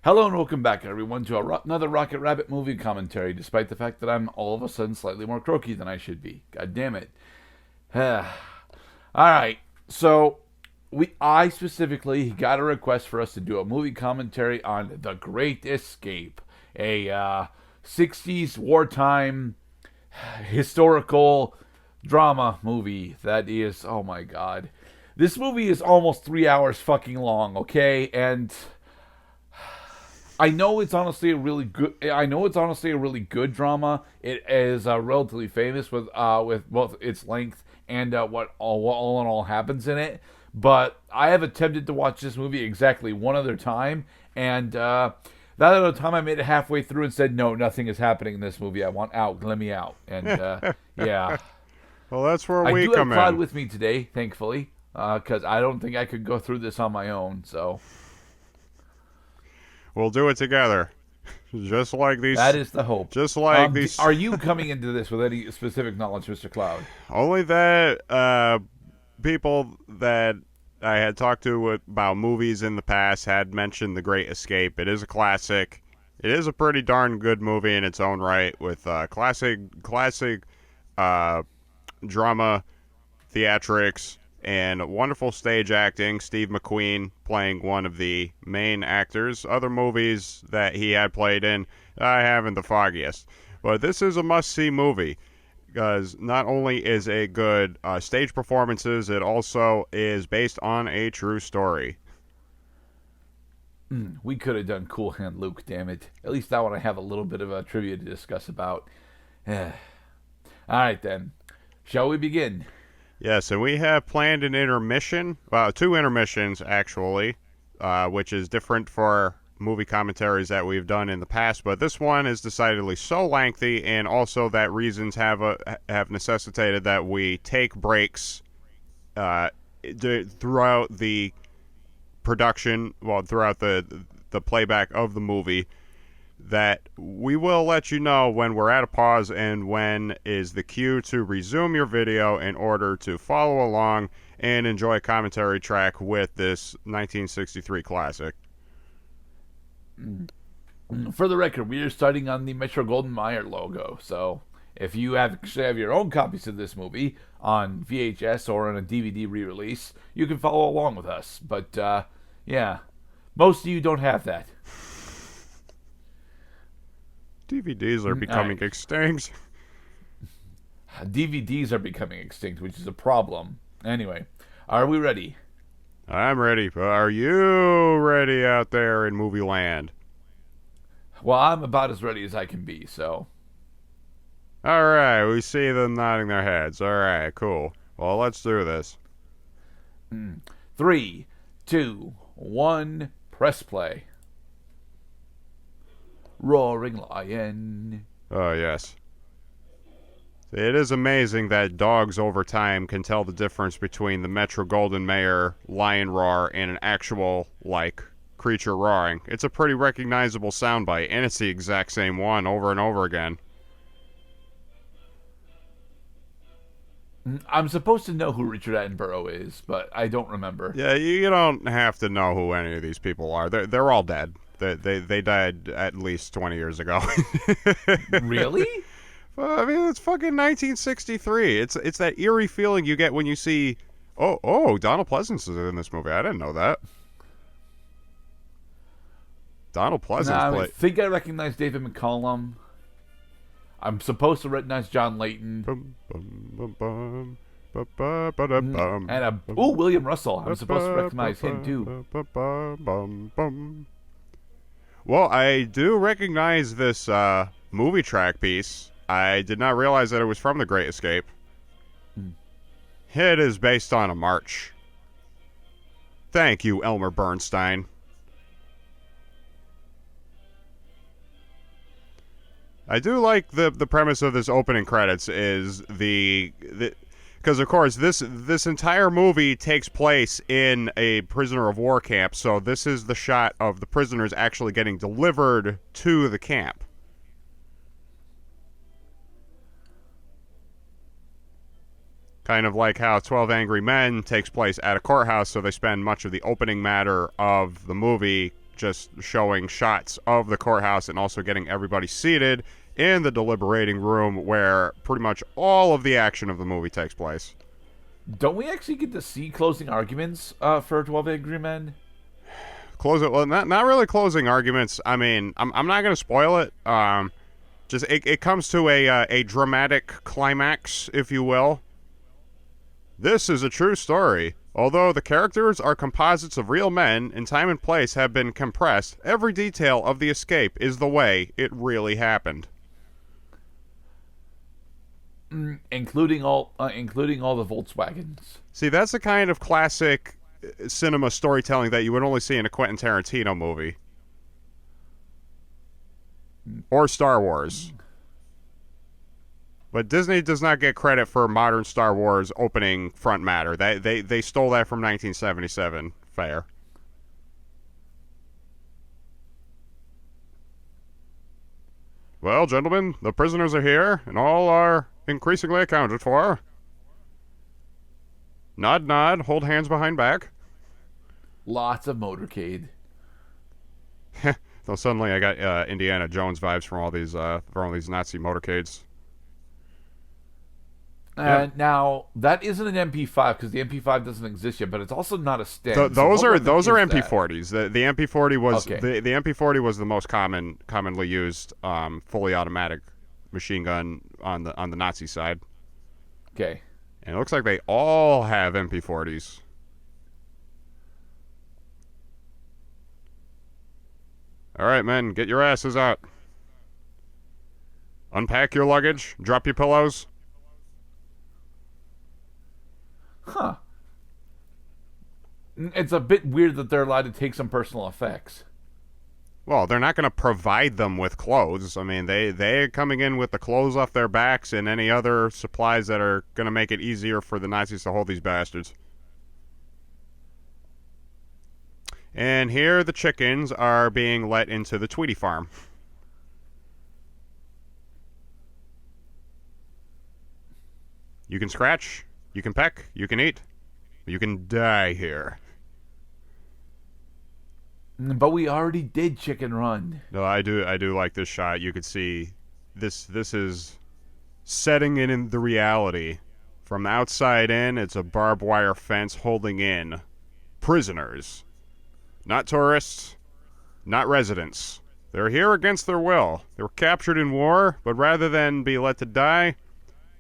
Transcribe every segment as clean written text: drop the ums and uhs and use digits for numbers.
Hello and welcome back, everyone, to another Rocket Rabbit movie commentary. Despite the fact that I'm all of a sudden slightly more croaky than I should be, god damn it. All right, so I specifically got a request for us to do a movie commentary on The Great Escape, a '60s wartime historical drama movie that is, oh my god, this movie is almost 3 hours fucking long, okay, and I know it's honestly a really good. I know it's honestly a really good drama. It is relatively famous with both its length and what all in all happens in it. But I have attempted to watch this movie exactly one other time, and that other time I made it halfway through and said, "No, nothing is happening in this movie. I want out. Let me out." And yeah, Well, that's where I we do have come Cloud in. with me today, thankfully, because I don't think I could go through this on my own. So We'll do it together. Just like that these, is the hope. just like Are these. you coming into this with any specific knowledge, Mr. Cloud? Only that people that I had talked to about movies in the past had mentioned The Great Escape. It is a classic. It is a pretty darn good movie in its own right, with classic uh, drama, theatrics, and wonderful stage acting. Steve McQueen playing one of the main actors. Other movies that he had played in, I haven't the foggiest. But this is a must-see movie because not only is it good stage performances, it also is based on a true story. We could have done Cool Hand Luke, damn it. At least that one I have a little bit of a trivia to discuss about. All right, then. Shall we begin? Yes, and we have planned an intermission, well, two intermissions actually, which is different for movie commentaries that we've done in the past. But this one is decidedly so lengthy, and also that reasons have necessitated that we take breaks uh, throughout the production, well, throughout the playback of the movie. That we will let you know when we're at a pause and when is the cue to resume your video in order to follow along and enjoy a commentary track with this 1963 classic. For the record, we are starting on the Metro Golden Mayer logo, so if you actually have your own copies of this movie on VHS or on a DVD re-release, you can follow along with us. But yeah, most of you don't have that. DVDs are All becoming right. extinct. DVDs are becoming extinct, which is a problem. Anyway, are we ready? I'm ready. Are you ready out there in movie land? Well, I'm about as ready as I can be, so. All right, we see them nodding their heads. All right, cool. Well, let's do this. 3, 2, 1, press play. Roaring Lion. Oh, yes. It is amazing that dogs over time can tell the difference between the Metro Golden Mayer lion roar and an actual, like, creature roaring. It's a pretty recognizable soundbite, and it's the exact same one over and over again. I'm supposed to know who Richard Attenborough is, but I don't remember. Yeah, you don't have to know who any of these people are. They're all dead. They died at least 20 years ago. Really? Well, I mean, it's fucking 1963. It's that eerie feeling you get when you see, oh, Donald Pleasance is in this movie. I didn't know that. Donald Pleasance Nah, I played. think I recognize David McCollum. I'm supposed to recognize John Layton. Bum, bum, bum, bum, ba, ba, ba, da, bum, And bum, William Russell. I'm supposed to ba, recognize ba, him too. ba, ba, bum, bum. Well, I do recognize this movie track piece. I did not realize that it was from The Great Escape. It is based on a march. Thank you, Elmer Bernstein. I do like the premise of this opening credits is the because of course this entire movie takes place in a prisoner of war camp, so this is the shot of the prisoners actually getting delivered to the camp. Kind of like how 12 Angry Men takes place at a courthouse, so they spend much of the opening matter of the movie just showing shots of the courthouse and also getting everybody seated in the deliberating room where pretty much all of the action of the movie takes place. Don't we actually get to see closing arguments for 12 Angry Men? Not really closing arguments. I mean, I'm not going to spoil it. Just it comes to a dramatic climax, if you will. This is a true story. Although the characters are composites of real men and time and place have been compressed, every detail of the escape is the way it really happened. Including all the Volkswagens. See, that's the kind of classic cinema storytelling that you would only see in a Quentin Tarantino movie. Or Star Wars. But Disney does not get credit for modern Star Wars opening front matter. They stole that from 1977. Fair. Well, gentlemen, the prisoners are here, and all are increasingly accounted for. Nod, nod, hold hands behind back. Lots of motorcade. Though suddenly I got Indiana Jones vibes from all these Nazi motorcades. Now that isn't an MP5 because the MP5 doesn't exist yet, but it's also not a Sten. Those are MP40s. The MP40 was okay. the MP40 was the most commonly used fully automatic machine gun on the Nazi side. Okay. And it looks like they all have MP40s. All right, men, get your asses out. Unpack your luggage. Drop your pillows. Huh. It's a bit weird that they're allowed to take some personal effects. Well, they're not going to provide them with clothes. I mean, they're coming in with the clothes off their backs and any other supplies that are going to make it easier for the Nazis to hold these bastards. And here the chickens are being let into the Tweety farm. You can scratch, you can peck, you can eat, you can die here. But we already did Chicken Run. No, I do like this shot. You could see this is setting it in the reality. From the outside in, it's a barbed wire fence holding in prisoners. Not tourists, not residents. They're here against their will. They were captured in war, but rather than be let to die,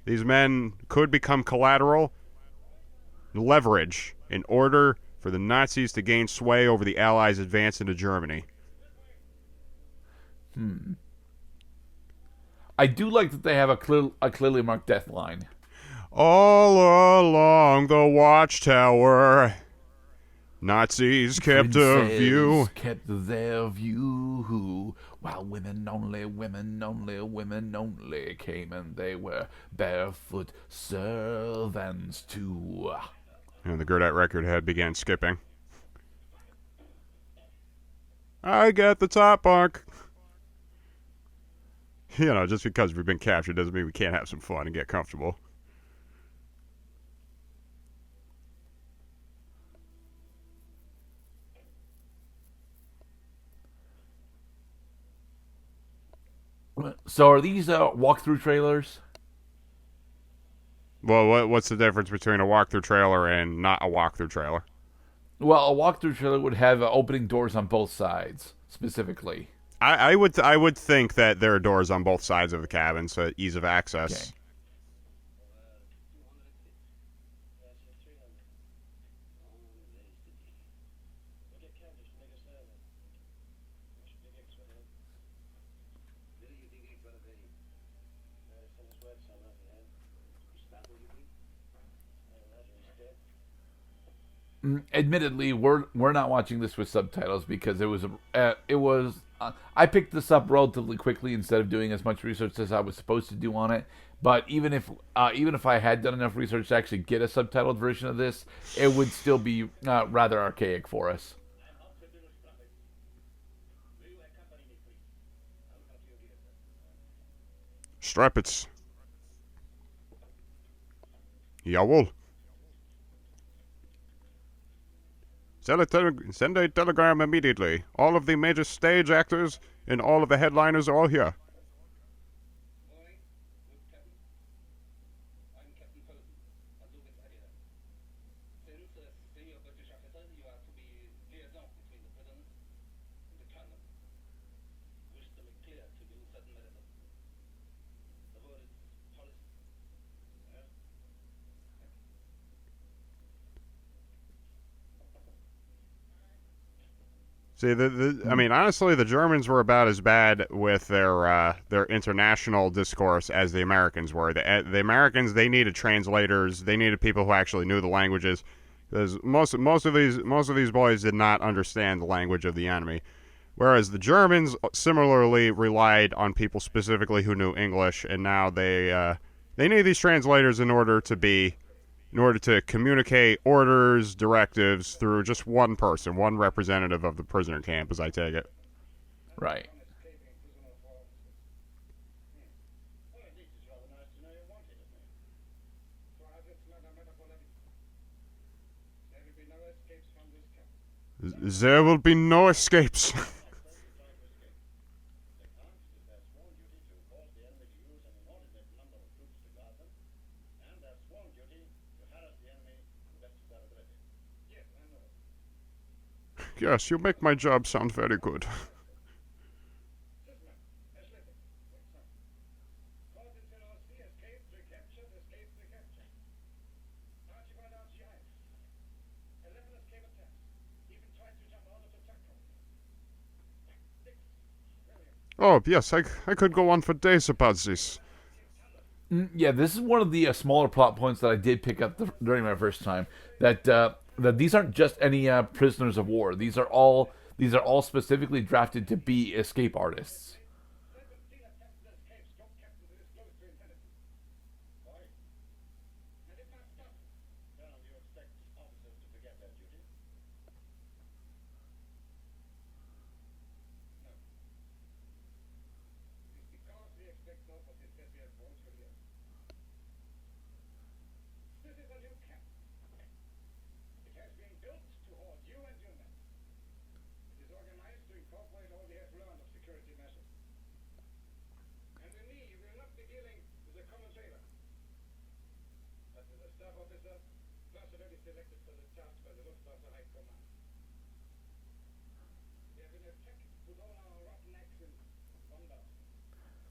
these men could become collateral, leverage, in order for the Nazis to gain sway over the Allies' advance into Germany. I do like that they have a clearly marked death line. All along the watchtower, Nazis kept a view. Kept their view. While women only came, and they were barefoot servants too. And the Gurdite record head began skipping. I get the top bunk. You know, just because we've been captured doesn't mean we can't have some fun and get comfortable. So are these walkthrough trailers? Well, what's the difference between a walkthrough trailer and not a walkthrough trailer? Well, a walkthrough trailer would have opening doors on both sides, specifically. I would think that there are doors on both sides of the cabin, so ease of access. Okay. Admittedly, we're not watching this with subtitles because it was I picked this up relatively quickly instead of doing as much research as I was supposed to do on it. But even if I had done enough research to actually get a subtitled version of this, it would still be rather archaic for us. Strappets. Jawohl. Send a telegram immediately. All of the major stage actors and all of the headliners are all here. See, I mean, honestly, the Germans were about as bad with their international discourse as the Americans were. The Americans, they needed translators, they needed people who actually knew the languages, because most of these boys did not understand the language of the enemy. Whereas the Germans similarly relied on people specifically who knew English, and now they need these translators in order to communicate orders, directives through just one person, one representative of the prisoner camp, as I take it. Right. There will be no escapes. Yes, you make my job sound very good. Oh, yes, I could go on for days about this. Yeah, this is one of the smaller plot points that I did pick up during my first time. That these aren't just any prisoners of war. These are all specifically drafted to be escape artists.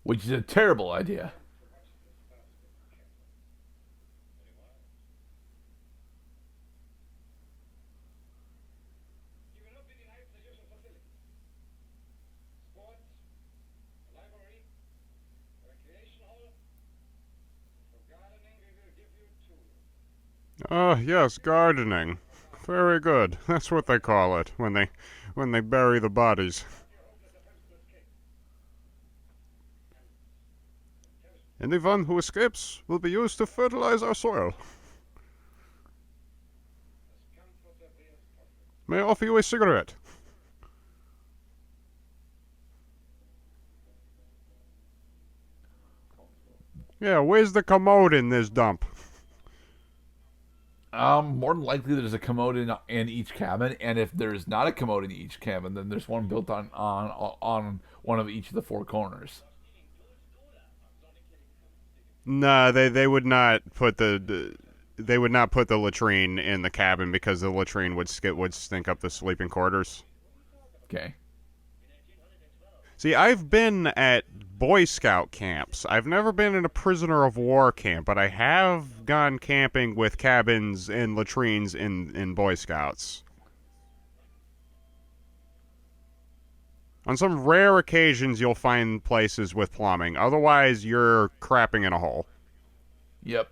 Which is a terrible idea. Ah, yes, gardening. Very good. That's what they call it when they bury the bodies. Anyone who escapes will be used to fertilize our soil. May I offer you a cigarette? Yeah, where's the commode in this dump? More than likely, there's a commode in each cabin, and if there's not a commode in each cabin, then there's one built on one of each of the four corners. Nah, they would not put they would not put the latrine in the cabin because the latrine would stink up the sleeping quarters. Okay. See, I've been at Boy Scout camps. I've never been in a prisoner of war camp, but I have gone camping with cabins and latrines in Boy Scouts. On some rare occasions, you'll find places with plumbing. Otherwise, you're crapping in a hole. Yep.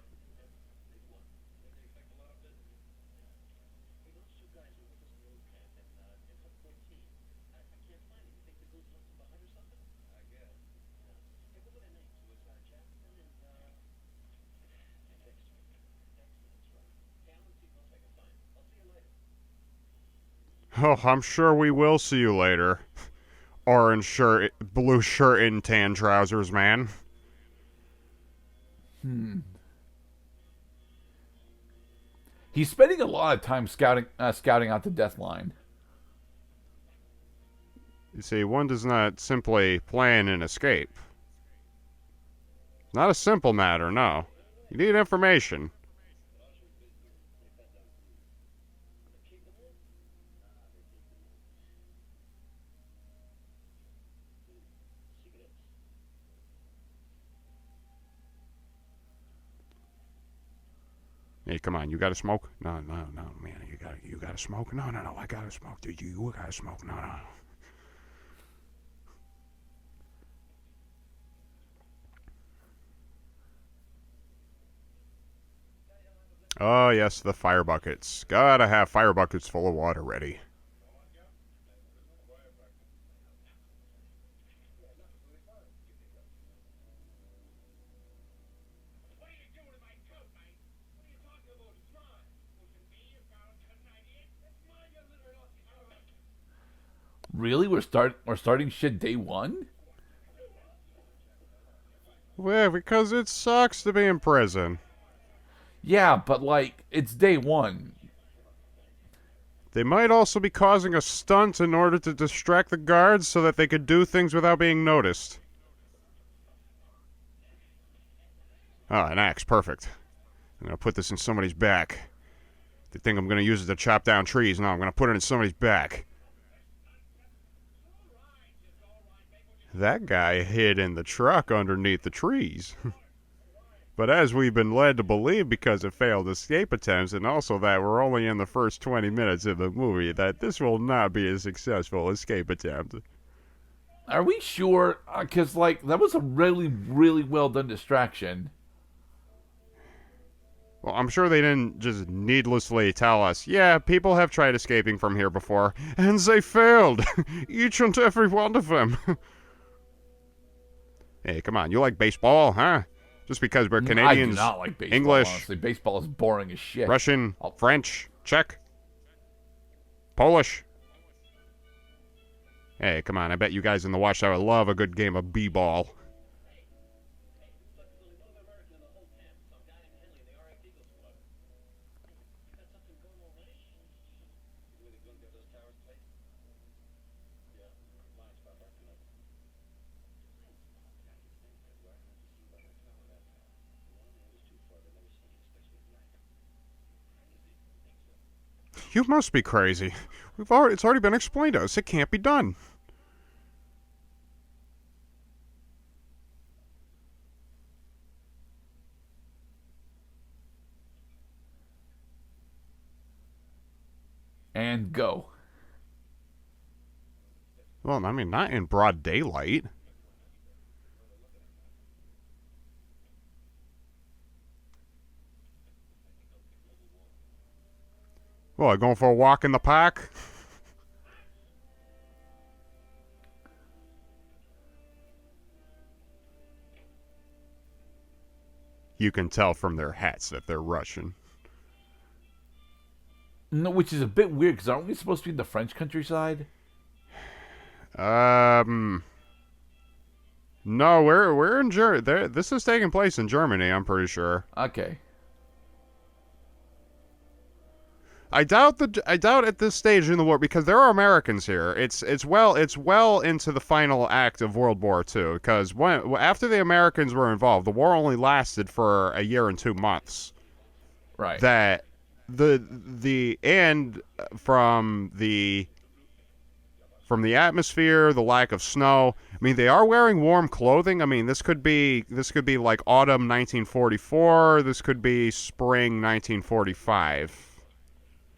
Oh, I'm sure we will see you later. Orange shirt, blue shirt, and tan trousers, man. He's spending a lot of time scouting out the death line. You see, one does not simply plan and escape. Not a simple matter, no. You need information. Hey, come on, you gotta smoke? No, man, you gotta smoke? No, I gotta smoke. Dude, you gotta smoke. No. Oh, yes, the fire buckets. Gotta have fire buckets full of water ready. Really? We're starting shit day one? Well, because it sucks to be in prison. Yeah, but like it's day one. They might also be causing a stunt in order to distract the guards so that they could do things without being noticed. Oh, an axe. Perfect. I'm going to put this in somebody's back. They think I'm going to use it to chop down trees. No, I'm going to put it in somebody's back. That guy hid in the truck underneath the trees. But as we've been led to believe because of failed escape attempts, and also that we're only in the first 20 minutes of the movie, that this will not be a successful escape attempt. Are we sure? Because like that was a really, really well done distraction. Well, I'm sure they didn't just needlessly tell us, yeah, people have tried escaping from here before, and they failed. Each and every one of them. Hey, come on, you like baseball, huh? Just because we're Canadians, I do not like baseball, English, honestly. Baseball is boring as shit. Russian, French, Czech, Polish. Hey, come on, I bet you guys in the Watchtower love a good game of b-ball. You must be crazy. It's already been explained to us. It can't be done. And go. Well, I mean, not in broad daylight. What, going for a walk in the park? You can tell from their hats that they're Russian. No, which is a bit weird because aren't we supposed to be in the French countryside? No, we're in Germany. This is taking place in Germany, I'm pretty sure. Okay. I doubt at this stage in the war, because there are Americans here. It's well into the final act of World War II, because after the Americans were involved, the war only lasted for a year and 2 months. Right. That the end from the atmosphere, the lack of snow. I mean, they are wearing warm clothing. I mean, this could be like autumn 1944. This could be spring 1945.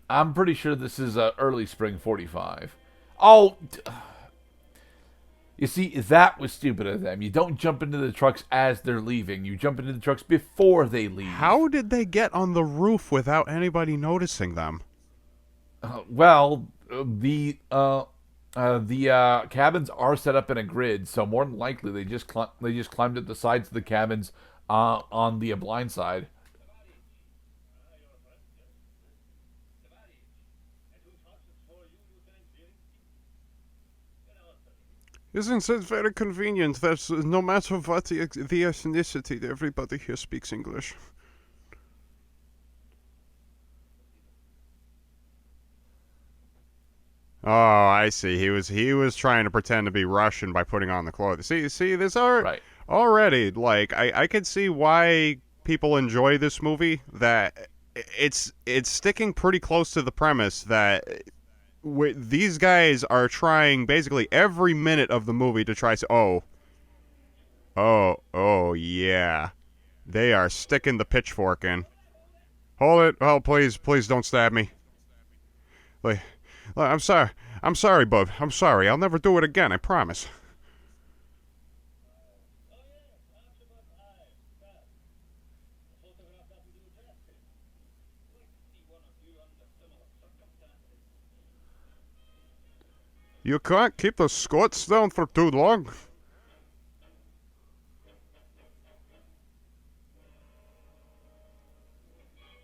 I'm pretty sure this is early spring 45. Oh, you see, that was stupid of them. You don't jump into the trucks as they're leaving. You jump into the trucks before they leave. How did they get on the roof without anybody noticing them? The cabins are set up in a grid, so more than likely they just climbed up the sides of the cabins on the blind side. Isn't it very convenient that no matter what the ethnicity, everybody here speaks English? Oh, I see. He was trying to pretend to be Russian by putting on the clothes. See, this are Right. already like I could see why people enjoy this movie. That it's sticking pretty close to the premise that these guys are trying basically every minute of the movie to try to. Oh, yeah. They are sticking the pitchfork in. Hold it. Oh, please don't stab me. Like, I'm sorry. I'm sorry, bub. I'm sorry. I'll never do it again. I promise. You can't keep the Scots down for too long.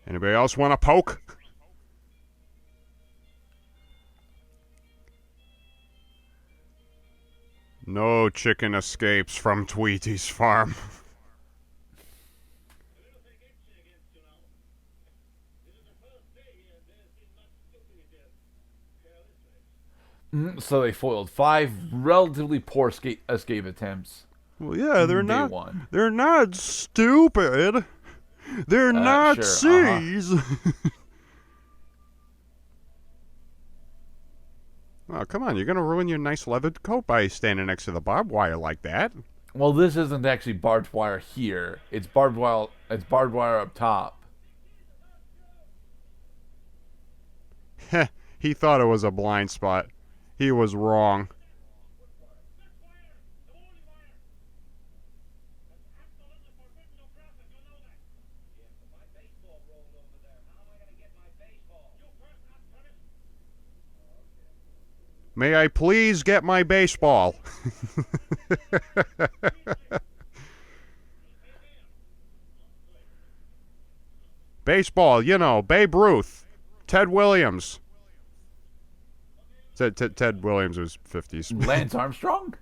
Anybody else want a poke? No chicken escapes from Tweety's farm. So they foiled 5 relatively poor escape attempts Well, yeah, they're from day not. one. They're not stupid. They're Sure. Uh huh. Nazis. Oh, come on. You're going to ruin your nice leather coat by standing next to the barbed wire like that. Well, this isn't actually barbed wire here. It's barbed wire. It's barbed wire up top. Heh, he thought it was a blind spot. He was wrong. May I please get my baseball? Baseball, Babe Ruth, Ted Williams. Ted Williams was 50s. Lance Armstrong.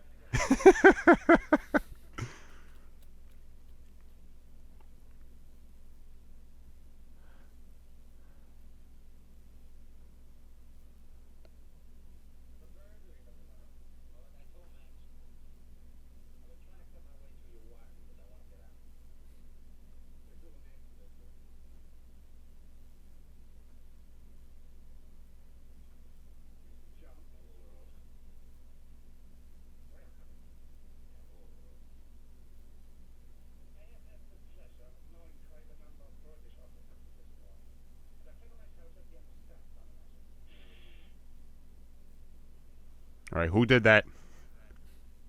All right, who did that?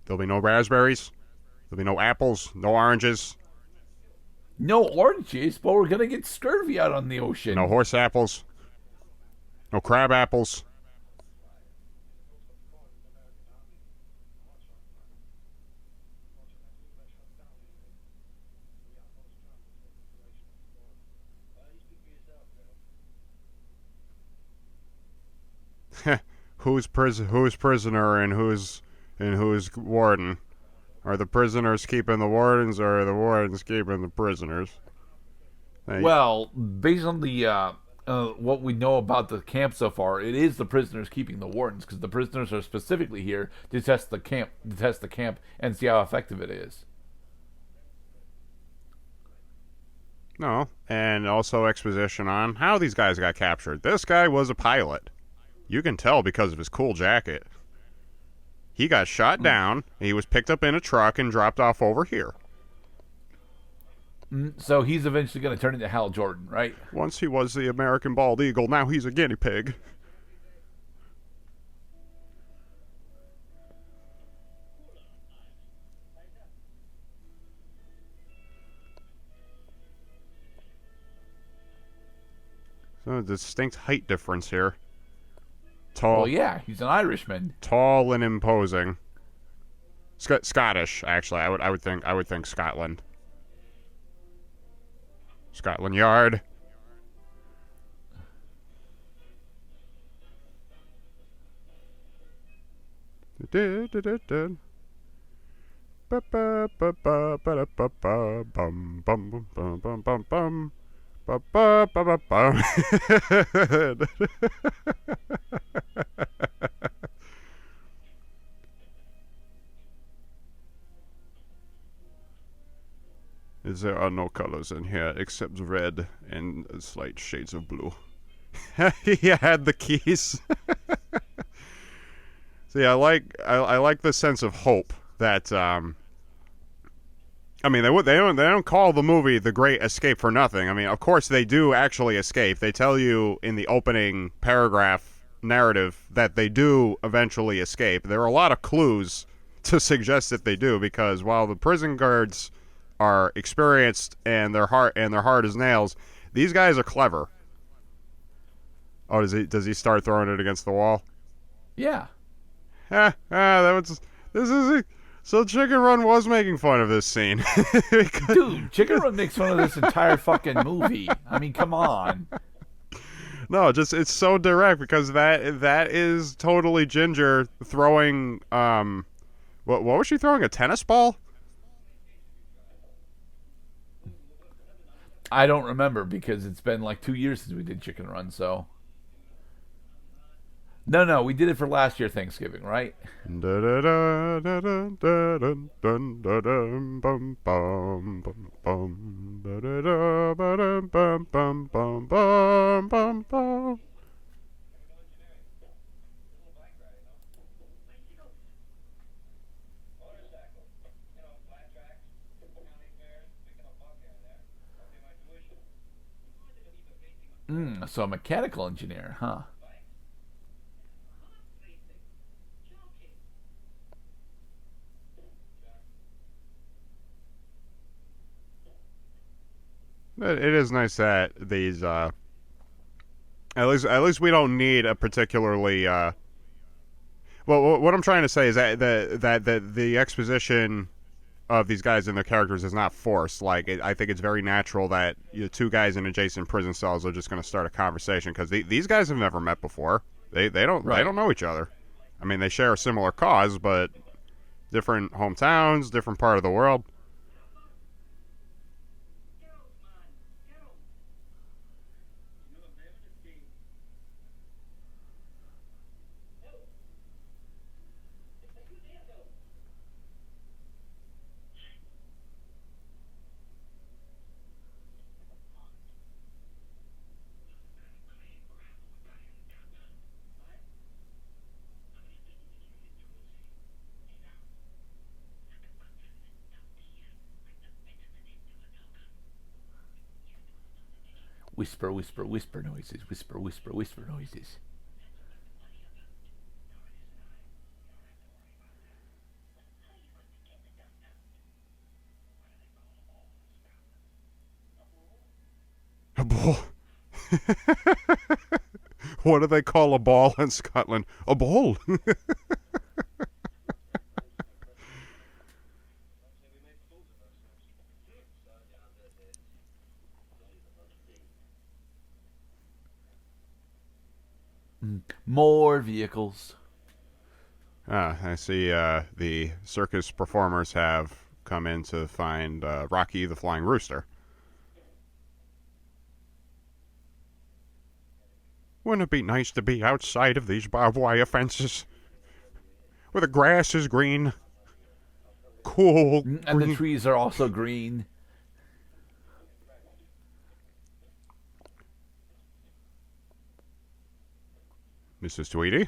There'll be no raspberries. There'll be no apples, no oranges, No oranges, but we're gonna get scurvy out on the ocean. no horse apples, no crab apples. Who's prisoner and who's warden? Are the prisoners keeping the wardens, or are the wardens keeping the prisoners? Well, based on the what we know about the camp so far, it is the prisoners keeping the wardens because the prisoners are specifically here to test the camp, and see how effective it is. No, and also exposition on how these guys got captured. This guy was a pilot. You can tell because of his cool jacket. He got shot down. He was picked up in a truck and dropped off over here. So he's eventually going to turn into Hal Jordan, right? Once he was the American bald eagle, now he's a guinea pig. So a distinct height difference here. Tall. Well, yeah, he's an Irishman. Tall and imposing. Scottish, actually. I would think Scotland. Scotland Yard. There are no colors in here except red and slight shades of blue. He had the keys. See, I like the sense of hope that I mean they don't call the movie The Great Escape for nothing. I mean, of course they do actually escape. They tell you in the opening paragraph narrative that they do eventually escape. There are a lot of clues to suggest that they do, because while the prison guards are experienced and they're hard as nails, these guys are clever. Oh, does he start throwing it against the wall? Yeah. That was this is so Chicken Run was making fun of this scene. Dude, Chicken Run makes fun of this entire fucking movie. I mean, come on. No, just it's so direct, because that is totally Ginger throwing what was she throwing, a tennis ball? I don't remember because it's been like 2 years since we did Chicken Run, so. No, we did it for last year Thanksgiving, right? So a mechanical engineer, huh? It is nice that these at least we don't need a particularly well, what I'm trying to say is that the exposition of these guys and their characters is not forced. Like, I think it's very natural that two guys in adjacent prison cells are just going to start a conversation, because these guys have never met before. They don't know each other. I mean, they share a similar cause, but different hometowns, different part of the world. Whisper, whisper, whisper noises. Whisper, whisper, whisper noises. A ball. What do they call a ball in Scotland? A ball. More vehicles. I see the circus performers have come in to find Rocky the Flying Rooster. Wouldn't it be nice to be outside of these barbed wire fences, where the grass is green, cool, And green. the trees are also green. Mrs. Tweedy?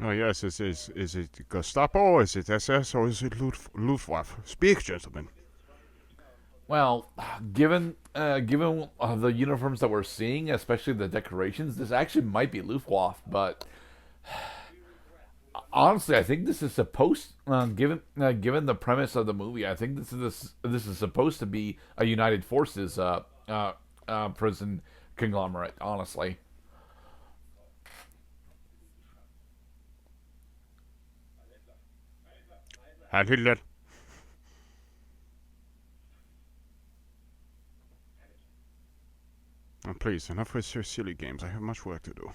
Oh yes, is it Gestapo? Is it SS or is it Luftwaffe? Speak, gentlemen. Well, given the uniforms that we're seeing, especially the decorations, this actually might be Luftwaffe. But honestly, I think this is supposed, given the premise of the movie, I think this is supposed to be a United Forces prison conglomerate. Honestly, Heil Hitler. Oh, please, enough with your silly games. I have much work to do.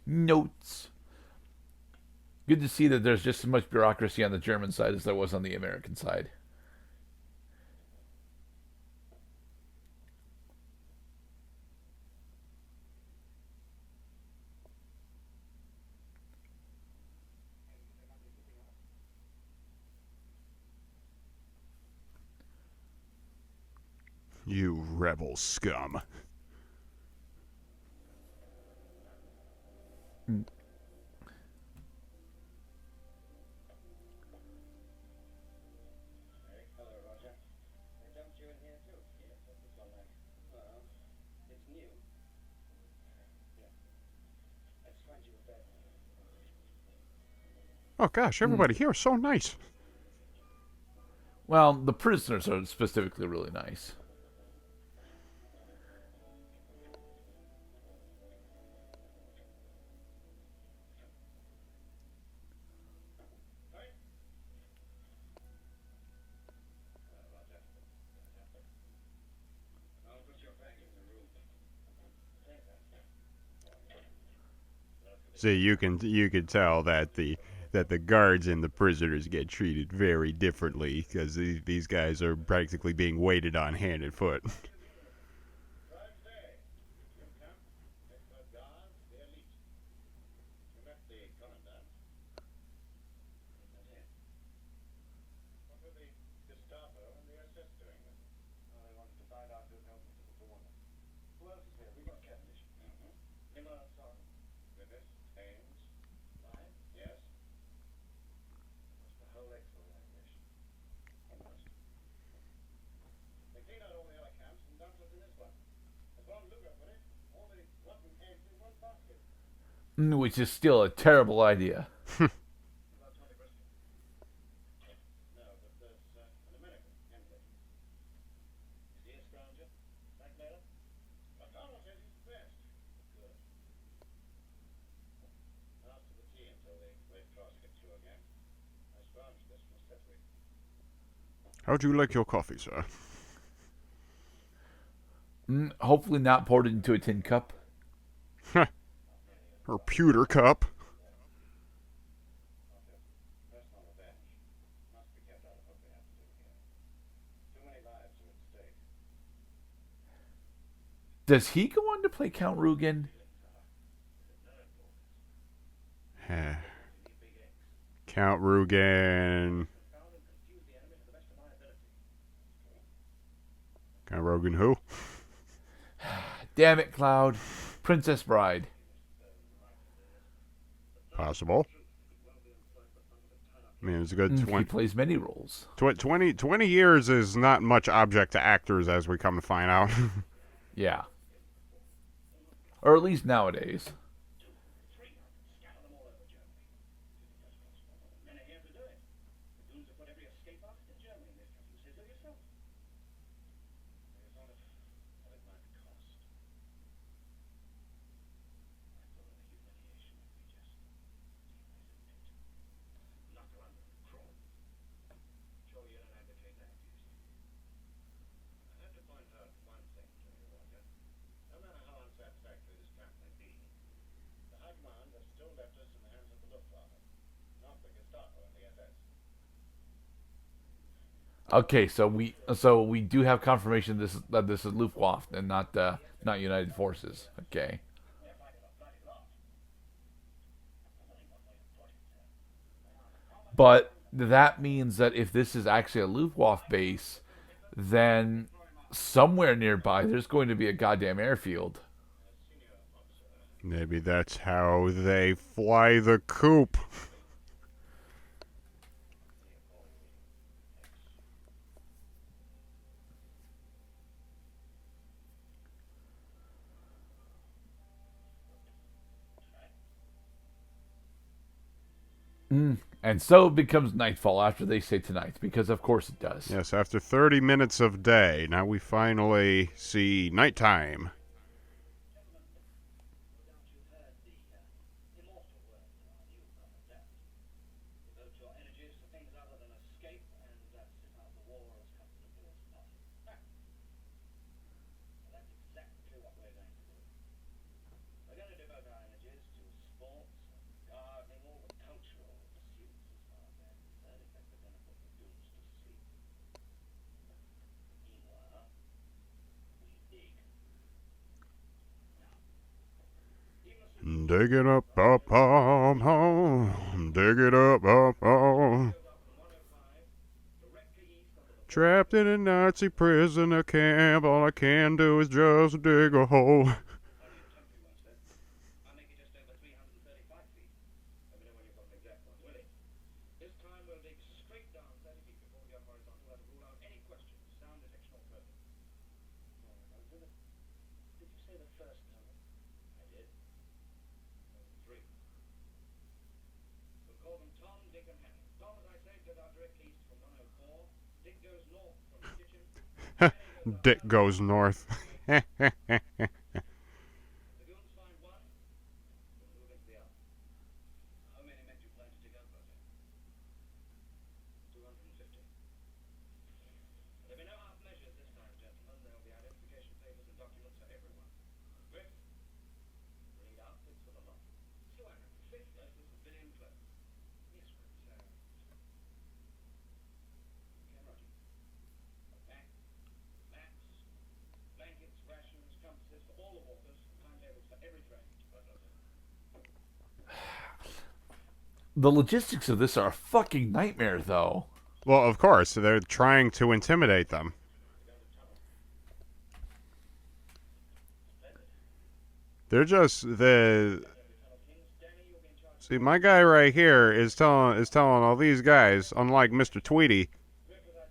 notes. Good to see that there's just as much bureaucracy on the German side as there was on the American side. You rebel scum. Oh gosh, everybody here is so nice. Well, the prisoners are specifically really nice. See, you can tell that the guards and the prisoners get treated very differently because these guys are practically being waited on hand and foot. Which is still a terrible idea. How'd you like your coffee, sir? Hopefully not poured into a tin cup. Or pewter cup? Does he go on to play Count Rugen? Count Rugen. Count Rugen who? Damn it, Cloud. Princess Bride. Possible. I mean, it's a good He plays many roles. 20 years is not much object to actors, as we come to find out. Yeah. Or at least nowadays. Okay, so we do have confirmation that this is Luftwaffe and not United Forces. Okay. But that means that if this is actually a Luftwaffe base, then somewhere nearby, there's going to be a goddamn airfield. Maybe that's how they fly the coop. And so it becomes nightfall after they say tonight, because of course it does. Yes, after 30 minutes of day, now we finally see nighttime. Dig it up, up, up, up. Dig it up, up, up. Trapped in a Nazi prisoner camp, all I can do is just dig a hole. Dick goes north. The logistics of this are a fucking nightmare, though. Well, of course, they're trying to intimidate them. They're just the. See, my guy right here is telling all these guys, unlike Mr. Tweety,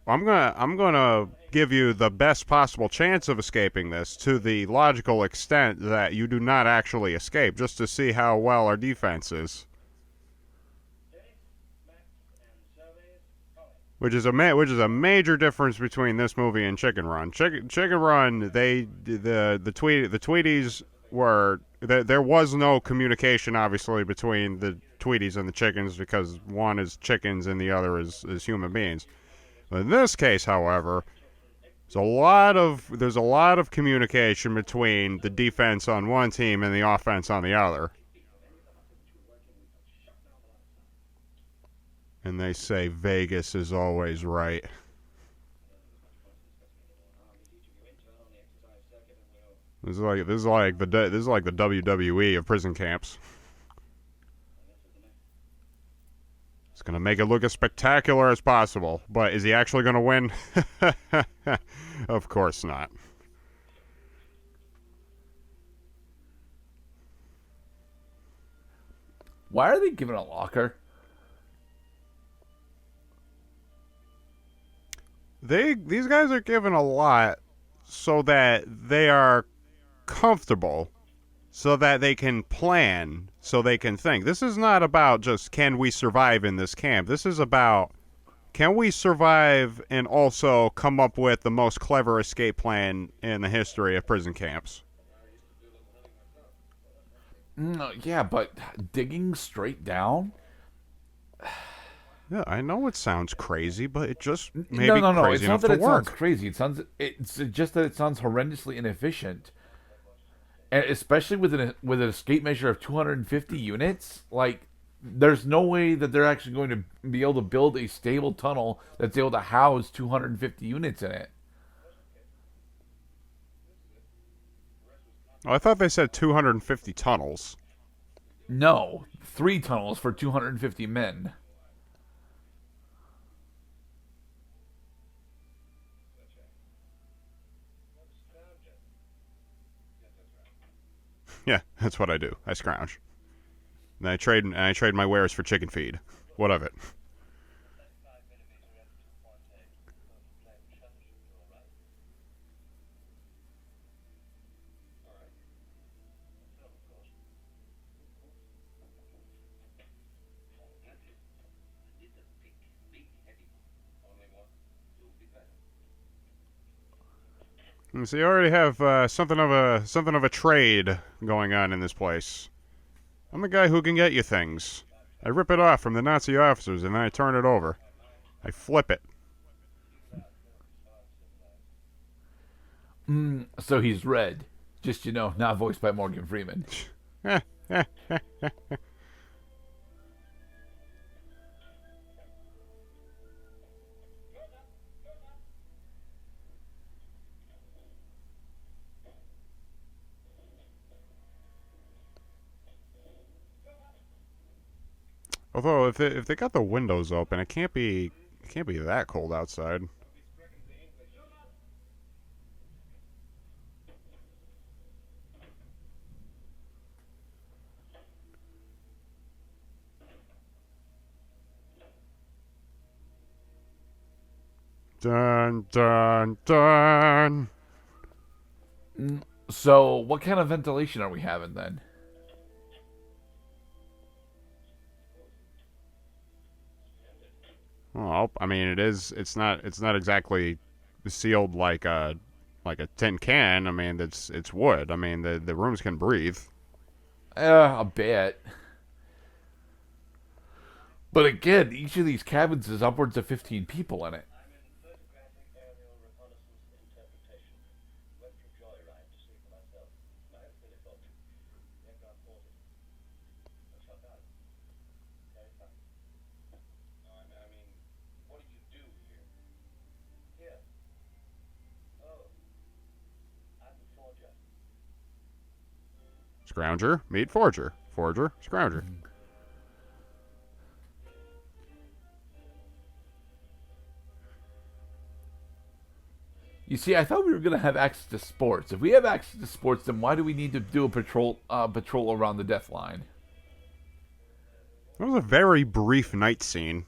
I'm gonna give you the best possible chance of escaping this to the logical extent that you do not actually escape, just to see how well our defense is. Which is a major difference between this movie and Chicken Run. Chicken Run, the Tweeties were there was no communication obviously between the Tweeties and the chickens because one is chickens and the other is human beings. But in this case, however, there's a lot of communication between the defense on one team and the offense on the other. And they say Vegas is always right. This is like the WWE of prison camps. It's gonna make it look as spectacular as possible, but is he actually gonna win? Of course not. Why are they giving a locker? These guys are given a lot so that they are comfortable, so that they can plan, so they can think. This is not about just can we survive in this camp. This is about can we survive and also come up with the most clever escape plan in the history of prison camps. Yeah, but digging straight down? Yeah, I know it sounds crazy, but it just may No, be no, no. crazy It's not enough that to it sounds work. crazy. It's just that it sounds horrendously inefficient, and especially with an escape measure of 250 units. Like, there's no way that they're actually going to be able to build a stable tunnel that's able to house 250 units in it. Oh, I thought they said 250 tunnels. No, 3 tunnels for 250 men. Yeah, that's what I do. I scrounge. And I trade my wares for chicken feed. What of it? So you already have something of a trade going on in this place. I'm the guy who can get you things. I rip it off from the Nazi officers and then I turn it over. I flip it. So he's red. Just, not voiced by Morgan Freeman. Although if they got the windows open, it can't be that cold outside. Dun dun dun. So what kind of ventilation are we having then? Well, I mean, it is. It's not exactly sealed like a tin can. I mean, it's wood. I mean, the rooms can breathe. A bit. But again, each of these cabins is upwards of 15 people in it. Scrounger, meet Forger. Forger, Scrounger. You see, I thought we were going to have access to sports. If we have access to sports, then why do we need to do a patrol around the death line? That was a very brief night scene.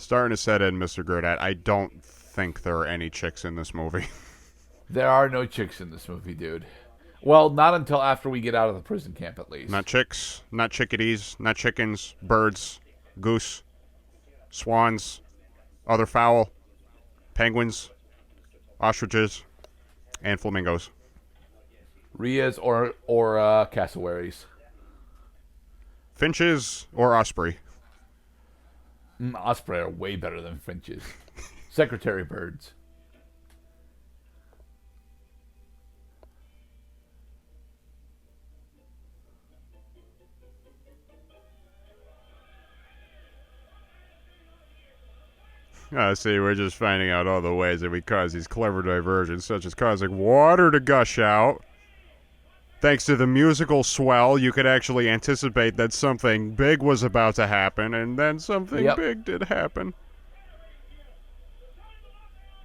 Starting to set in, Mr. Gurdat. I don't think there are any chicks in this movie. There are no chicks in this movie, dude. Well, not until after we get out of the prison camp, at least. Not chicks, not chickadees, not chickens, birds, goose, swans, other fowl, penguins, ostriches, and flamingos. Rheas or cassowaries. Finches or osprey. Osprey are way better than finches. Secretary birds. See, we're just finding out all the ways that we cause these clever diversions, such as causing water to gush out. Thanks to the musical swell, you could actually anticipate that something big was about to happen, and then something big did happen.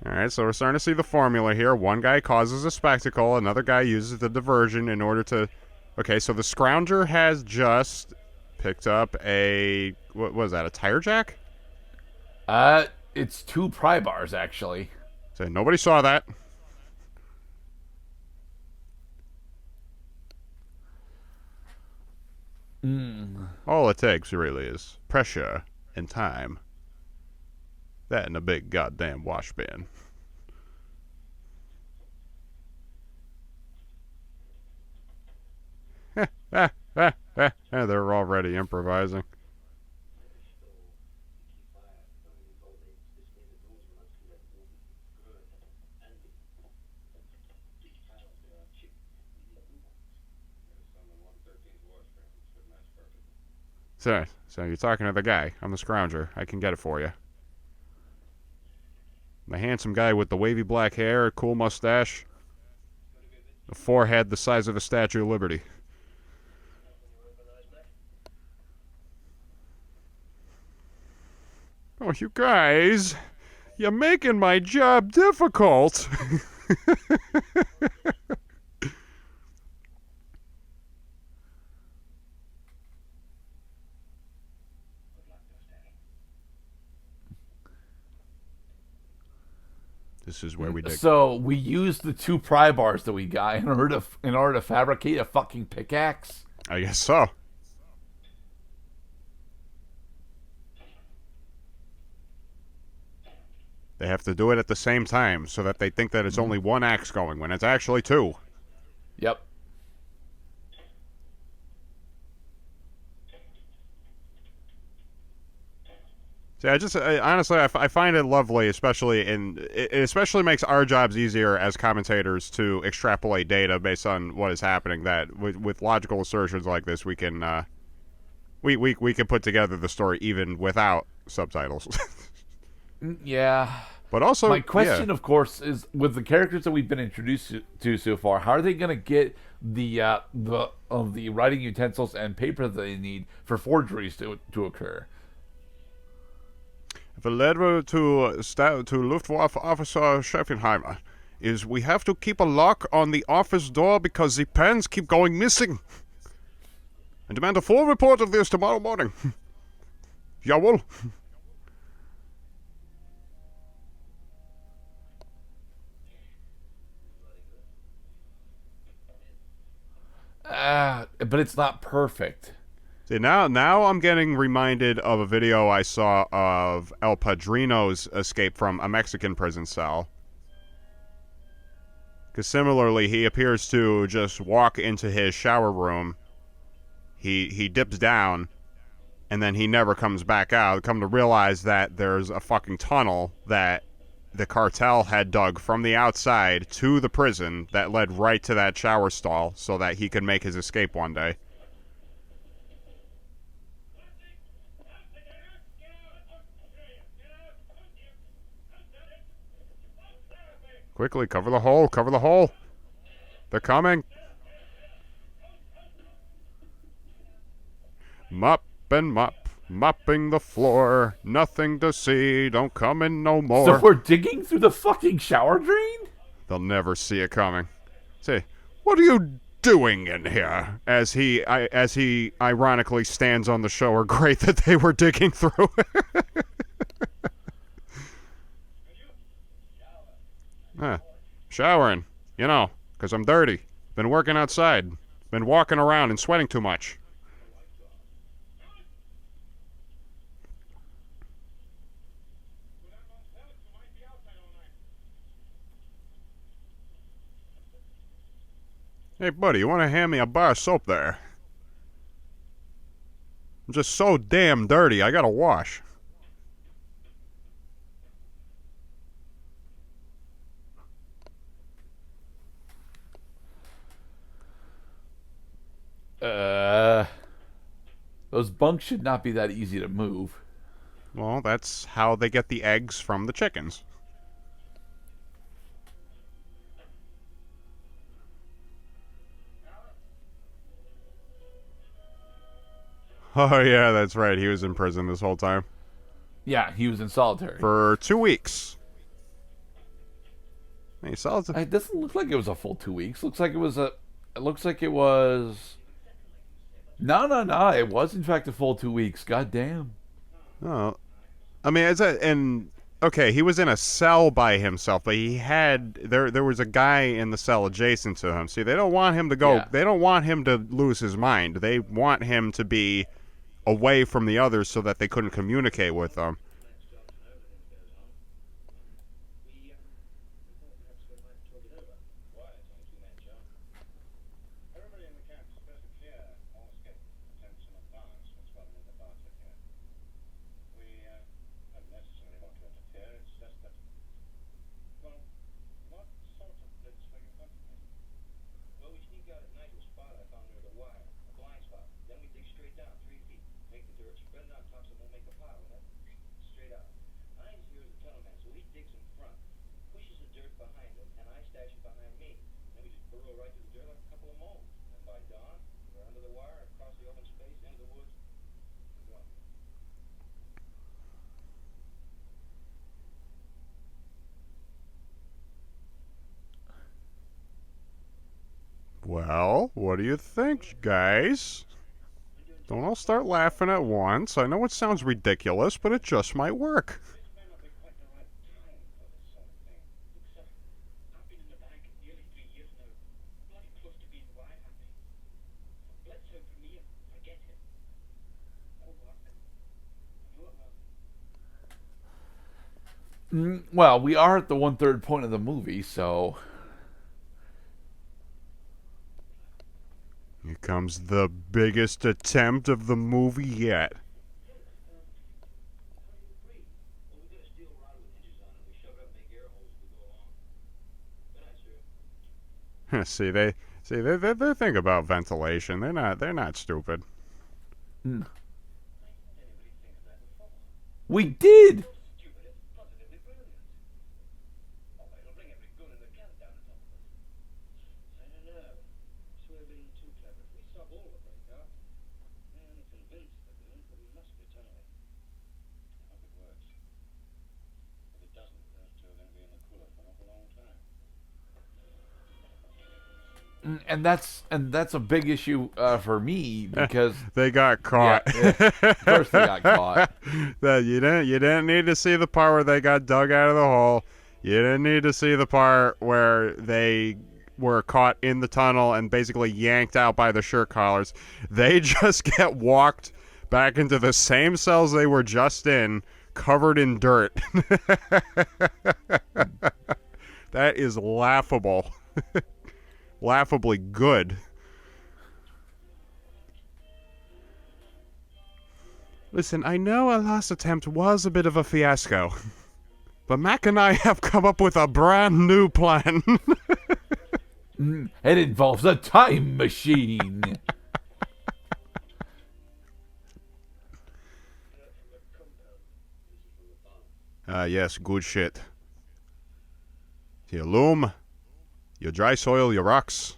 Alright, so we're starting to see the formula here. One guy causes a spectacle, another guy uses the diversion in order to... Okay, so the Scrounger has just picked up a... What was that, a tire jack? It's 2 pry bars, actually. So nobody saw that. All it takes, really, is pressure and time. That and a big goddamn wash bin. They're already improvising. So you're talking to the guy. I'm the Scrounger. I can get it for you. The handsome guy with the wavy black hair, cool mustache, a forehead the size of a Statue of Liberty. Oh, you guys. You're making my job difficult. This is where we dig. So we used the 2 pry bars that we got in order to fabricate a fucking pickaxe. I guess so. They have to do it at the same time so that they think that it's only one axe going when it's actually 2. Yep. See, honestly, I find it lovely, especially it especially makes our jobs easier as commentators to extrapolate data based on what is happening. That with logical assertions like this, we can we can put together the story even without subtitles. Yeah. But also, my question, of course, is with the characters that we've been introduced to so far, how are they going to get the writing utensils and paper that they need for forgeries to occur? The letter to Luftwaffe Officer Scheffenheimer is we have to keep a lock on the office door because the pens keep going missing. I demand a full report of this tomorrow morning. Jawohl. But it's not perfect. See, now I'm getting reminded of a video I saw of El Padrino's escape from a Mexican prison cell. Because similarly, he appears to just walk into his shower room. He dips down, and then he never comes back out. Come to realize that there's a fucking tunnel that the cartel had dug from the outside to the prison that led right to that shower stall so that he could make his escape one day. Quickly, cover the hole, cover the hole. They're coming. Mop and mop, mopping the floor. Nothing to see, don't come in no more. So we're digging through the fucking shower drain? They'll never see it coming. Say, what are you doing in here? As he ironically stands on the shower grate that they were digging through. Showering, you know, 'cause I'm dirty. Been working outside. Been walking around and sweating too much. Hey, buddy, you want to hand me a bar of soap there? I'm just so damn dirty, I gotta wash. Those bunks should not be that easy to move. Well, that's how they get the eggs from the chickens. Oh, yeah, that's right. He was in prison this whole time. Yeah, he was in solitary. For 2 weeks. Hey, solitary. It doesn't look like it was a full 2 weeks. Looks like it was a... It looks like it was... No. It was, in fact, a full 2 weeks. God damn. Oh. I mean, okay, he was in a cell by himself, but he had... There was a guy in the cell adjacent to him. See, they don't want him to go... Yeah. They don't want him to lose his mind. They want him to be away from the others so that they couldn't communicate with them. Well, what do you think, guys? Don't all start laughing at once. I know it sounds ridiculous, but it just might work. Well, we are at the 1/3 point of the movie, so Here comes the biggest attempt of the movie yet. They think about ventilation. They're not stupid. we did. And that's a big issue for me because They got caught. of course they got caught. You didn't need to see the part where they got dug out of the hole. You didn't need to see the part where they were caught in the tunnel and basically yanked out by the shirt collars. They just get walked back into the same cells they were just in, covered in dirt. That is laughable. Laughably good. Listen, I know our last attempt was a bit of a fiasco, but Mac and I have come up with a brand new plan. It involves a time machine. Yes, good shit. Your loam, your dry soil, your rocks.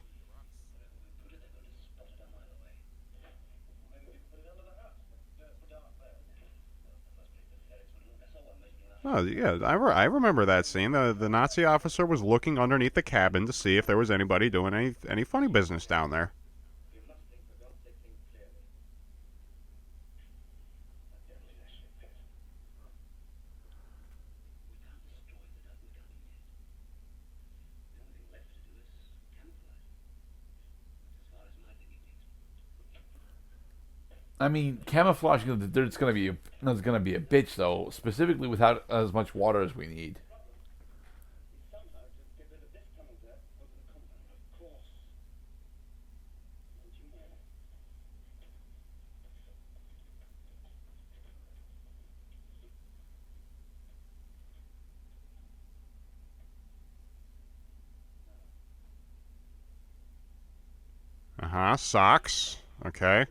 Oh, yeah, I remember that scene. The Nazi officer was looking underneath the cabin to see if there was anybody doing any funny business down there. I mean, camouflaging the dirt's gonna be a bitch though, specifically without as much water as we need. Uh-huh, socks. Okay.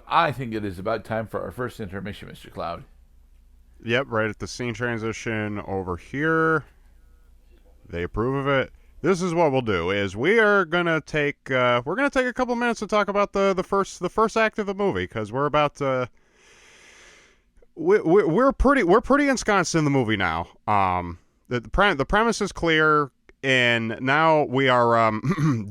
I think it is about time for our first intermission, Mr. Cloud. Yep, right at the scene transition over here. They approve of it. This is what we'll do: is we're gonna take a couple minutes to talk about the first act of the movie, because we're about to we're pretty ensconced in the movie now. The premise is clear, and now we are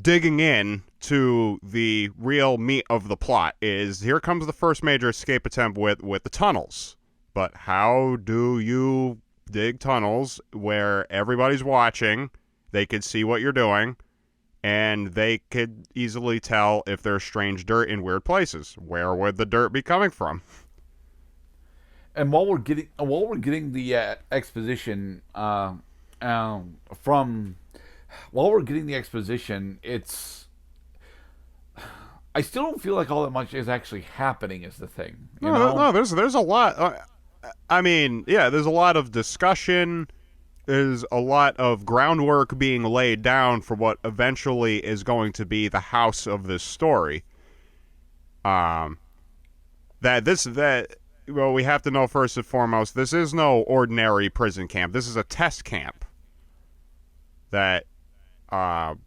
digging in to the real meat of the plot. Is here comes the first major escape attempt with the tunnels. But how do you dig tunnels where everybody's watching? They could see what you're doing, and they could easily tell if there's strange dirt in weird places. Where would the dirt be coming from? And while we're getting the exposition it's I still don't feel like all that much is actually happening. Is the thing? No, there's a lot. I mean, yeah, there's a lot of discussion. There's a lot of groundwork being laid down for what eventually is going to be the house of this story. Um, well, we have to know first and foremost, this is no ordinary prison camp. This is a test camp. That, to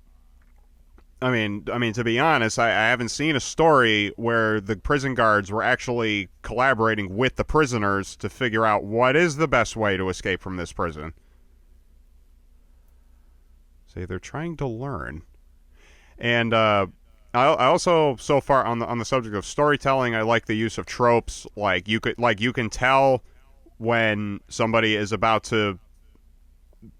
be honest, I haven't seen a story where the prison guards were actually collaborating with the prisoners to figure out what is the best way to escape from this prison. Say they're trying to learn. And I also, so far on the subject of storytelling, I like the use of tropes. Like you can tell when somebody is about to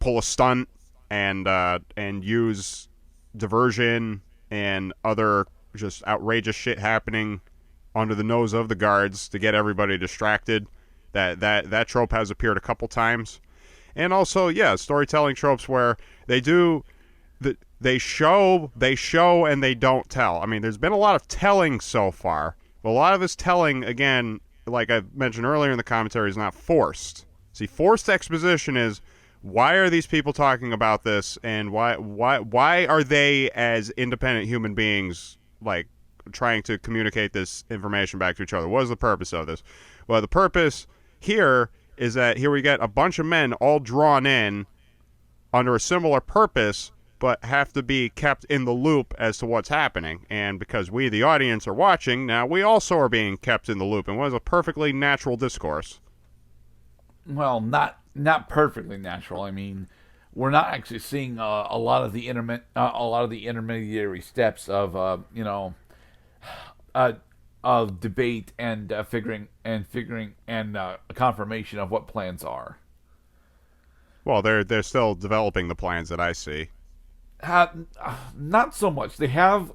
pull a stunt and use diversion and other just outrageous shit happening under the nose of the guards to get everybody distracted. That trope has appeared a couple times. And also, yeah, storytelling tropes where they show and they don't tell. I mean, there's been a lot of telling so far, but a lot of this telling, again, like I mentioned earlier in the commentary, is not forced. See, forced exposition is, why are these people talking about this, and why are they, as independent human beings, like, trying to communicate this information back to each other? What is the purpose of this? Well, the purpose here is that here we get a bunch of men all drawn in under a similar purpose, but have to be kept in the loop as to what's happening. And because we, the audience, are watching, now we also are being kept in the loop. And what is a perfectly natural discourse? Well, not perfectly natural. I mean, we're not actually seeing a lot of the intermediary steps of of debate and figuring and a confirmation of what plans are. Well, they're still developing the plans that I see. Not so much. They have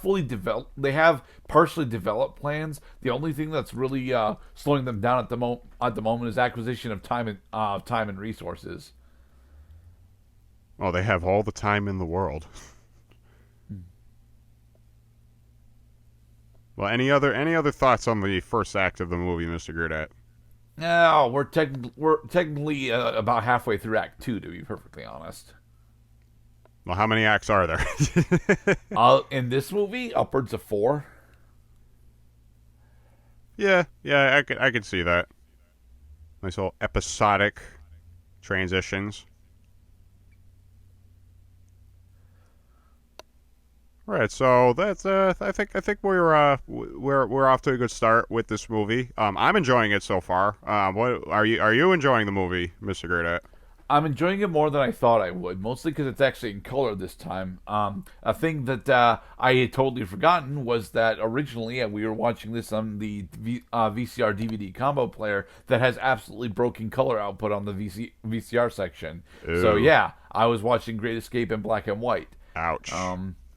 fully developed. They have partially developed plans. The only thing that's really slowing them down at the moment is acquisition of time and resources. Well, they have all the time in the world. Well, any other thoughts on the first act of the movie, Mr. Gurdat? No, we're technically about halfway through Act 2, to be perfectly honest. Well, how many acts are there? In this movie, upwards of 4. Yeah, I could see that. Nice little episodic transitions. All right, so that's I think we're off to a good start with this movie. I'm enjoying it so far. What are you enjoying the movie, Mr. Gurdat? I'm enjoying it more than I thought I would, mostly because it's actually in color this time. A thing that I had totally forgotten was that originally we were watching this on the VCR DVD combo player that has absolutely broken color output on the VCR section. Ew. So yeah, I was watching Great Escape in black and white. Ouch.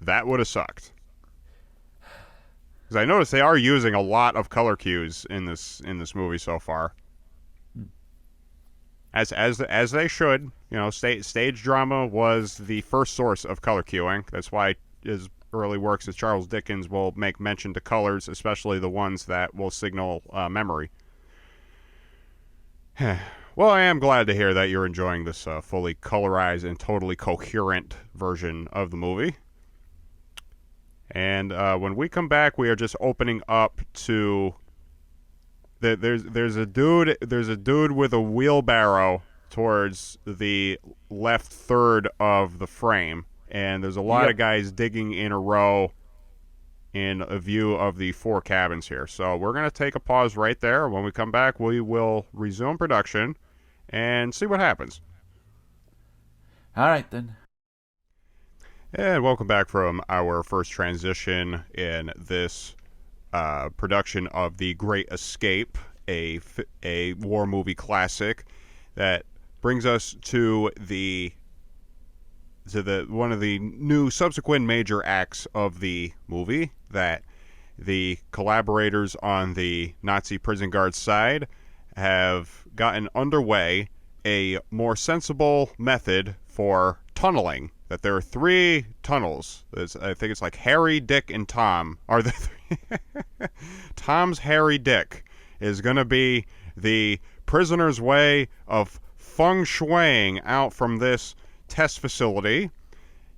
That would have sucked. Because I noticed they are using a lot of color cues in this movie so far. As they should. You know, stage drama was the first source of color cueing. That's why his early works as Charles Dickens will make mention to colors, especially the ones that will signal memory. Well, I am glad to hear that you're enjoying this fully colorized and totally coherent version of the movie. And when we come back, we are just opening up to there's a dude with a wheelbarrow towards the left third of the frame, and there's a lot of guys digging in a row in a view of the 4 cabins here. So we're going to take a pause right there. When we come back, we will resume production and see what happens. All right, then. And welcome back from our first transition in this production of The Great Escape, a war movie classic that brings us to the one of the new subsequent major acts of the movie, that the collaborators on the Nazi prison guard side have gotten underway a more sensible method for tunneling. That there are 3 tunnels. I think it's like Harry, Dick, and Tom are the 3. Tom's Harry Dick is going to be the prisoner's way of feng shuiing out from this test facility.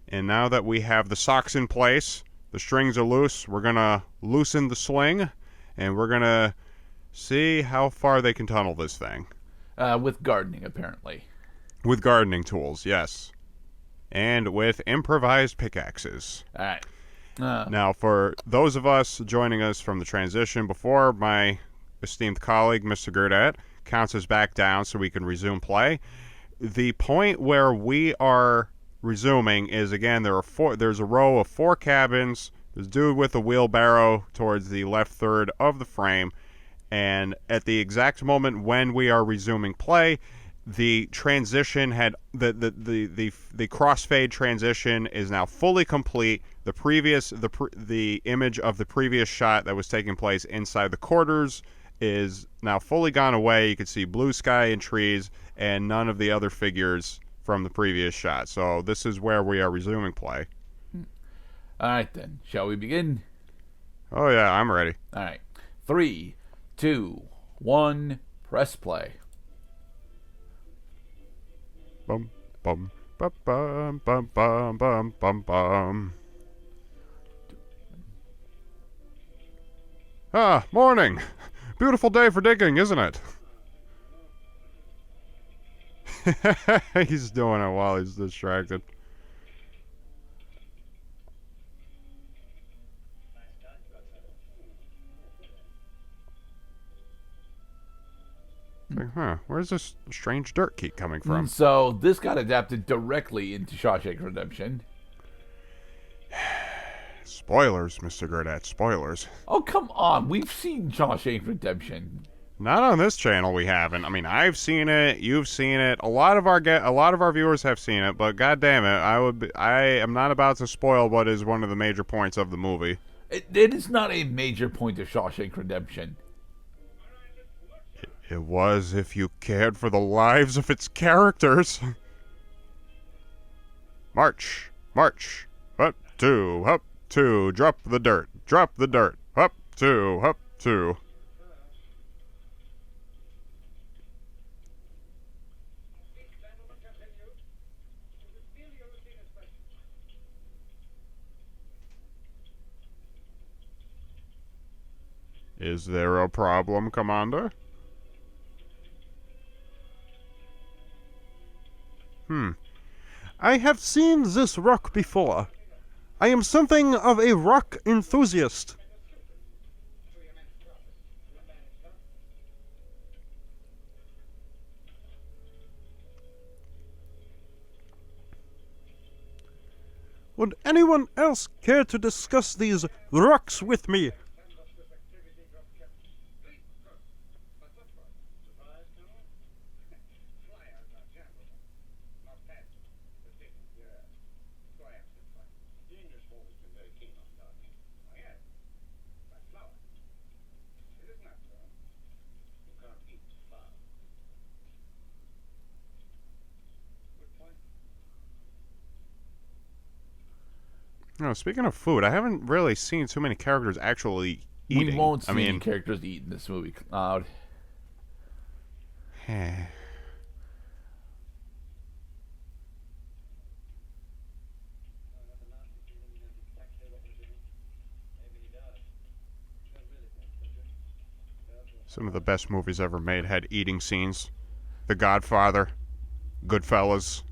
And now that we have the socks in place, The strings are loose. We're going to loosen the sling, and we're going to see how far they can tunnel this thing. With gardening, apparently. With gardening tools, yes. And with improvised pickaxes. All right. Now, for those of us joining us from the transition before, my esteemed colleague, Mr. Gurdat, counts us back down so we can resume play. The point where we are resuming is, again, there's a row of 4 cabins. There's a dude with a wheelbarrow towards the left third of the frame. And at the exact moment when we are resuming play, the transition had the crossfade transition is now fully complete. The image of the previous shot that was taking place inside the quarters is now fully gone away. You can see blue sky and trees and none of the other figures from the previous shot. So this is where we are resuming play. All right, then. Shall we begin? Oh, yeah, I'm ready. All right. 3, 2, 1, press play. Bum, bum, bum, bum, bum, bum, bum, bum, bum. Ah, morning. Beautiful day for digging, isn't it? He's doing it while he's distracted. Like, where's this strange dirt keep coming from? So this got adapted directly into Shawshank Redemption. Spoilers, Mr. Gurdat, spoilers. Oh, come on. We've seen Shawshank Redemption. Not on this channel, we haven't. I mean, I've seen it, you've seen it. A lot of our viewers have seen it, but god damn it, I am not about to spoil what is one of the major points of the movie. It is not a major point of Shawshank Redemption. It was if you cared for the lives of its characters. March, march, up, 2, drop the dirt, up, 2. Is there a problem, Commander? I have seen this rock before. I am something of a rock enthusiast. Would anyone else care to discuss these rocks with me? No, speaking of food, I haven't really seen too many characters actually eating. We won't see any characters eat in this movie, Cloud. Some of the best movies ever made had eating scenes. The Godfather, Goodfellas,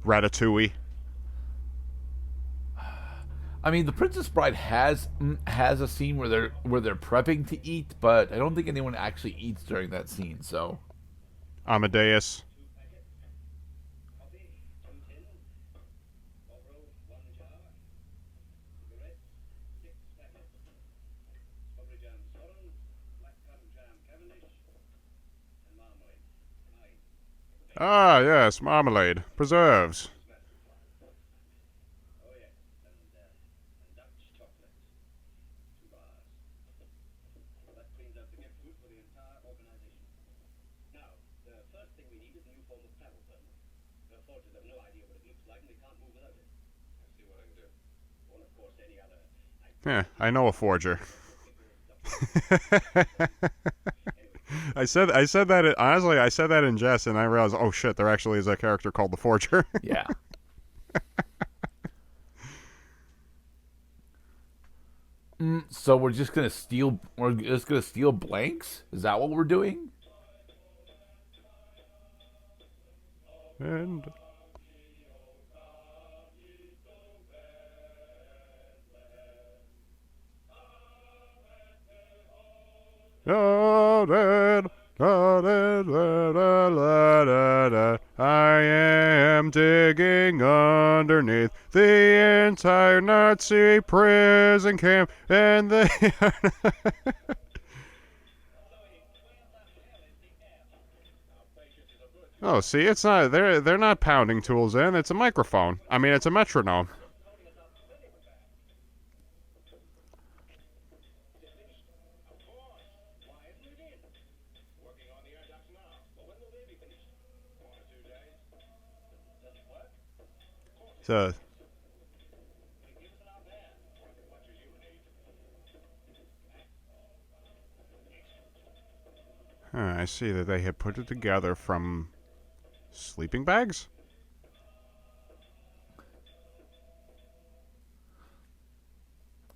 Ratatouille. I mean, The Princess Bride has a scene where they're prepping to eat, but I don't think anyone actually eats during that scene. So, Amadeus. Ah, yes, marmalade, preserves. Yeah, I know a forger. I said that honestly. I said that in jest, and I realized, oh shit, there actually is a character called the Forger. yeah. So we're just gonna steal. We're just gonna steal blanks. Is that what we're doing? And I am digging underneath the entire Nazi prison camp, and they are. Oh, see, it's not. They're not pounding tools in. It's a microphone. I mean, it's a metronome. So, I see that they had put it together from sleeping bags.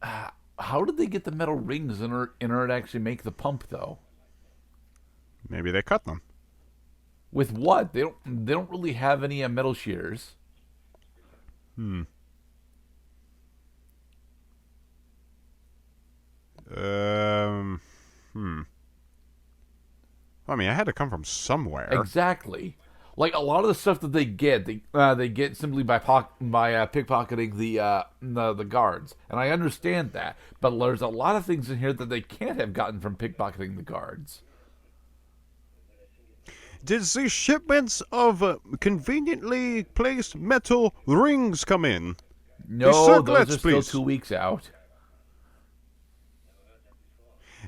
How did they get the metal rings in order to actually make the pump, though? Maybe they cut them. With what? They don't really have any metal shears. Hmm. Hmm. I mean, it had to come from somewhere. Exactly. Like a lot of the stuff that they get simply by pickpocketing the guards, and I understand that. But there's a lot of things in here that they can't have gotten from pickpocketing the guards. Did the shipments of conveniently placed metal rings come in? No, those are still please. 2 weeks out.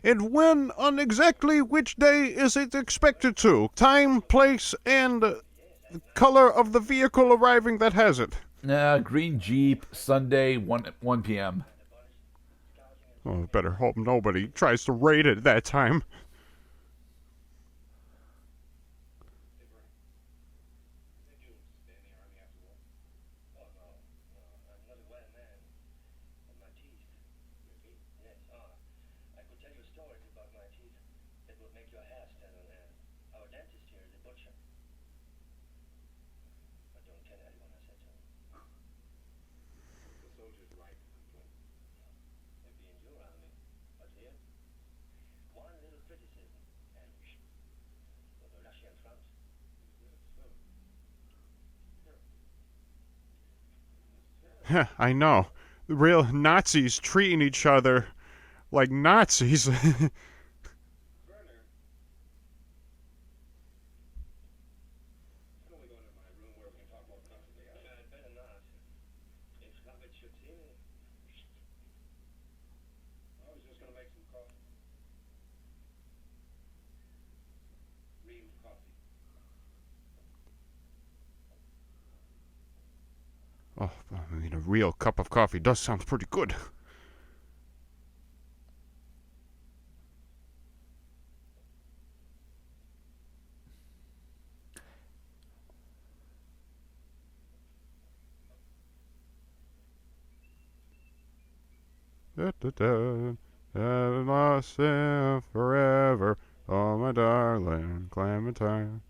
And when, on exactly which day is it expected to? Time, place, and color of the vehicle arriving that has it. Green Jeep, Sunday, 1 p.m. Oh, better hope nobody tries to raid it at that time. I know. The real Nazis treating each other like Nazis. Oh, I mean, a real cup of coffee does sound pretty good. Da, da, da. Have lost him forever. Oh, my darling Clementine.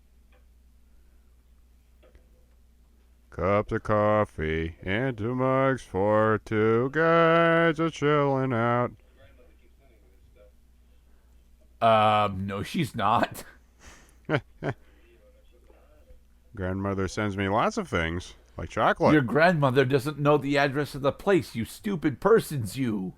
Cups of coffee into mugs for two guys a chilling out. No, she's not. Grandmother sends me lots of things, like chocolate. Your grandmother doesn't know the address of the place, you stupid persons, you.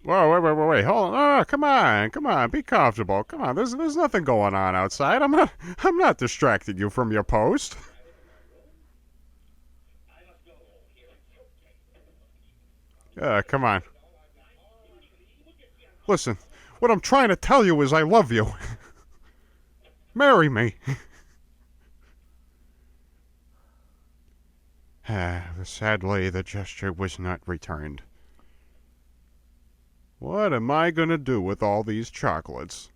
Whoa, wait, hold on. Oh, come on, be comfortable. Come on, there's nothing going on outside. I'm not distracting you from your post. Come on. Listen, what I'm trying to tell you is I love you. Marry me. Sadly, the gesture was not returned. What am I going to do with all these chocolates?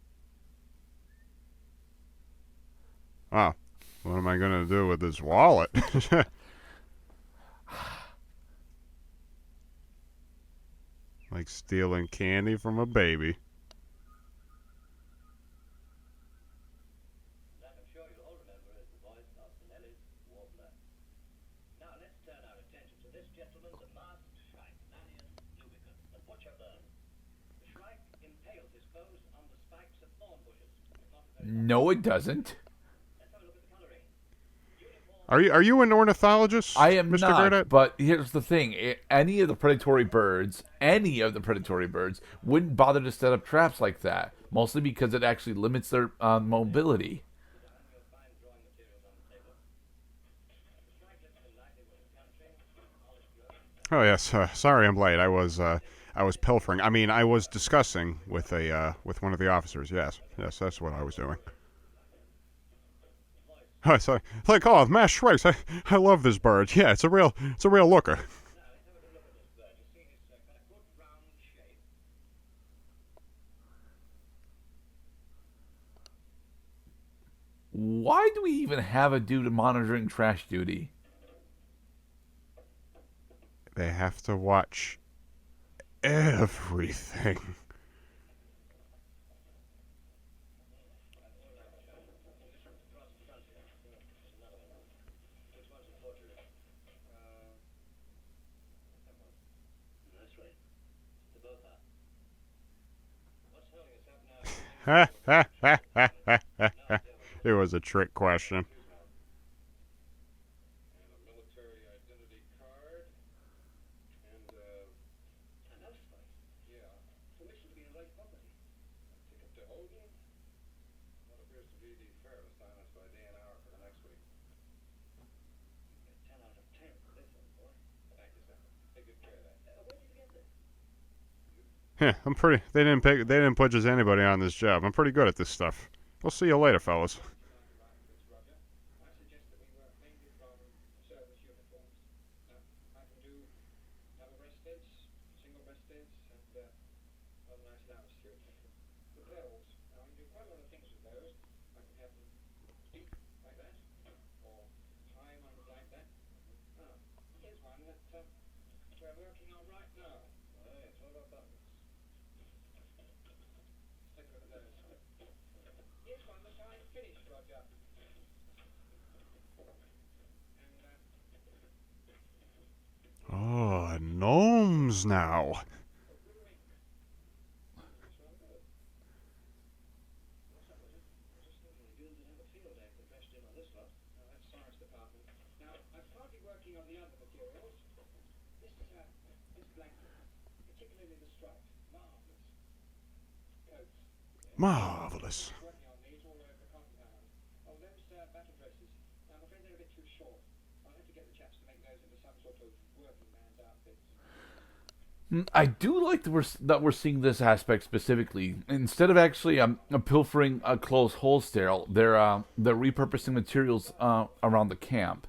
Oh, what am I gonna do with this wallet? Like stealing candy from a baby. No, it doesn't. Are you an ornithologist, I am Mr. not, Gradett? but here's the thing. Any of the predatory birds, wouldn't bother to set up traps like that. Mostly because it actually limits their mobility. Oh yes. Sorry, I'm late. I was pilfering. I mean, I was discussing with one of the officers. Yes, yes, that's what I was doing. Oh, sorry. Like, oh, mass shrikes. I love this bird. Yeah, it's a real looker. Why do we even have a dude monitoring trash duty? They have to watch everything. It was a trick question. Yeah, I'm pretty. They didn't pick. They didn't put just anybody on this job. I'm pretty good at this stuff. We'll see you later, fellas. Oh, gnomes now. Marvelous. I do like that we're seeing this aspect specifically. Instead of actually pilfering a closed wholesale, they're repurposing materials around the camp.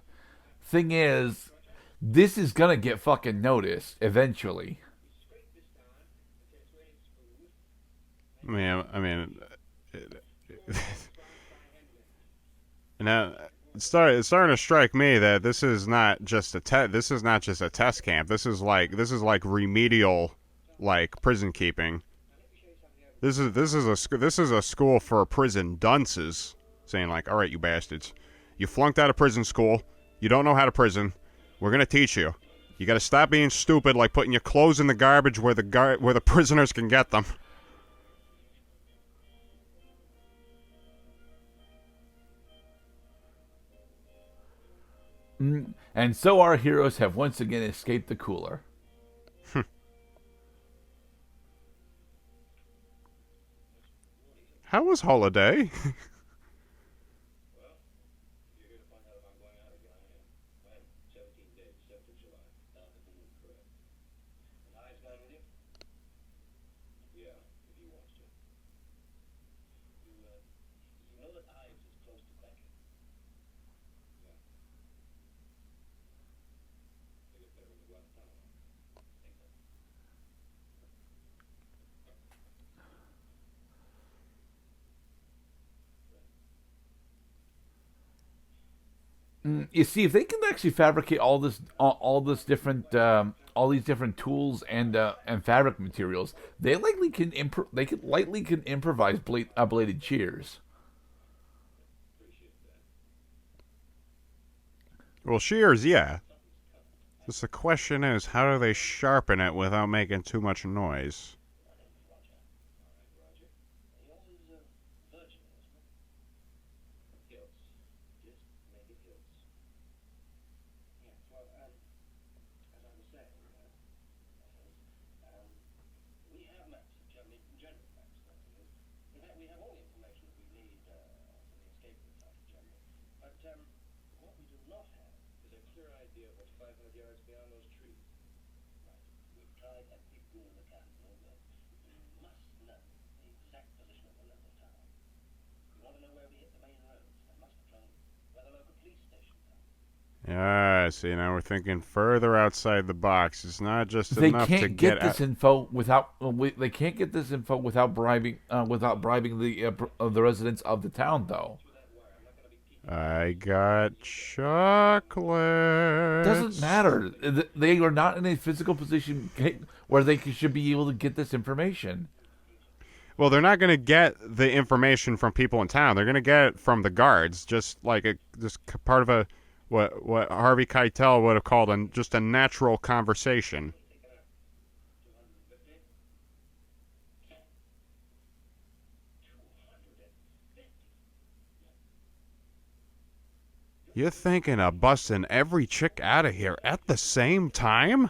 Thing is, this is gonna get fucking noticed eventually. I mean, now it's starting to strike me that this is not just a This is not just a test camp. This is like remedial, like prison keeping. This is a school for prison dunces, saying like, all right, you bastards, you flunked out of prison school. You don't know how to prison. We're gonna teach you. You got to stop being stupid, like putting your clothes in the garbage where the prisoners can get them. And so our heroes have once again escaped the cooler. How was holiday? You see, if they can actually fabricate all this different, all these different tools and fabric materials, they could likely can improvise bladed shears. Well, shears, yeah. Just the question is, how do they sharpen it without making too much noise? Yeah, see, now we're thinking further outside the box. It's not just They enough to can't get get this out. info without they can't get this info without bribing the residents of the town, though. I got Doesn't chocolates. matter. They are not in a physical position where they should be able to get this information. Well, they're not going to get the information from people in town. They're going to get it from the guards, just like part of a what Harvey Keitel would have called just a natural conversation. You're thinking of busting every chick out of here at the same time?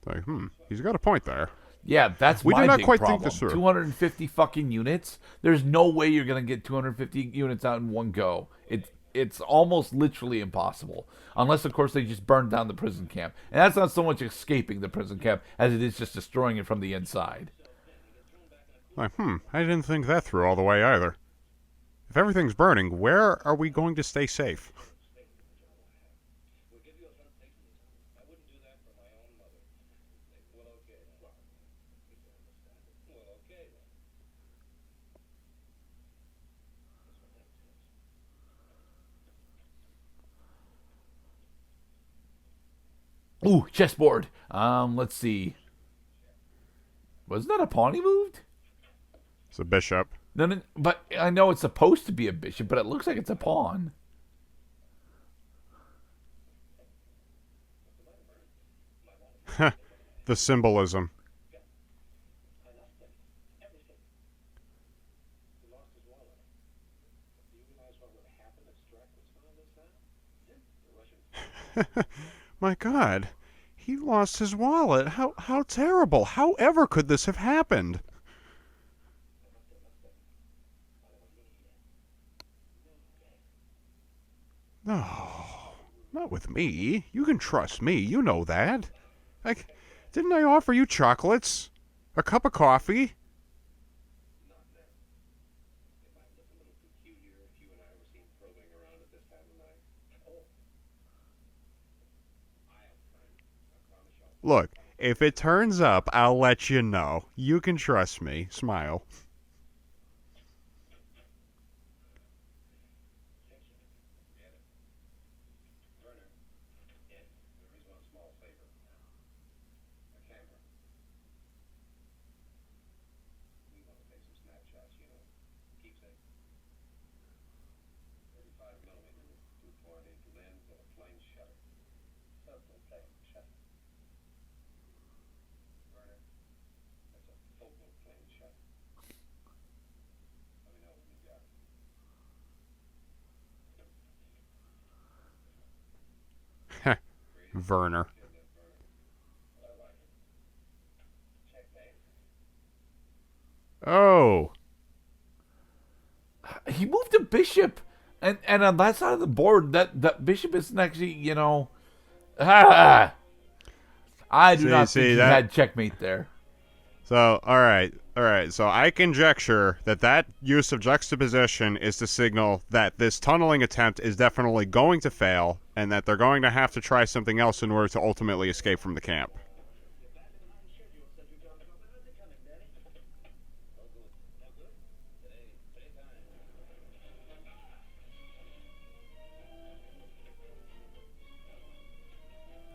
Like, he's got a point there. Yeah, that's We did my not big quite think problem. this through. 250 fucking units. There's no way you're gonna get 250 units out in one go. It's almost literally impossible, unless of course they just burn down the prison camp, and that's not so much escaping the prison camp as it is just destroying it from the inside. Like, I didn't think that through all the way either. If everything's burning, where are we going to stay safe? Ooh, chessboard. Let's see. Wasn't that a pawn he moved? It's a bishop. No, but I know it's supposed to be a bishop, but it looks like it's a pawn. The symbolism. My God, he lost his wallet. How terrible. However could this have happened? No, not with me. You can trust me. You know that. Didn't I offer you chocolates? A cup of coffee? Look, if it turns up, I'll let you know. You can trust me. Smile. Werner. Oh. He moved a bishop, and on that side of the board, that bishop isn't actually, I do not think See he that. had checkmate there. So, all right. All right, so I conjecture that use of juxtaposition is to signal that this tunneling attempt is definitely going to fail, and that they're going to have to try something else in order to ultimately escape from the camp.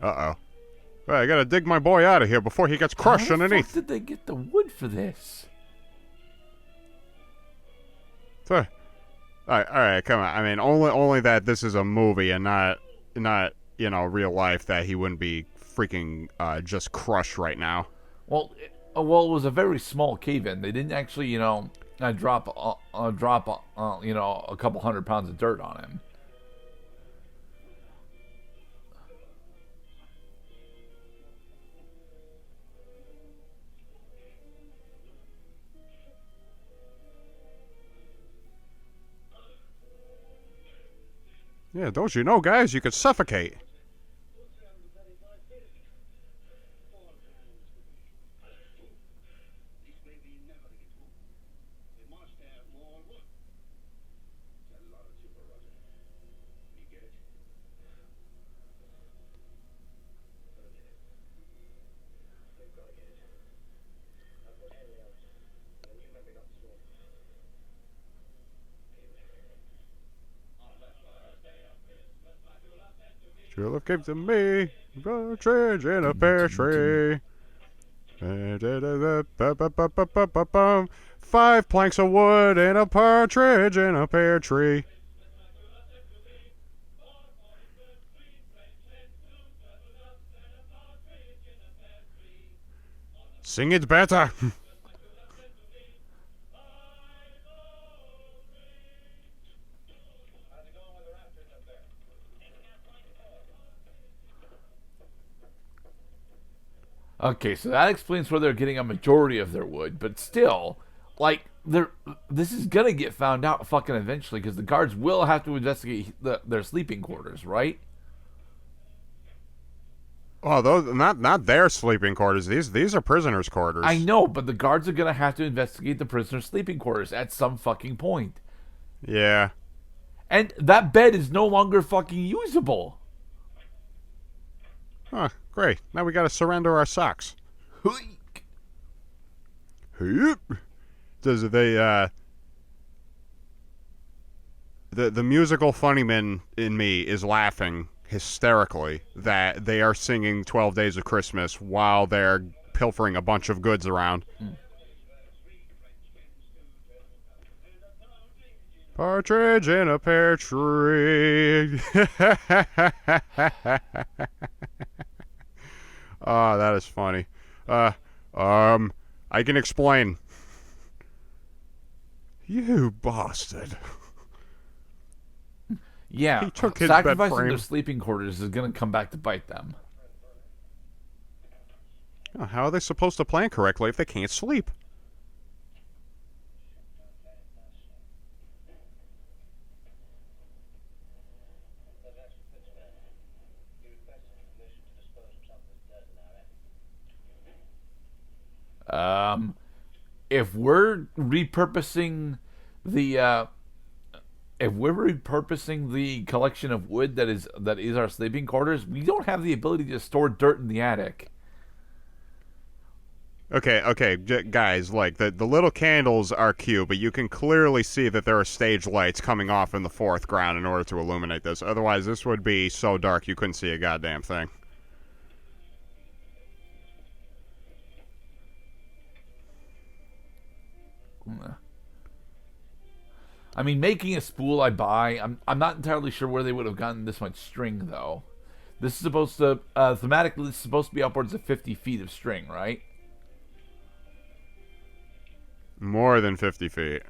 Uh-oh. Well, I gotta dig my boy out of here before he gets crushed How the underneath. fuck did they get the wood for this? All right, come on. I mean, only that this is a movie and not real life, that he wouldn't be freaking just crushed right now. Well, it was a very small cave-in. They didn't actually, drop a couple 100 pounds of dirt on him. Yeah, don't you know, guys, you could suffocate. True love came to me, partridge in a pear tree. 5 planks of wood and a partridge in a pear tree. Sing it better. Okay, so that explains where they're getting a majority of their wood, but still, like, this is gonna get found out fucking eventually because the guards will have to investigate their sleeping quarters, right? Oh, those not their sleeping quarters. These are prisoners' quarters. I know, but the guards are gonna have to investigate the prisoner's sleeping quarters at some fucking point. Yeah. And that bed is no longer fucking usable. Huh, great. Now we gotta surrender our socks. Does the musical funnyman in me is laughing hysterically that they are singing 12 Days of Christmas while they're pilfering a bunch of goods around. Partridge in a pear tree. Oh, that is funny. I can explain. You bastard. Yeah, He took his bed sacrificing frame. their sleeping quarters is gonna come back to bite them. Oh, how are they supposed to plan correctly if they can't sleep? If we're repurposing the collection of wood that is our sleeping quarters, we don't have the ability to store dirt in the attic. Okay, guys, like, the little candles are cute, but you can clearly see that there are stage lights coming off in the foreground in order to illuminate this. Otherwise, this would be so dark you couldn't see a goddamn thing. I mean, making a spool I buy. I'm not entirely sure where they would have gotten this much string though. This is supposed to thematically, this is supposed to be upwards of 50 feet of string, right? More than 50 feet.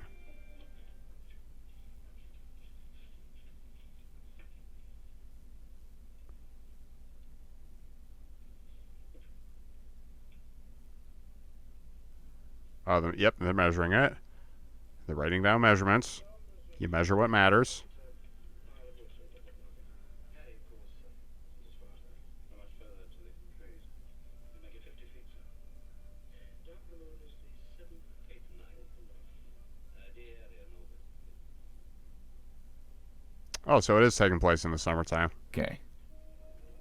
Oh, yep, they're measuring it. They're writing down measurements. You measure what matters. Oh, so it is taking place in the summertime. Okay.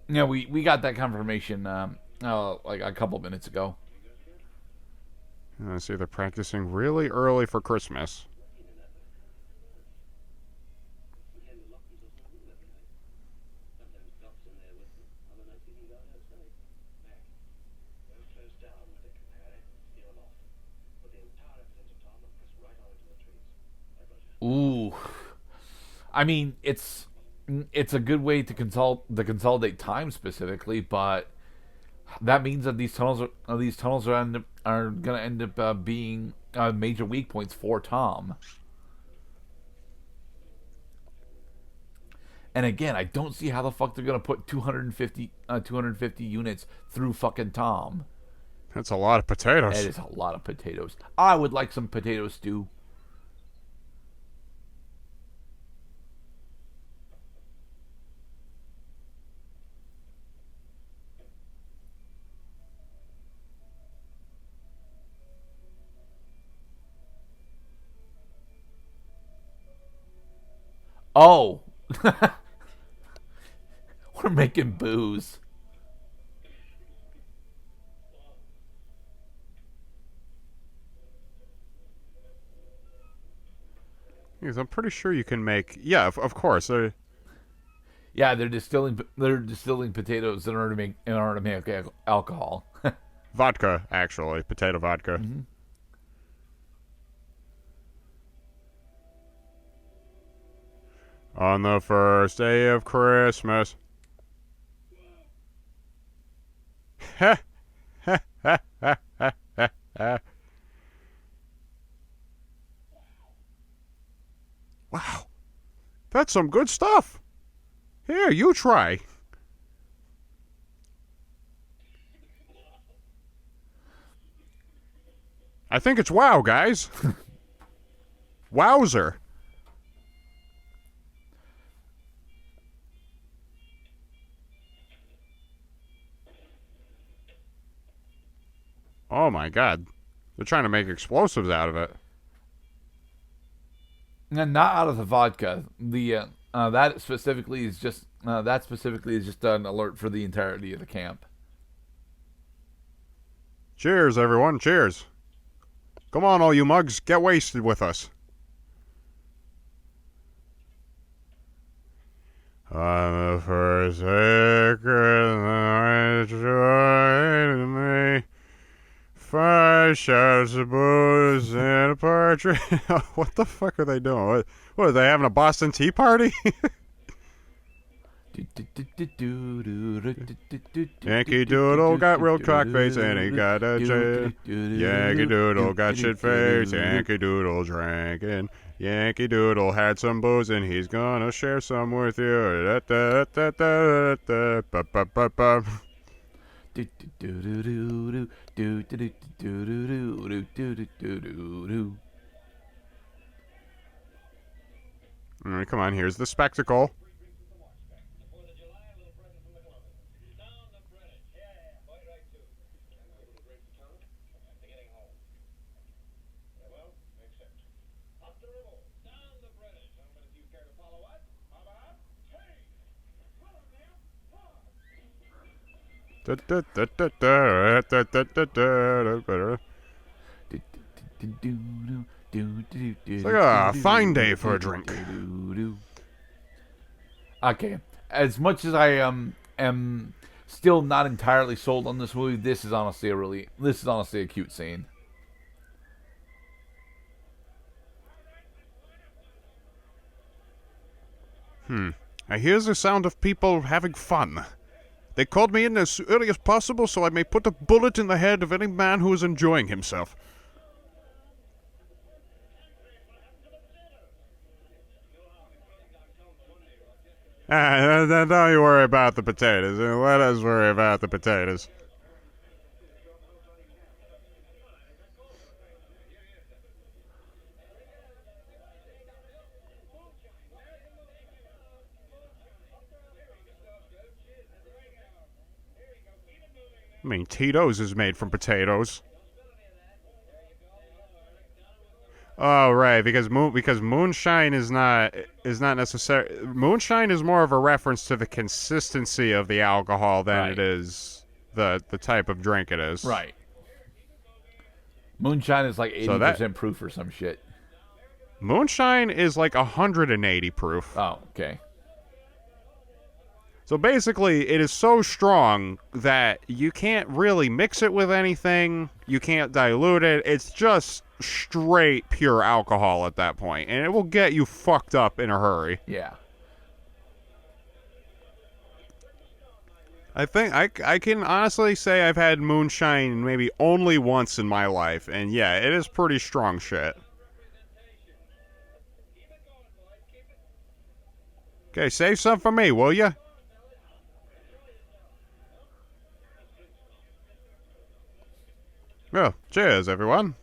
Yeah, we got that confirmation like a couple minutes ago. I see they're practicing really early for Christmas. Ooh. I mean, it's a good way to consolidate time specifically, but that means that these tunnels are gonna end up being major weak points for Tom. And again, I don't see how the fuck they're gonna put 250 units through fucking Tom. That's a lot of potatoes. That is a lot of potatoes. I would like some potato stew. Oh, we're making booze. Yes, I'm pretty sure you can make. Yeah, of course. Yeah, they're distilling potatoes in order to make alcohol. Vodka, actually. Potato vodka. Mm-hmm. On the first day of Christmas. Ha! Ha! Ha! Ha! Ha! Ha! Wow. That's some good stuff. Here, you try. I think it's wow, guys. Wowzer. Oh my god. They're trying to make explosives out of it. And not out of the vodka. The that specifically is just an alert for the entirety of the camp. Cheers, everyone. Cheers. Come on, all you mugs. Get wasted with us. On the first second, join me. 5 shots of booze and a partridge. What the fuck are they doing? What are they having, a Boston Tea Party? Yankee Doodle got real cock face and he got a Yankee Doodle got shit face. Yankee Doodle drinking. Yankee Doodle had some booze and he's gonna share some with you. All right, come on, here's the spectacle. It's like a fine day for a drink. Okay, as much as I am still not entirely sold on this movie, this is honestly a cute scene. I hear the sound of people having fun. They called me in as early as possible so I may put a bullet in the head of any man who is enjoying himself. Don't you worry about the potatoes. Let us worry about the potatoes. I mean, Tito's is made from potatoes. Oh, right, because moonshine is not necessary. Moonshine is more of a reference to the consistency of the alcohol than it Right. is the type of drink it is. Right. Moonshine is like So that 80% proof or some shit. moonshine is like 180 proof. Oh, okay. So basically, it is so strong that you can't really mix it with anything. You can't dilute it. It's just straight pure alcohol at that point, and it will get you fucked up in a hurry. Yeah. I think I can honestly say I've had moonshine maybe only once in my life, and yeah, it is pretty strong shit. Okay, save some for me, will ya? Well, cheers, everyone.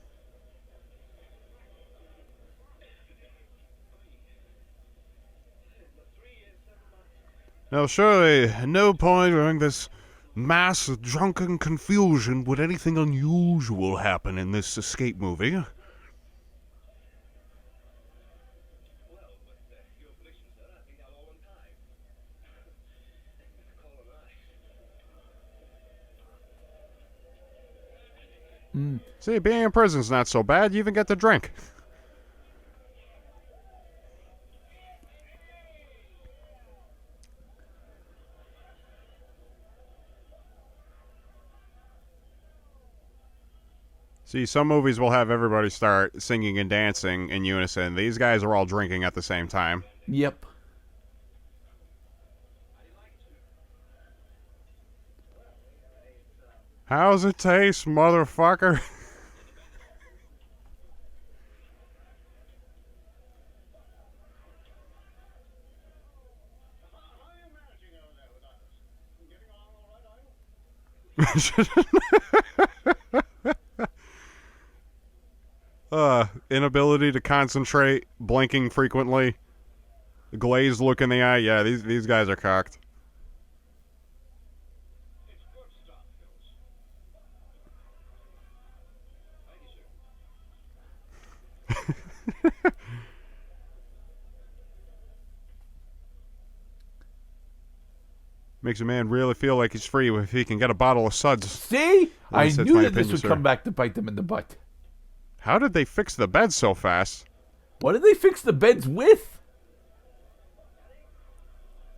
Now, surely, at no point during this mass drunken confusion would anything unusual happen in this escape movie. See, being in prison's not so bad. You even get to drink. See, some movies will have everybody start singing and dancing in unison. These guys are all drinking at the same time. Yep. How's it taste, motherfucker? Inability to concentrate, blinking frequently, glazed look in the eye. Yeah, these guys are cocked. Makes a man really feel like he's free if he can get a bottle of suds. See? At I least that's knew my that this opinion, would sir. come back to bite them in the butt. How did they fix the bed so fast? What did they fix the beds with?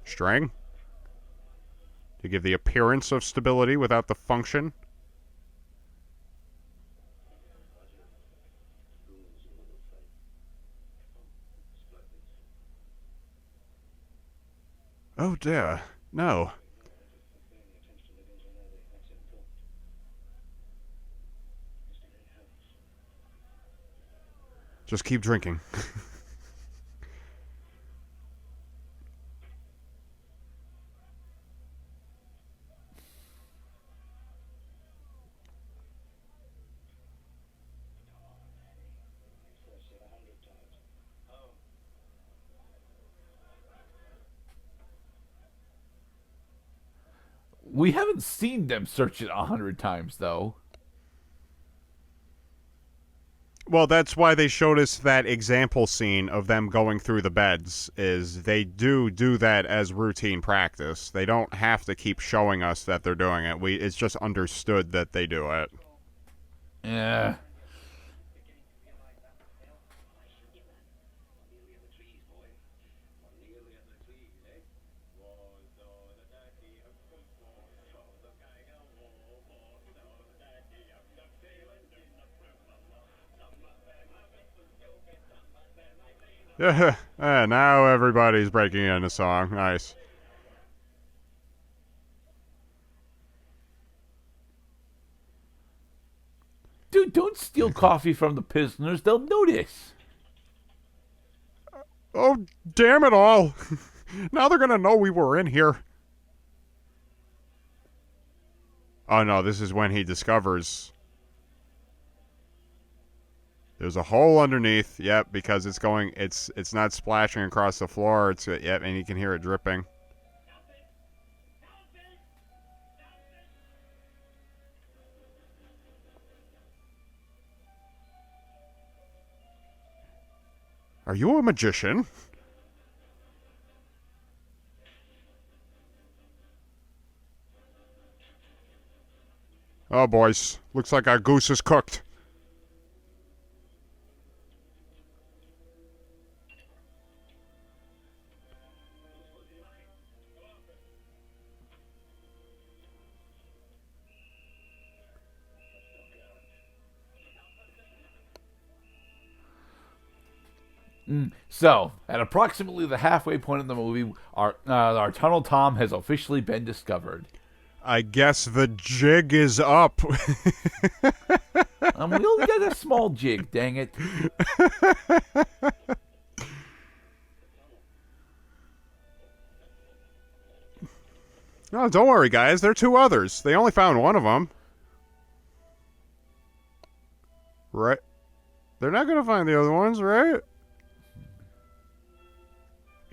String? To give the appearance of stability without the function? Oh dear, no. Just keep drinking. We haven't seen them search it 100 times, though. Well, that's why they showed us that example scene of them going through the beds, is they do that as routine practice. They don't have to keep showing us that they're doing it. It's just understood that they do it. Yeah. Yeah, now everybody's breaking into song. Nice. Dude, don't steal coffee from the prisoners. They'll notice. Oh, damn it all. Now they're gonna know we were in here. Oh no, this is when he discovers there's a hole underneath. Yep, because it's not splashing across the floor. Yep, and you can hear it dripping. Are you a magician? Oh, boys. Looks like our goose is cooked. So, at approximately the halfway point of the movie, our Tunnel Tom has officially been discovered. I guess the jig is up. We only got a small jig, dang it. No, don't worry, guys. There are two others. They only found one of them. Right? They're not going to find the other ones, right?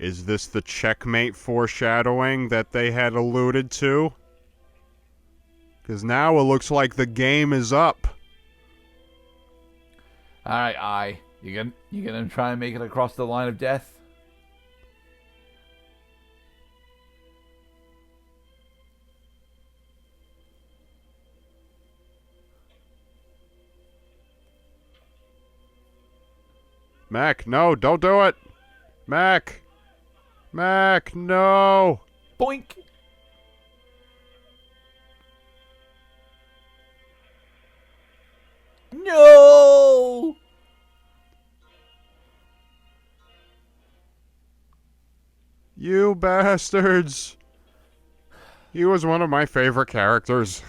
Is this the checkmate foreshadowing that they had alluded to? Because now it looks like the game is up. All right, you gonna try and make it across the line of death? Mac, no, don't do it. Mac, no. Boink. No. You bastards. He was one of my favorite characters.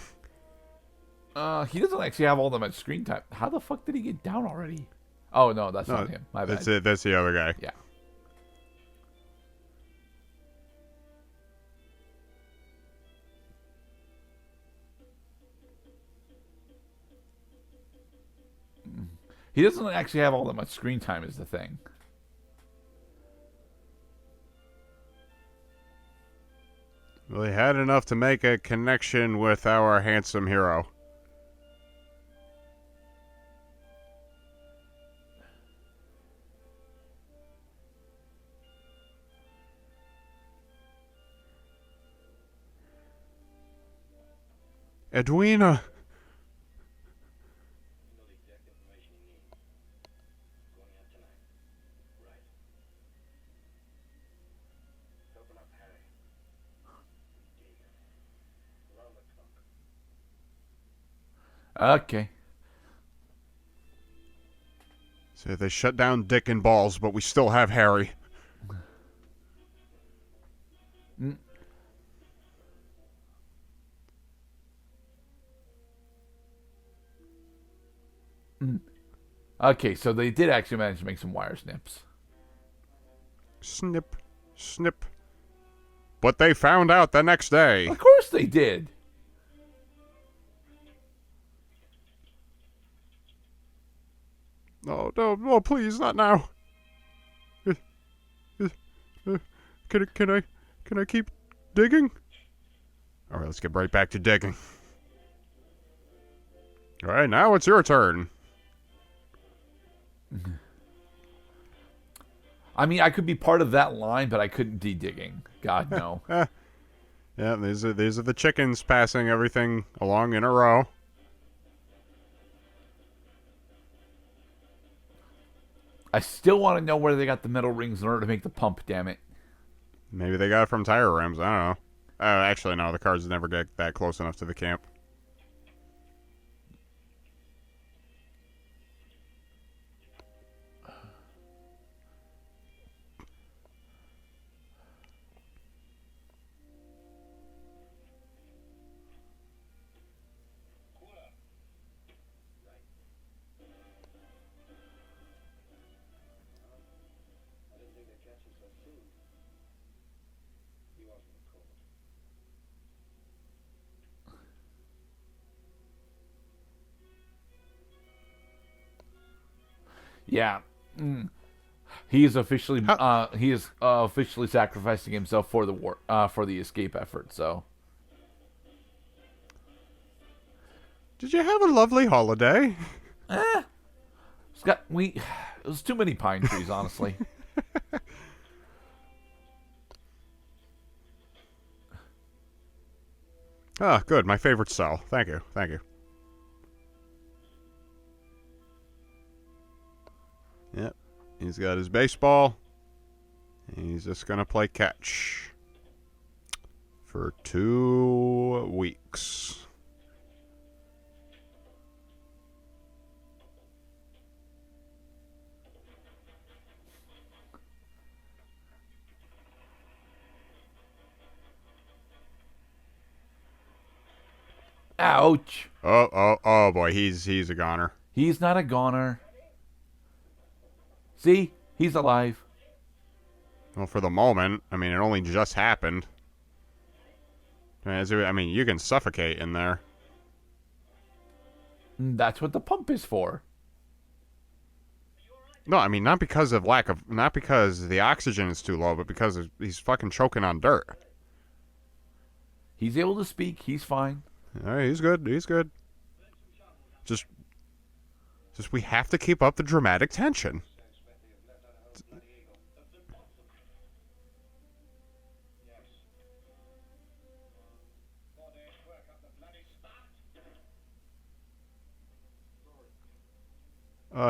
He doesn't actually have all that much screen time. How the fuck did he get down already? Oh no, that's not him. My bad. That's it. That's the other guy. Yeah. He doesn't actually have all that much screen time is the thing. Well, he had enough to make a connection with our handsome hero. Edwina. Okay. So they shut down Dick and Balls, but we still have Harry. Okay, so they did actually manage to make some wire snips. Snip, snip. But they found out the next day. Of course they did. Oh, no, please, not now. Can I keep digging? All right, let's get right back to digging. All right, now it's your turn. I mean, I could be part of that line, but I couldn't be digging. God, no. Yeah, these are the chickens passing everything along in a row. I still want to know where they got the metal rings in order to make the pump, damn it. Maybe they got it from tire rims. I don't know. Actually, no. The cars never get that close enough to the camp. Yeah. He is officially officially sacrificing himself for the war for the escape effort. So. Did you have a lovely holiday? It's It was too many pine trees, honestly. Ah, good. My favorite cell. Thank you. Thank you. Yep. He's got his baseball. He's just going to play catch for 2 weeks. Ouch. Oh boy, he's a goner. He's not a goner. See? He's alive. Well, for the moment, I mean, it only just happened. I mean, you can suffocate in there. That's what the pump is for. No, I mean, not because the oxygen is too low, but because he's fucking choking on dirt. He's able to speak. He's fine. All right, he's good. He's good. Just we have to keep up the dramatic tension.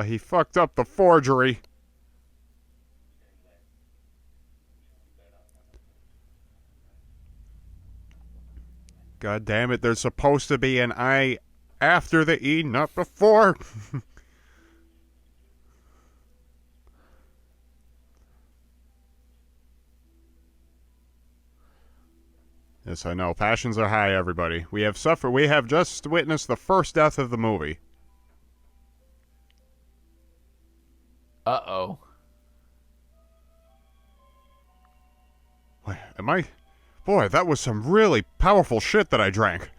He fucked up the forgery. God damn it, there's supposed to be an I after the E, not before. Yes, I know. Passions are high, everybody. We have just witnessed the first death of the movie. Uh-oh. Wait, Boy, that was some really powerful shit that I drank.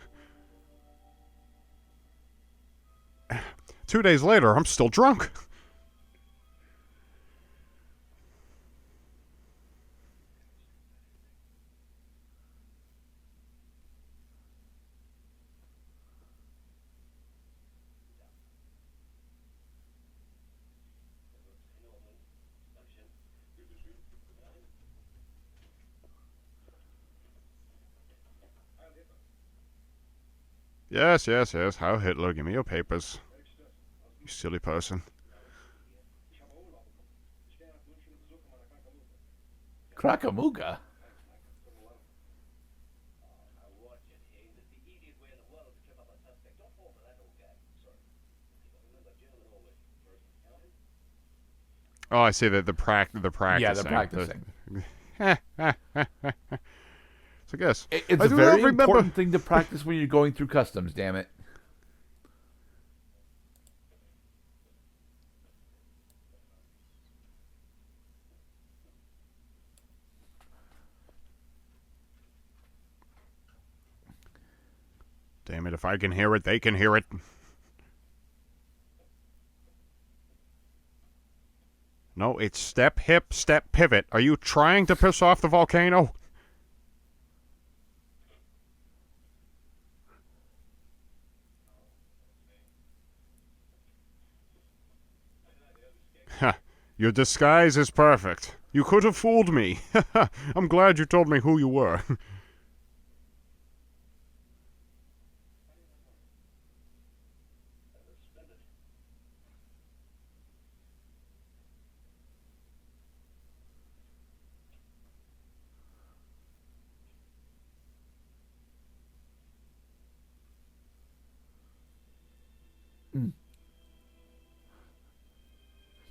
2 days later, I'm still drunk. Yes. Heil Hitler, give me your papers. You silly person. Krakamuga? Oh, I see that the practicing. Yeah, they're practicing. So I guess It's I a do very not remember. important thing to practice when you're going through customs, damn it. Damn it, if I can hear it, they can hear it. No, it's step, hip, step, pivot. Are you trying to piss off the volcano? Ha, your disguise is perfect. You could have fooled me. I'm glad you told me who you were.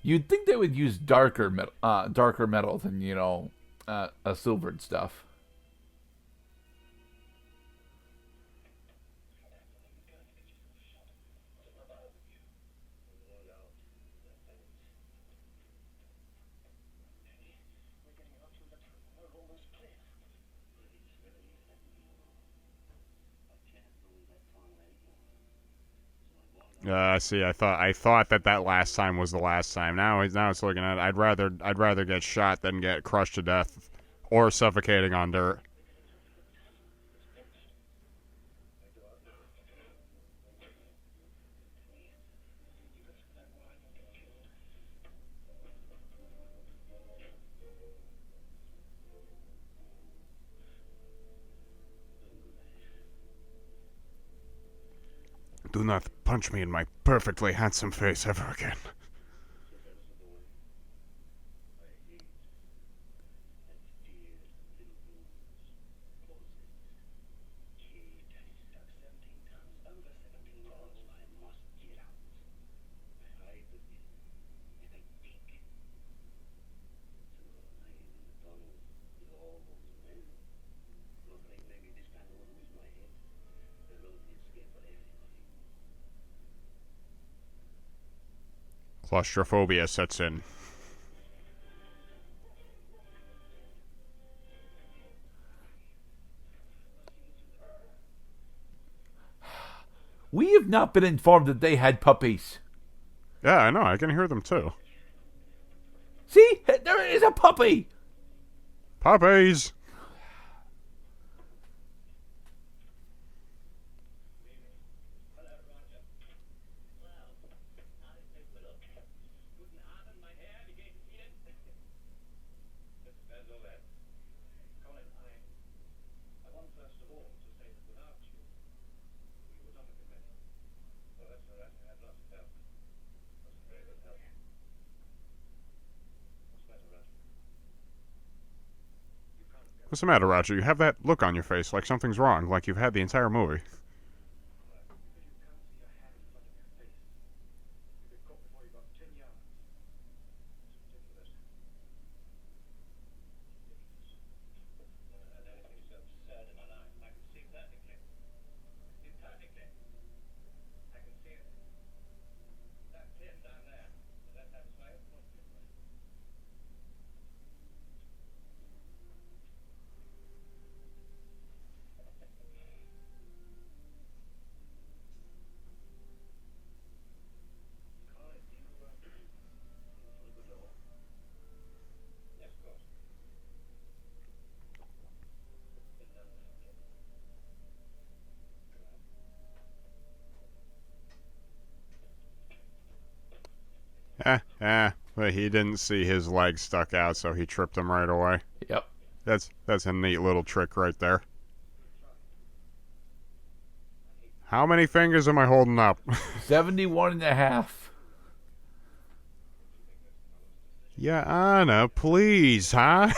You'd think they would use darker metal than, a silvered stuff. See, I thought that last time was the last time. Now it's looking at. I'd rather get shot than get crushed to death, or suffocating on dirt. Do not punch me in my perfectly handsome face ever again. Claustrophobia sets in. We have not been informed that they had puppies. Yeah, I know. I can hear them too. See? There is a puppy! Puppies! What's the matter, Roger? You have that look on your face like something's wrong, like you've had the entire movie. But he didn't see his leg stuck out, so he tripped him right away. Yep. That's a neat little trick right there. How many fingers am I holding up? 71 and a half. Yeah, Anna, please, huh?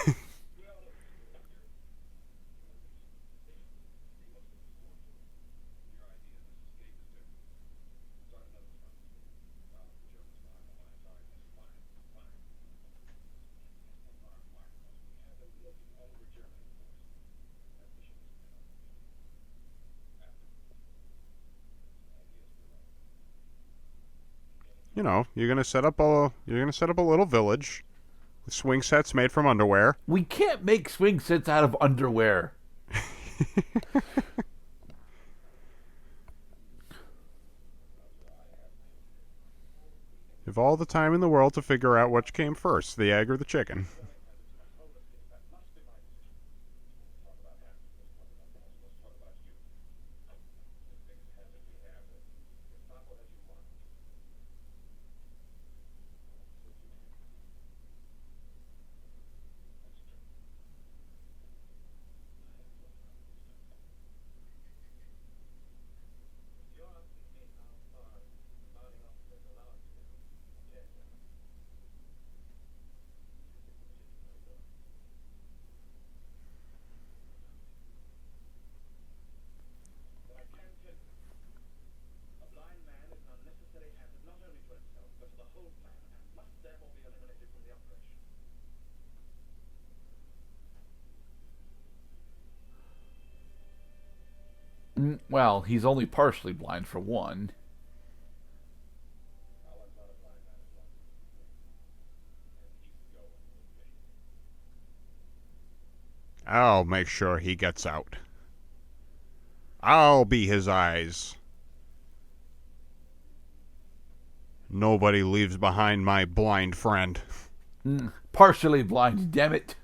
You know, you're gonna set up a little village. Swing sets made from underwear. We can't make swing sets out of underwear. You've all the time in the world to figure out which came first, the egg or the chicken. Well, he's only partially blind for one. I'll make sure he gets out. I'll be his eyes. Nobody leaves behind my blind friend. Partially blind, damn it.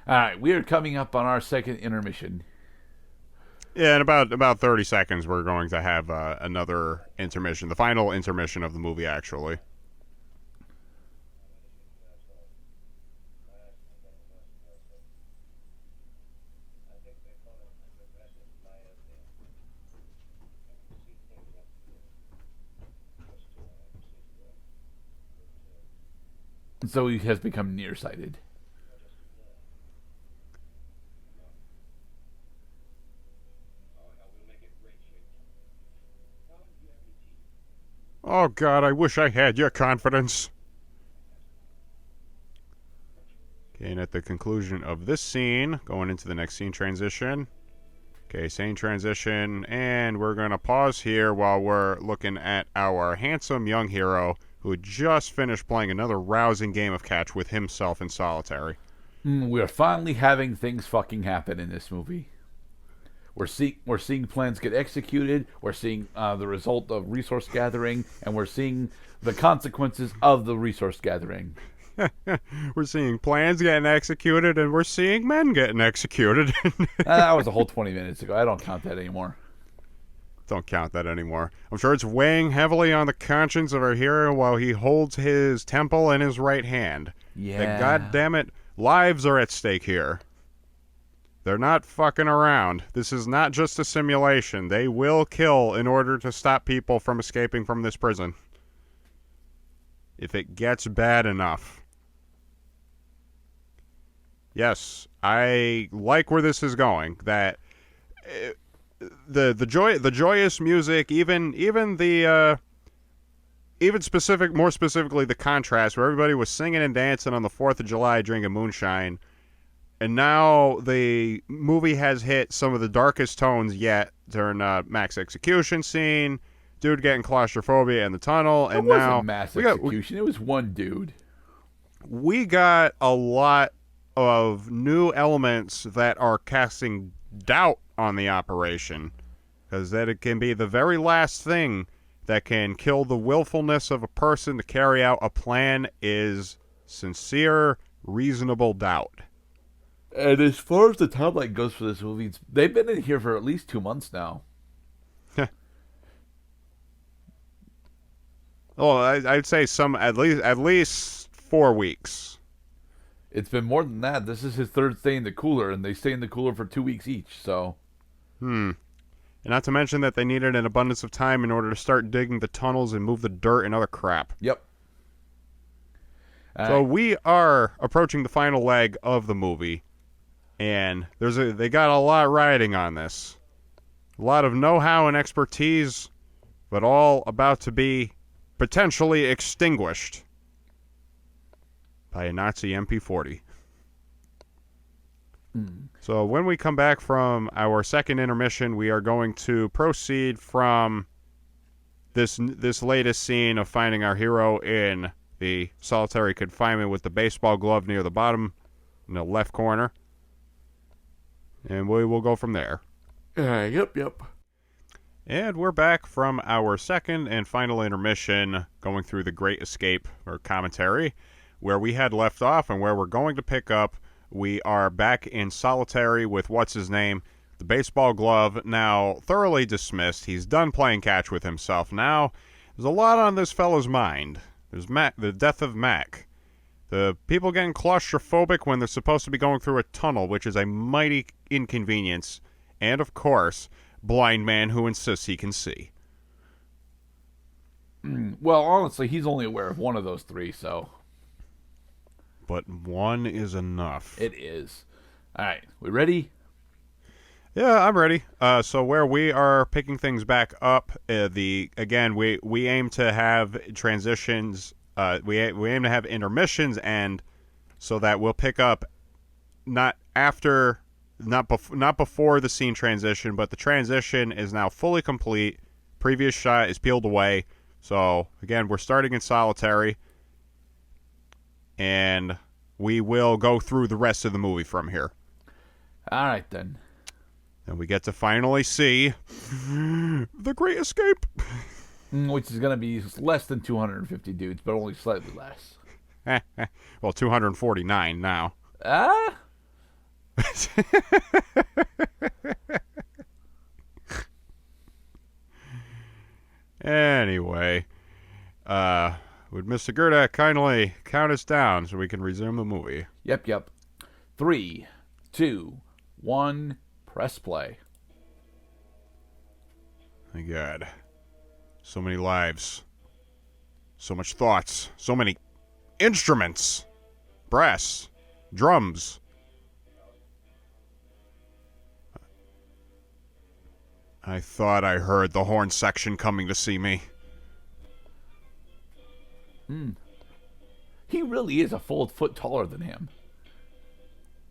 All right, we are coming up on our second intermission. Yeah, in about 30 seconds, we're going to have another intermission, the final intermission of the movie, actually. So he has become nearsighted. Oh, God, I wish I had your confidence. Okay, and at the conclusion of this scene, going into the next scene transition. Okay, same transition, and we're going to pause here while we're looking at our handsome young hero who just finished playing another rousing game of catch with himself in solitary. We're finally having things fucking happen in this movie. We're seeing plans get executed. We're seeing the result of resource gathering, and we're seeing the consequences of the resource gathering. We're seeing plans getting executed, and we're seeing men getting executed. That was a whole 20 minutes ago. I don't count that anymore. Don't count that anymore. I'm sure it's weighing heavily on the conscience of our hero while he holds his temple in his right hand. Yeah. That goddammit, lives are at stake here. They're not fucking around. This is not just a simulation. They will kill in order to stop people from escaping from this prison. If it gets bad enough. Yes, I like where this is going. That the joyous music, even more specifically the contrast where everybody was singing and dancing on the 4th of July drinking moonshine, and now the movie has hit some of the darkest tones yet during Mac's execution scene, dude getting claustrophobia in the tunnel, and It wasn't now mass execution. It was one dude. We got a lot of new elements that are casting doubt on the operation, because that it can be the very last thing that can kill the willfulness of a person to carry out a plan is sincere, reasonable doubt. And as far as the timeline goes for this movie, they've been in here for at least 2 months now. Oh, I'd say at least 4 weeks. It's been more than that. This is his third stay in the cooler, and they stay in the cooler for 2 weeks each. So, And not to mention that they needed an abundance of time in order to start digging the tunnels and move the dirt and other crap. yep. So we are approaching the final leg of the movie, and they got a lot riding on this. A lot of know-how and expertise, but all about to be potentially extinguished by a Nazi MP40. So when we come back from our second intermission, we are going to proceed from this latest scene of finding our hero in the solitary confinement with the baseball glove near the bottom in the left corner. And we will go from there. Yep. And we're back from our second and final intermission, going through the Great Escape, or commentary, where we had left off and where we're going to pick up. We are back in solitary with what's-his-name, the baseball glove, now thoroughly dismissed. He's done playing catch with himself. Now, there's a lot on this fellow's mind. There's Mac, the death of Mac. The people getting claustrophobic when they're supposed to be going through a tunnel, which is a mighty inconvenience. And, of course, blind man who insists he can see. Well, honestly, he's only aware of one of those three, so. But one is enough. It is. All right, we ready? Yeah, I'm ready. So where we are picking things back up, we aim to have transitions. We aim to have intermissions, and so that we'll pick up not before the scene transition, but the transition is now fully complete. Previous shot is peeled away. So again, we're starting in solitary, and we will go through the rest of the movie from here. All right, then. And we get to finally see the Great Escape. Which is going to be less than 250 dudes, but only slightly less. Well, 249 now. Mr. Gerdak, kindly count us down so we can resume the movie. Yep. 3, 2, 1, press play. My God. So many lives. So much thoughts. So many instruments. Brass. Drums. I thought I heard the horn section coming to see me. He really is a full foot taller than him.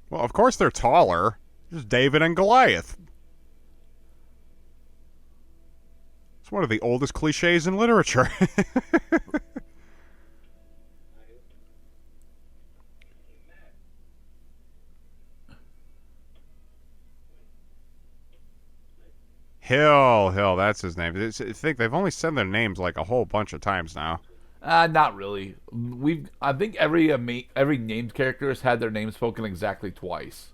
Well, of course they're taller. Just David and Goliath. It's one of the oldest cliches in literature. Hill, that's his name. I think they've only said their names like a whole bunch of times now. Not really. I think every named character has had their name spoken exactly twice.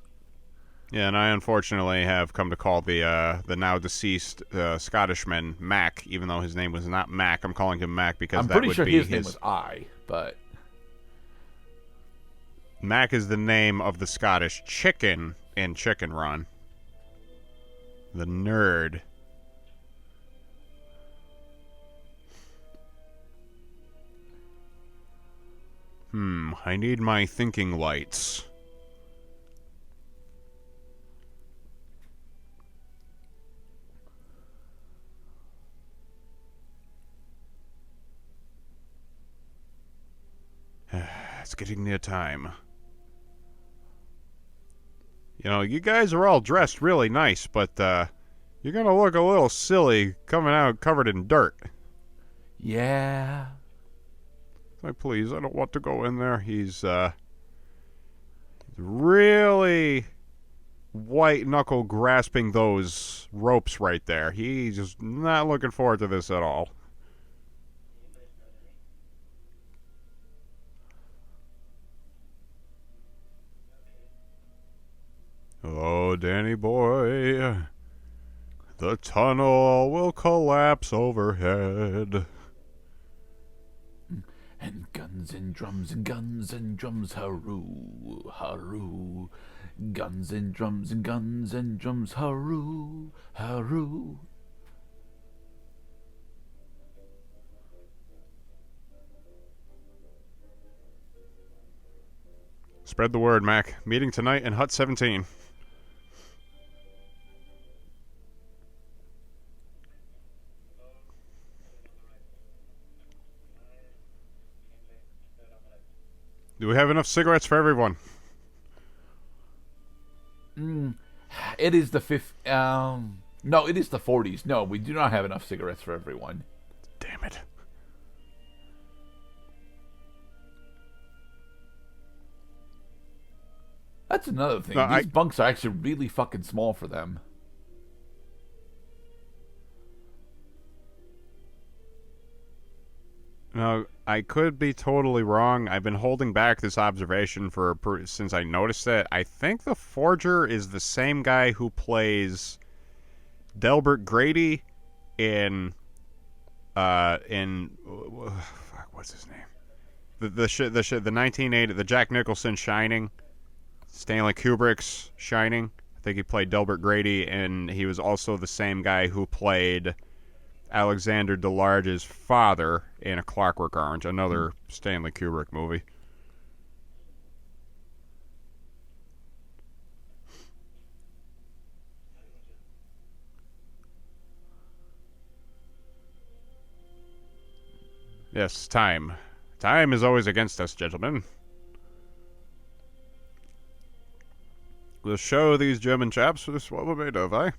Yeah, and I unfortunately have come to call the now deceased Scottishman Mac, even though his name was not Mac. I'm calling him Mac because I'm that pretty would sure be his name was but Mac is the name of the Scottish chicken in Chicken Run. The nerd. I need my thinking lights. It's getting near time. You know, you guys are all dressed really nice, but you're gonna look a little silly coming out covered in dirt. yeah. Like, please, I don't want to go in there. He's really white knuckle grasping those ropes right there. He's just not looking forward to this at all. Oh, Danny boy, the tunnel will collapse overhead. And guns and drums, haroo, haroo. Guns and drums, haroo, haroo. Spread the word, Mac. Meeting tonight in Hut 17. Do we have enough cigarettes for everyone? It is the fifth. No, it is the 40s. No, we do not have enough cigarettes for everyone. Damn it. That's another thing. No, These bunks are actually really fucking small for them. Now, I could be totally wrong. I've been holding back this observation since I noticed it. I think the forger is the same guy who plays Delbert Grady in fuck, what's his name? The 1980 the Jack Nicholson Shining, Stanley Kubrick's Shining. I think he played Delbert Grady, and he was also the same guy who played Alexander DeLarge's father in A Clockwork Orange, another Stanley Kubrick movie. Yes, time. Time is always against us, gentlemen. We'll show these German chaps this is what we're made of, eh?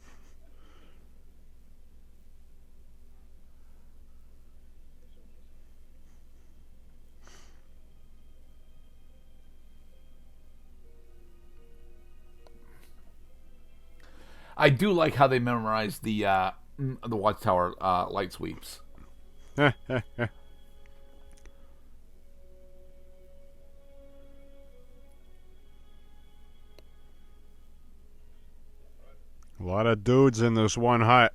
I do like how they memorize the Watchtower light sweeps. A lot of dudes in this one hut.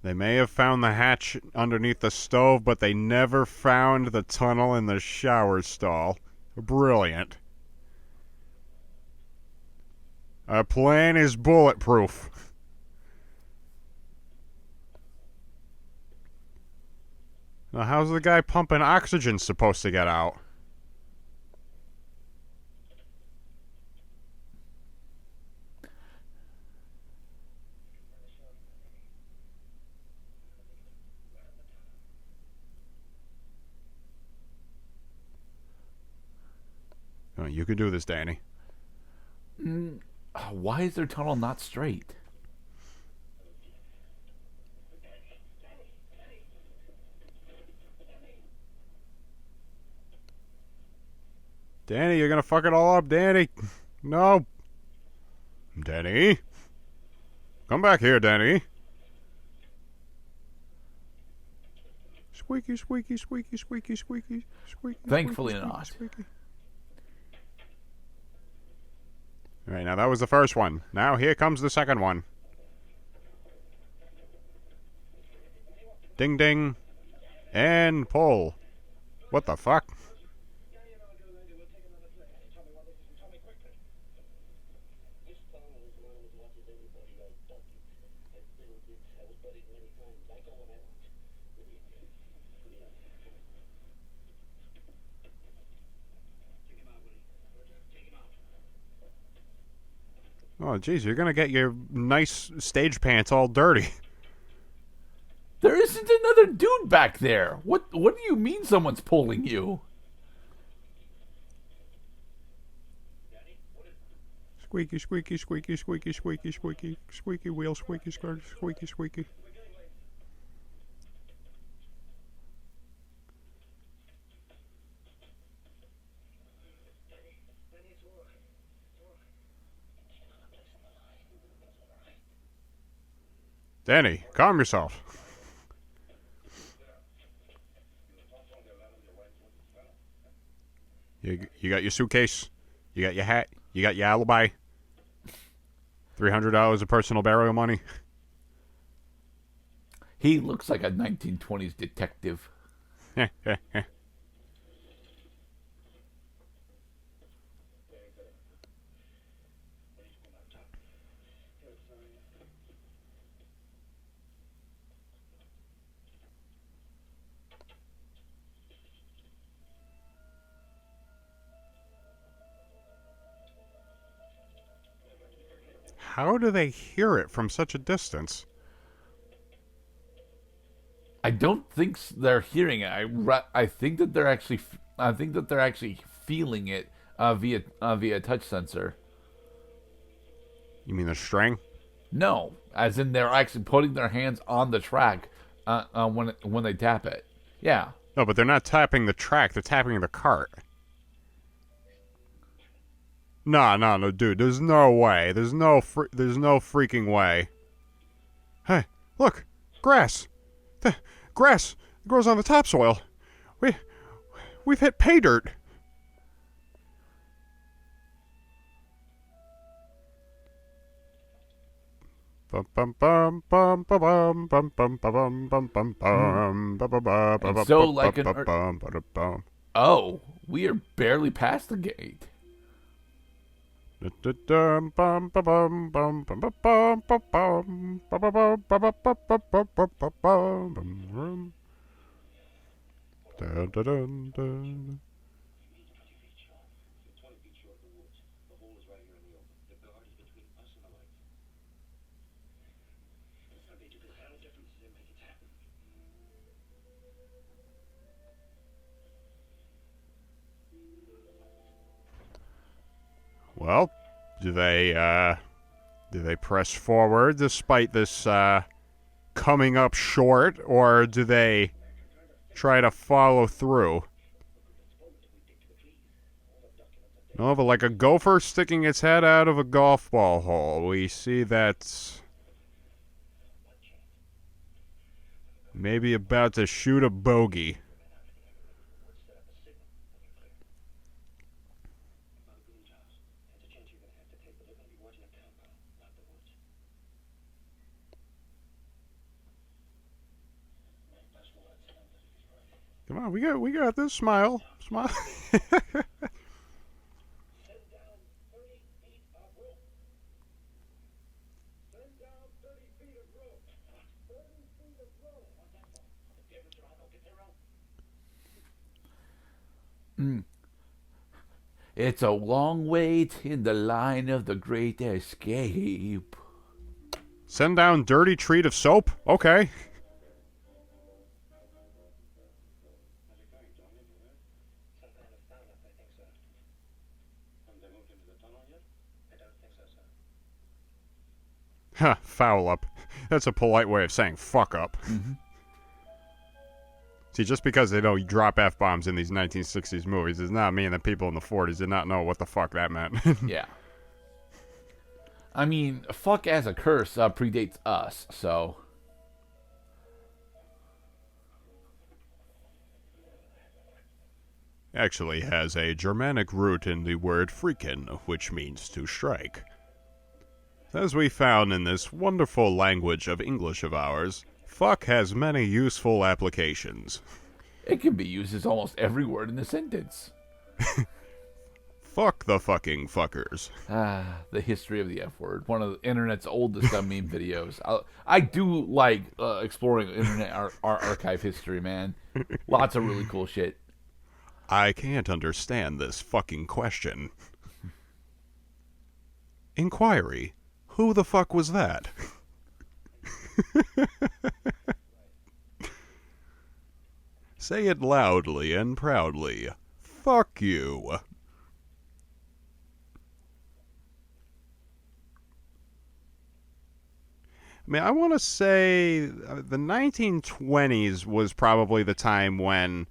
They may have found the hatch underneath the stove, but they never found the tunnel in the shower stall. Brilliant. Our plan is bulletproof. Now, how's the guy pumping oxygen supposed to get out? Oh, you can do this, Danny. Why is their tunnel not straight? Danny, you're gonna fuck it all up, Danny. No. Danny? Come back here, Danny. Squeaky, squeaky, squeaky, squeaky, squeaky, squeaky. Thankfully squeaky, not. Squeaky. Alright, now that was the first one. Now here comes the second one. Ding ding. And pull. What the fuck? Oh, geez, you're gonna get your nice stage pants all dirty. There isn't another dude back there. What do you mean someone's pulling you? Squeaky, squeaky, squeaky, squeaky, squeaky, squeaky, squeaky wheel, squeaky skirt, squeaky, squeaky. Danny, calm yourself. You got your suitcase, you got your hat, you got your alibi. $300 of personal burial money. He looks like a 1920s detective. How do they hear it from such a distance? I don't think they're hearing it. I think that they're actually feeling it via touch sensor. You mean the string? No, as in they're actually putting their hands on the track when they tap it. Yeah. No, but they're not tapping the track. They're tapping the cart. No, dude. There's no way. There's no freaking way. Hey, look, grass. The grass grows on the topsoil. We've hit pay dirt. And so, like oh, we are barely past the gate. Well, do they press forward despite this coming up short, or do they try to follow through? No, but like a gopher sticking its head out of a golf ball hole, we see that maybe about to shoot a bogey. Come on, we got this. Smile. Smile. It's a long wait in the line of the great escape. Send down dirty treat of soap? Okay. Huh, foul up. That's a polite way of saying fuck up. Mm-hmm. See, just because they don't drop F-bombs in these 1960s movies does not mean that people in the 40s did not know what the fuck that meant. Yeah. I mean, fuck as a curse predates us, so... Actually has a Germanic root in the word freakin, which means to strike. As we found in this wonderful language of English of ours, fuck has many useful applications. It can be used as almost every word in the sentence. Fuck the fucking fuckers. The history of the F word. One of the internet's oldest meme videos. I do like exploring internet archive history, man. Lots of really cool shit. I can't understand this fucking question. Inquiry. Who the fuck was that? Say it loudly and proudly. Fuck you. I mean, I want to say the 1920s was probably the time when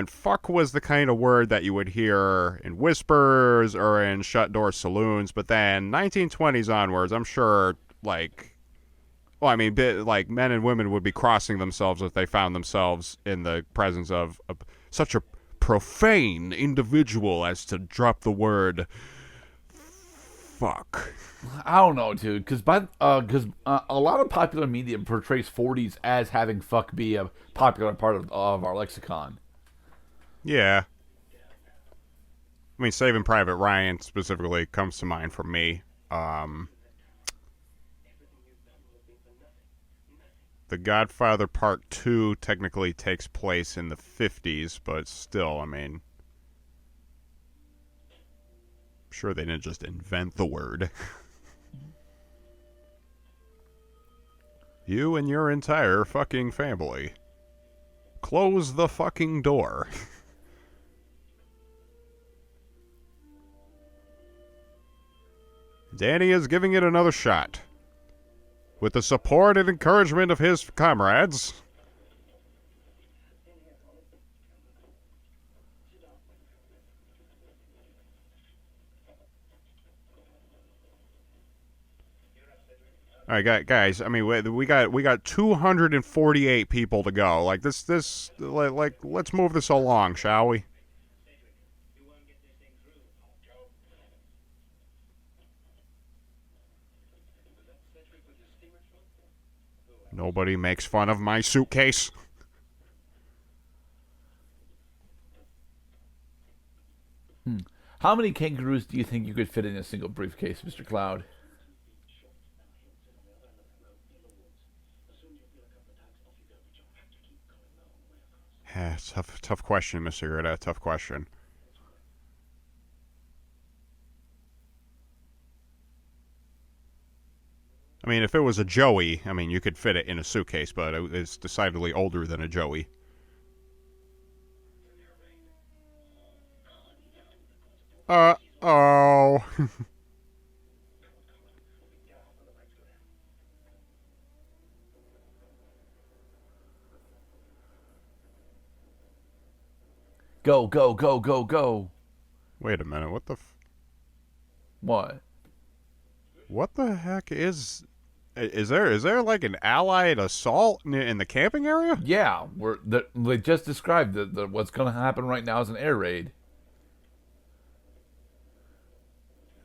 fuck was the kind of word that you would hear in whispers or in shut-door saloons, but then 1920s onwards, I'm sure, like, well, I mean, like, men and women would be crossing themselves if they found themselves in the presence of such a profane individual as to drop the word fuck. I don't know, dude, because a lot of popular media portrays 40s as having fuck be a popular part of our lexicon. Yeah. I mean, Saving Private Ryan specifically comes to mind for me. The Godfather Part 2 technically takes place in the 50s, but still, I mean, I'm sure they didn't just invent the word. You and your entire fucking family. Close the fucking door. Danny is giving it another shot. With the support and encouragement of his comrades. All right, guys. I mean, we got 248 people to go. Like let's move this along, shall we? Nobody makes fun of my suitcase. How many kangaroos do you think you could fit in a single briefcase, Mr. Cloud? Tough question, Mr. Gerda. Tough question. I mean, if it was a Joey, I mean, you could fit it in a suitcase, but it's decidedly older than a Joey. Oh. Go, go, go, go, go. Wait a minute, what the... What? What the heck is... Is there like an allied assault in the camping area? Yeah, they just described what's going to happen right now is an air raid.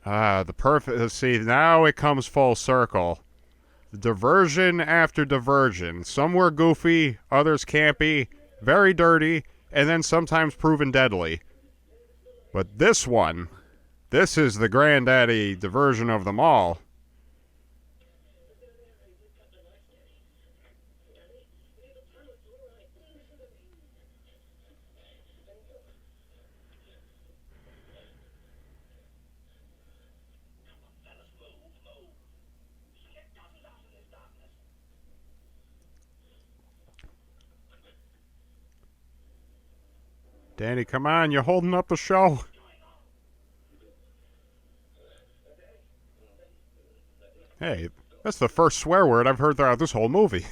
The perfect... See, now it comes full circle. Diversion after diversion. Some were goofy, others campy, very dirty, and then sometimes proven deadly. But this one, this is the granddaddy diversion of them all. Danny, come on, you're holding up the show. Hey, that's the first swear word I've heard throughout this whole movie.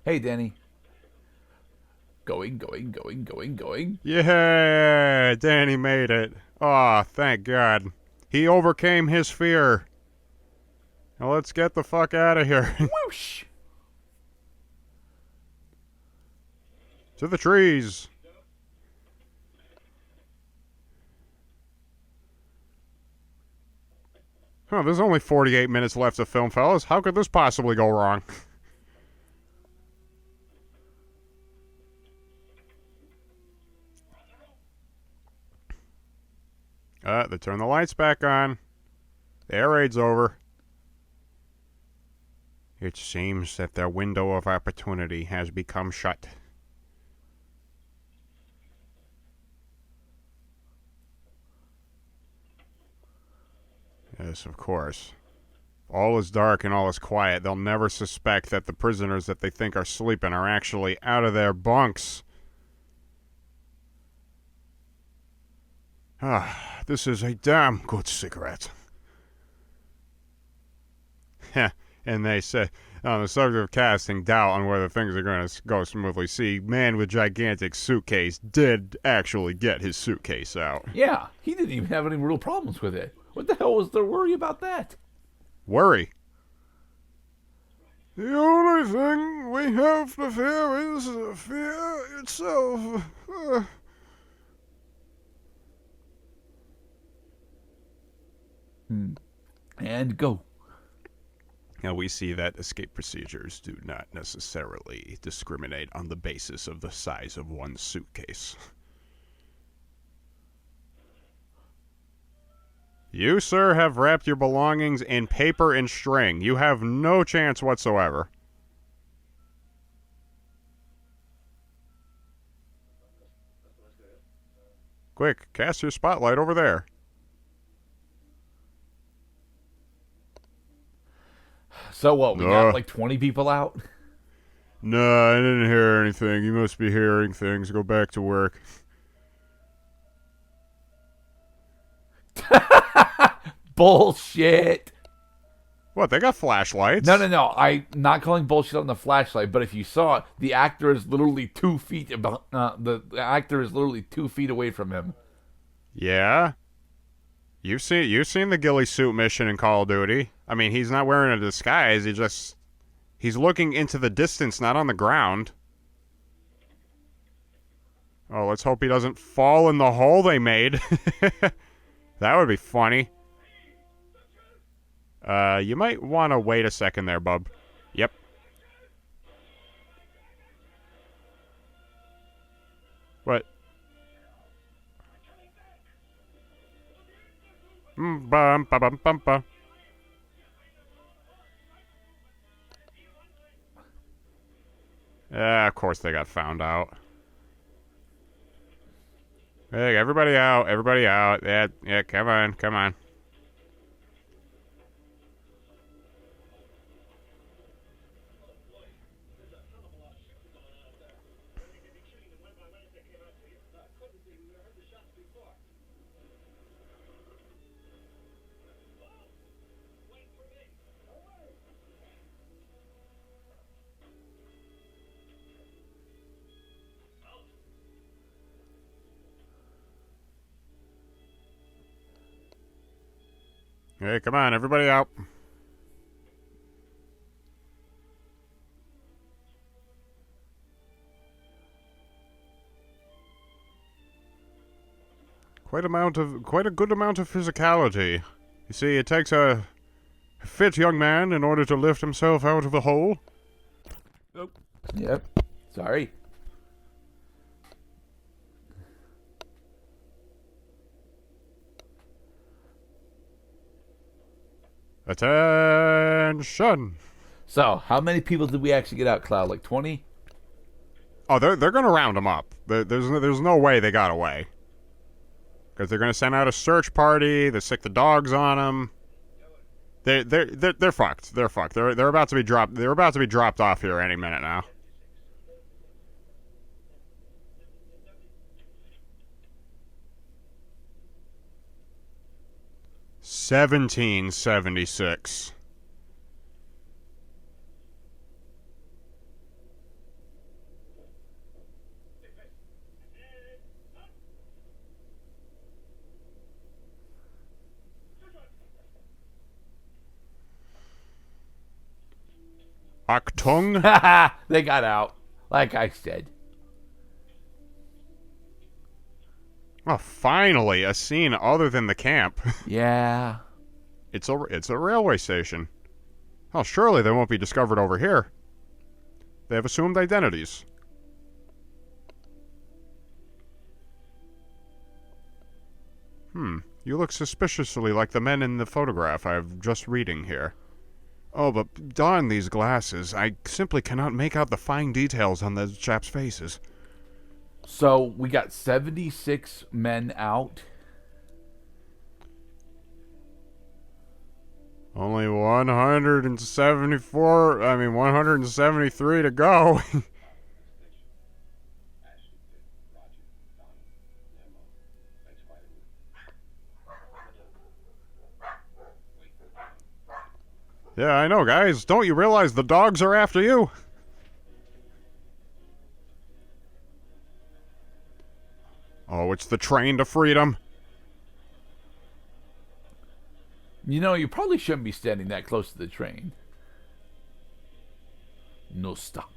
Hey, Danny. Going. Yeah, Danny made it. Aw, thank God. He overcame his fear. Now let's get the fuck out of here. Whoosh! To the trees. Huh, there's only 48 minutes left of film, fellas. How could this possibly go wrong? They turn the lights back on. The air raid's over. It seems that their window of opportunity has become shut. Yes, of course. All is dark and all is quiet. They'll never suspect that the prisoners that they think are sleeping are actually out of their bunks. Ah, this is a damn good cigarette. And they say, on the subject of casting doubt on whether things are going to go smoothly, see, man with gigantic suitcase did actually get his suitcase out. Yeah, he didn't even have any real problems with it. What the hell was there worry about that? Worry. The only thing we have to fear is fear itself. And go. Now we see that escape procedures do not necessarily discriminate on the basis of the size of one's suitcase. You, sir, have wrapped your belongings in paper and string. You have no chance whatsoever. Quick, cast your spotlight over there. So what, we got like 20 people out? No, I didn't hear anything. You must be hearing things. Go back to work. Bullshit. What, they got flashlights? No. I'm not calling bullshit on the flashlight, but if you saw it, the actor is literally 2 feet about. The actor is literally 2 feet away from him. Yeah? You've seen the ghillie suit mission in Call of Duty. I mean, he's not wearing a disguise. He's looking into the distance, not on the ground. Oh, let's hope he doesn't fall in the hole they made. That would be funny. You might want to wait a second there, bub. Yep. What? Bum ba bum bum ba. Of course they got found out. Hey, everybody out, everybody out. Yeah, come on. Hey, come on, everybody out. quite a good amount of physicality. You see, it takes a fit young man in order to lift himself out of the hole. Yep. Sorry. Attention! So, how many people did we actually get out, Cloud? Like 20? Oh, they're gonna round them up. There's no way they got away. Because they're gonna send out a search party. They sick the dogs on them. They're fucked. They're fucked. They're about to be dropped. They're about to be dropped off here any minute now. $17.76. Achtung. They got out. Like I said. Oh, finally, a scene other than the camp. Yeah. It's a railway station. Oh, surely they won't be discovered over here. They have assumed identities. You look suspiciously like the men in the photograph I'm just reading here. Oh, but darn these glasses. I simply cannot make out the fine details on those chaps' faces. So, we got 76 men out. Only 173 to go. Yeah, I know, guys. Don't you realize the dogs are after you? Oh, it's the train to freedom. You know, you probably shouldn't be standing that close to the train. No stop.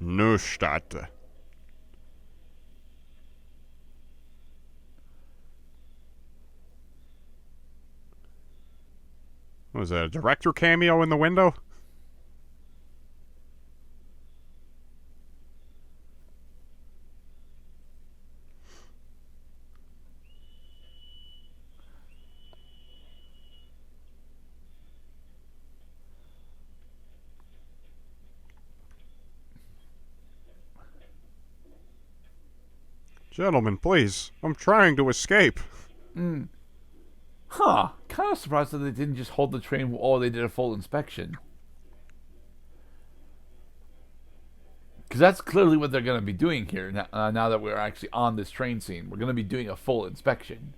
Neustadt. Was that a director cameo in the window? Gentlemen, please. I'm trying to escape. Huh. Kind of surprised that they didn't just hold the train while they did a full inspection. Because that's clearly what they're going to be doing here now that we're actually on this train scene. We're going to be doing a full inspection.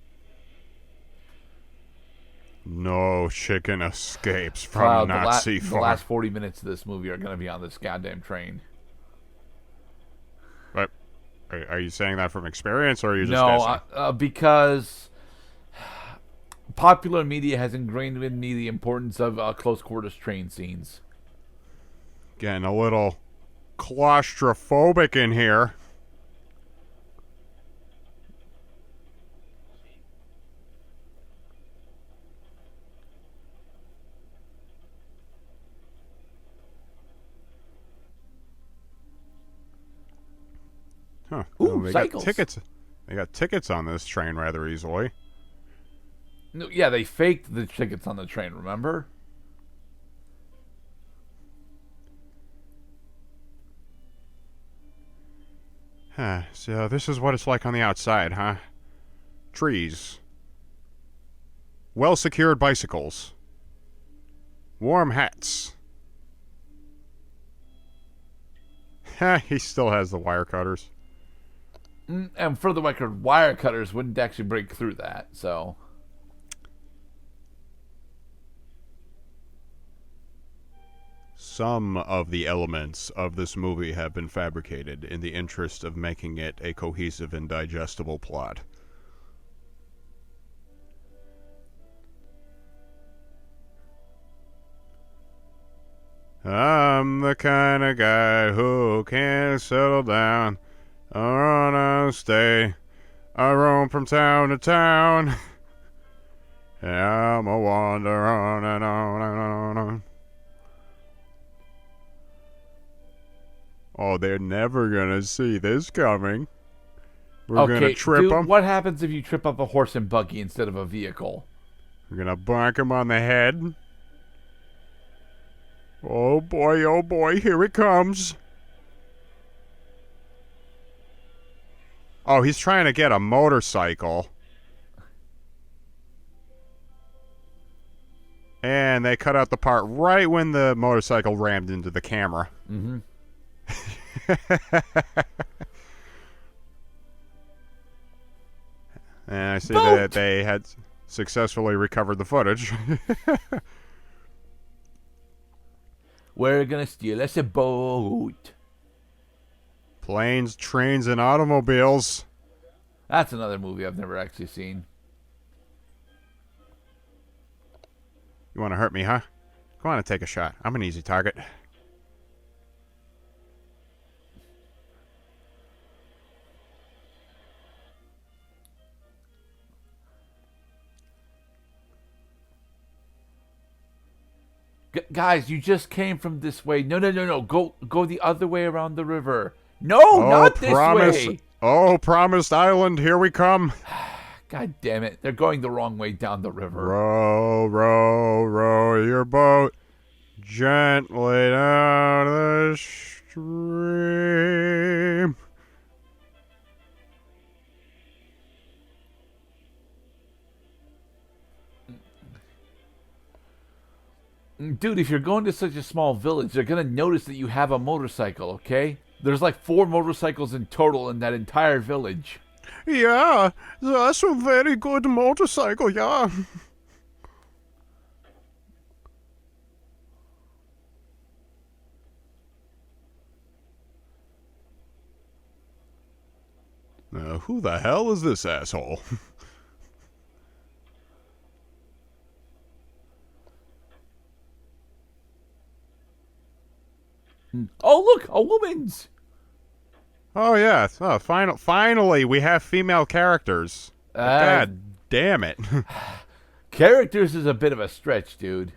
No chicken escapes from Cloud, Nazi the farm. last 40 minutes of this movie are going to be on this goddamn train. What? Are you saying that from experience, or are you just guessing? Because popular media has ingrained in me the importance of close quarters train scenes. Getting a little claustrophobic in here. Huh. Ooh, They cycles. got tickets. They got tickets on this train rather easily. No, yeah, they faked the tickets on the train, remember? So this is what it's like on the outside, huh? Trees. Well-secured bicycles. Warm hats. He still has the wire cutters. And for the record, wire cutters wouldn't actually break through that, so... Some of the elements of this movie have been fabricated in the interest of making it a cohesive and digestible plot. I'm the kind of guy who can't settle down. On a stay, I roam from town to town. I'm a wander on and on and on and on. Oh, they're never gonna see this coming. We're gonna trip dude, them. what happens if you trip up a horse and buggy instead of a vehicle? We're gonna bonk him on the head. Oh boy, here it comes. Oh, he's trying to get a motorcycle. And they cut out the part right when the motorcycle rammed into the camera. Mm-hmm. And I see Boat! that they had successfully recovered the footage. We're gonna steal us a boat. Planes, trains, and automobiles. That's another movie I've never actually seen. You want to hurt me, huh? Go on and take a shot. I'm an easy target. Guys, you just came from this way. No. Go the other way around the river. No, not this way. Oh, Promised Island, here we come. God damn it. They're going the wrong way down the river. Row, row, row your boat gently down the stream. Dude, if you're going to such a small village, they're going to notice that you have a motorcycle, okay? There's like 4 motorcycles in total in that entire village. Yeah, that's a very good motorcycle, yeah. Now, who the hell is this asshole? Oh, look, a woman's. Oh, yeah. Oh, finally, we have female characters. God damn it. Characters is a bit of a stretch, dude.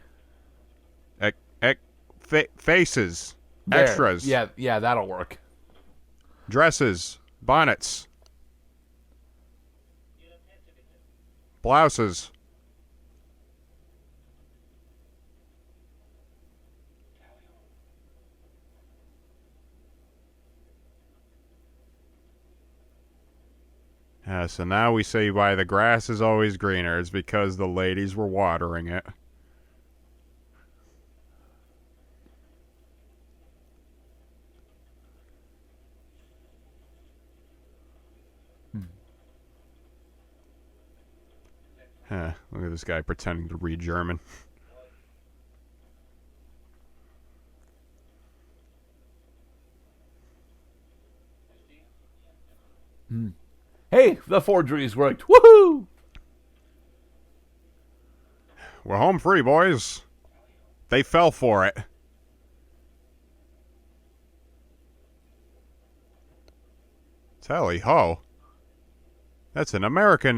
Faces. There. Extras. Yeah, that'll work. Dresses. Bonnets. Blouses. So now we see why the grass is always greener. It's because the ladies were watering it. Look at this guy pretending to read German. Hey, the forgeries worked. Woohoo! We're home free, boys. They fell for it. Tally ho. That's an American.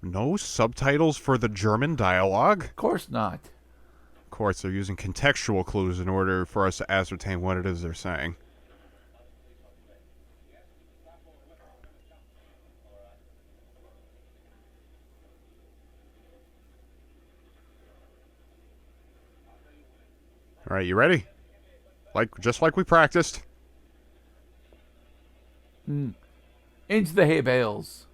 No subtitles for the German dialogue? Of course not. Of course, they're using contextual clues in order for us to ascertain what it is they're saying. All right, you ready? Just like we practiced. Into the hay bales.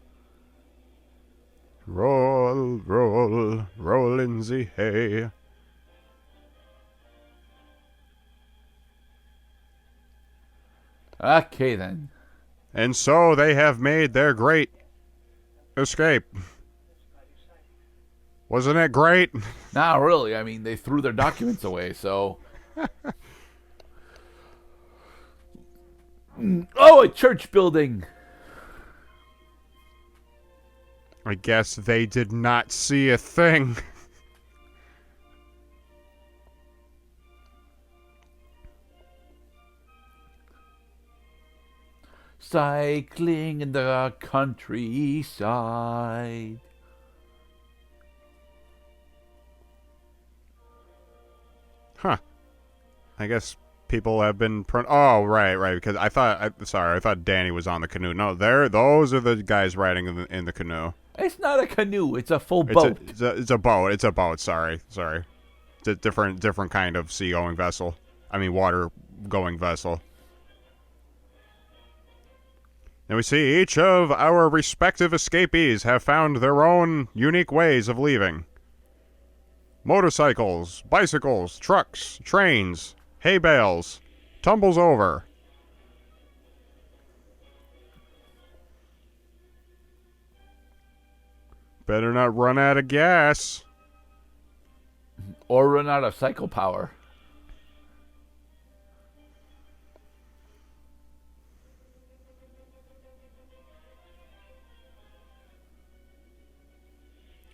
Roll, roll, roll in the hay. Okay, then. And so they have made their great escape. Wasn't it great? Not really. I mean, they threw their documents away, so... Oh, a church building! I guess they did not see a thing. Cycling in the countryside. Huh. I guess people have been... oh, right, because I thought Danny was on the canoe. No, those are the guys riding in the canoe. It's not a canoe. It's a full boat. It's a boat. It's a boat. Sorry. It's a different kind of sea-going vessel. I mean, water-going vessel. And we see each of our respective escapees have found their own unique ways of leaving. Motorcycles, bicycles, trucks, trains, hay bales, tumbles over. Better not run out of gas. Or run out of cycle power.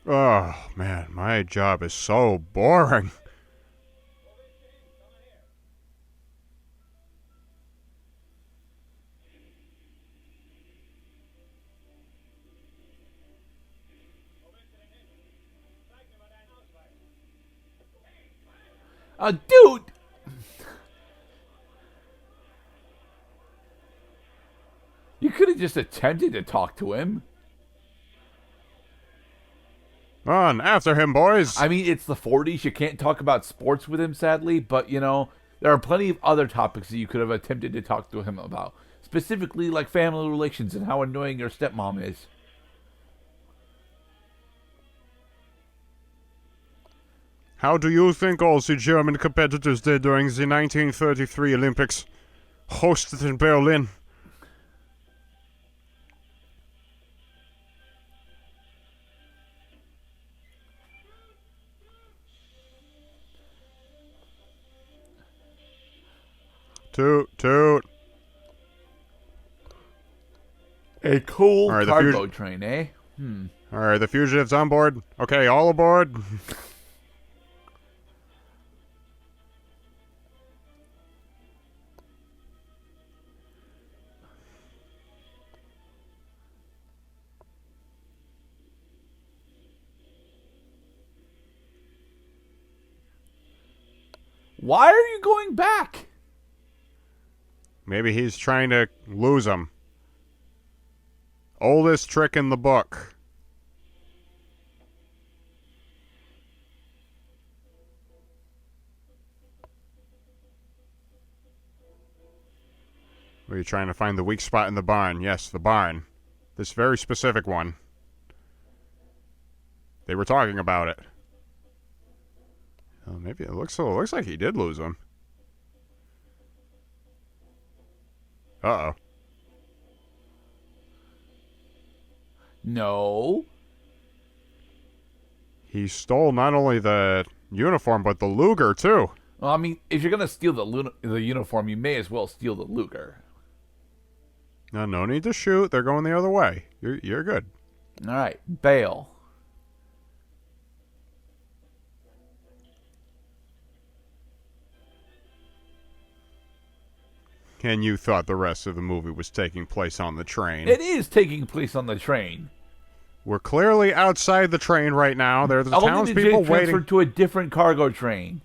Oh, man, my job is so boring. Dude! You could have just attempted to talk to him. On, after him, boys. I mean, it's the 40s. You can't talk about sports with him, sadly. But, you know, there are plenty of other topics that you could have attempted to talk to him about. Specifically, like family relations and how annoying your stepmom is. How do you think all the German competitors did during the 1933 Olympics, hosted in Berlin? Toot. A cool All right, cargo train, eh? All right, the fugitives on board. Okay, all aboard. Why are you going back? Maybe he's trying to lose them. Oldest trick in the book. Are you trying to find the weak spot in the barn? Yes, the barn. This very specific one. They were talking about it. Oh, maybe it looks like he did lose him. Uh-oh. No. He stole not only the uniform, but the Luger, too. Well, I mean, if you're going to steal the uniform, you may as well steal the Luger. No need to shoot. They're going the other way. You're good. All right, bail. And you thought the rest of the movie was taking place on the train. It is taking place on the train. We're clearly outside the train right now. There's the townspeople waiting. Transferred to a different cargo train.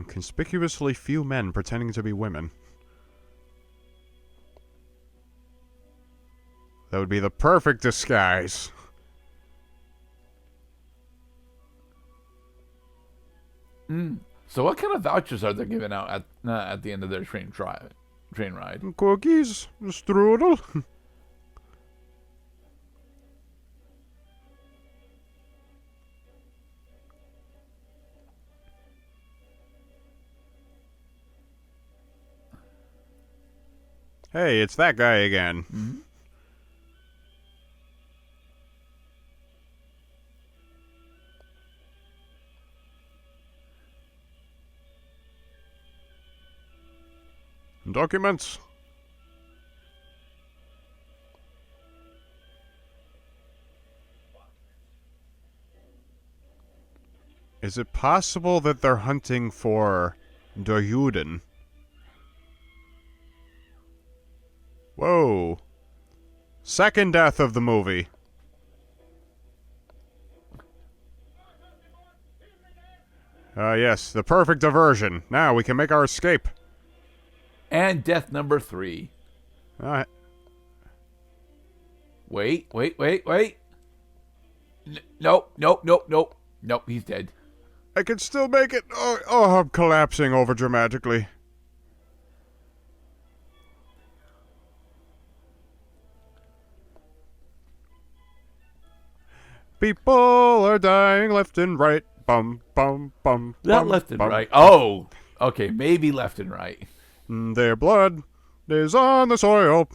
Conspicuously few men pretending to be women. That would be the perfect disguise. So what kind of vouchers are they giving out at the end of their train ride? Cookies, strudel. Hey, it's that guy again. Mm-hmm. Documents. Is it possible that they're hunting for Doryuden? Whoa. Second death of the movie. Yes, the perfect diversion. Now we can make our escape. And death number 3. Uh, Wait. Nope. Nope, he's dead. I can still make it. Oh, I'm collapsing over dramatically. People are dying left and right. Bum, bum, bum. Not bum, left and bum. right. Oh, okay, maybe left and right. Their blood is on the soil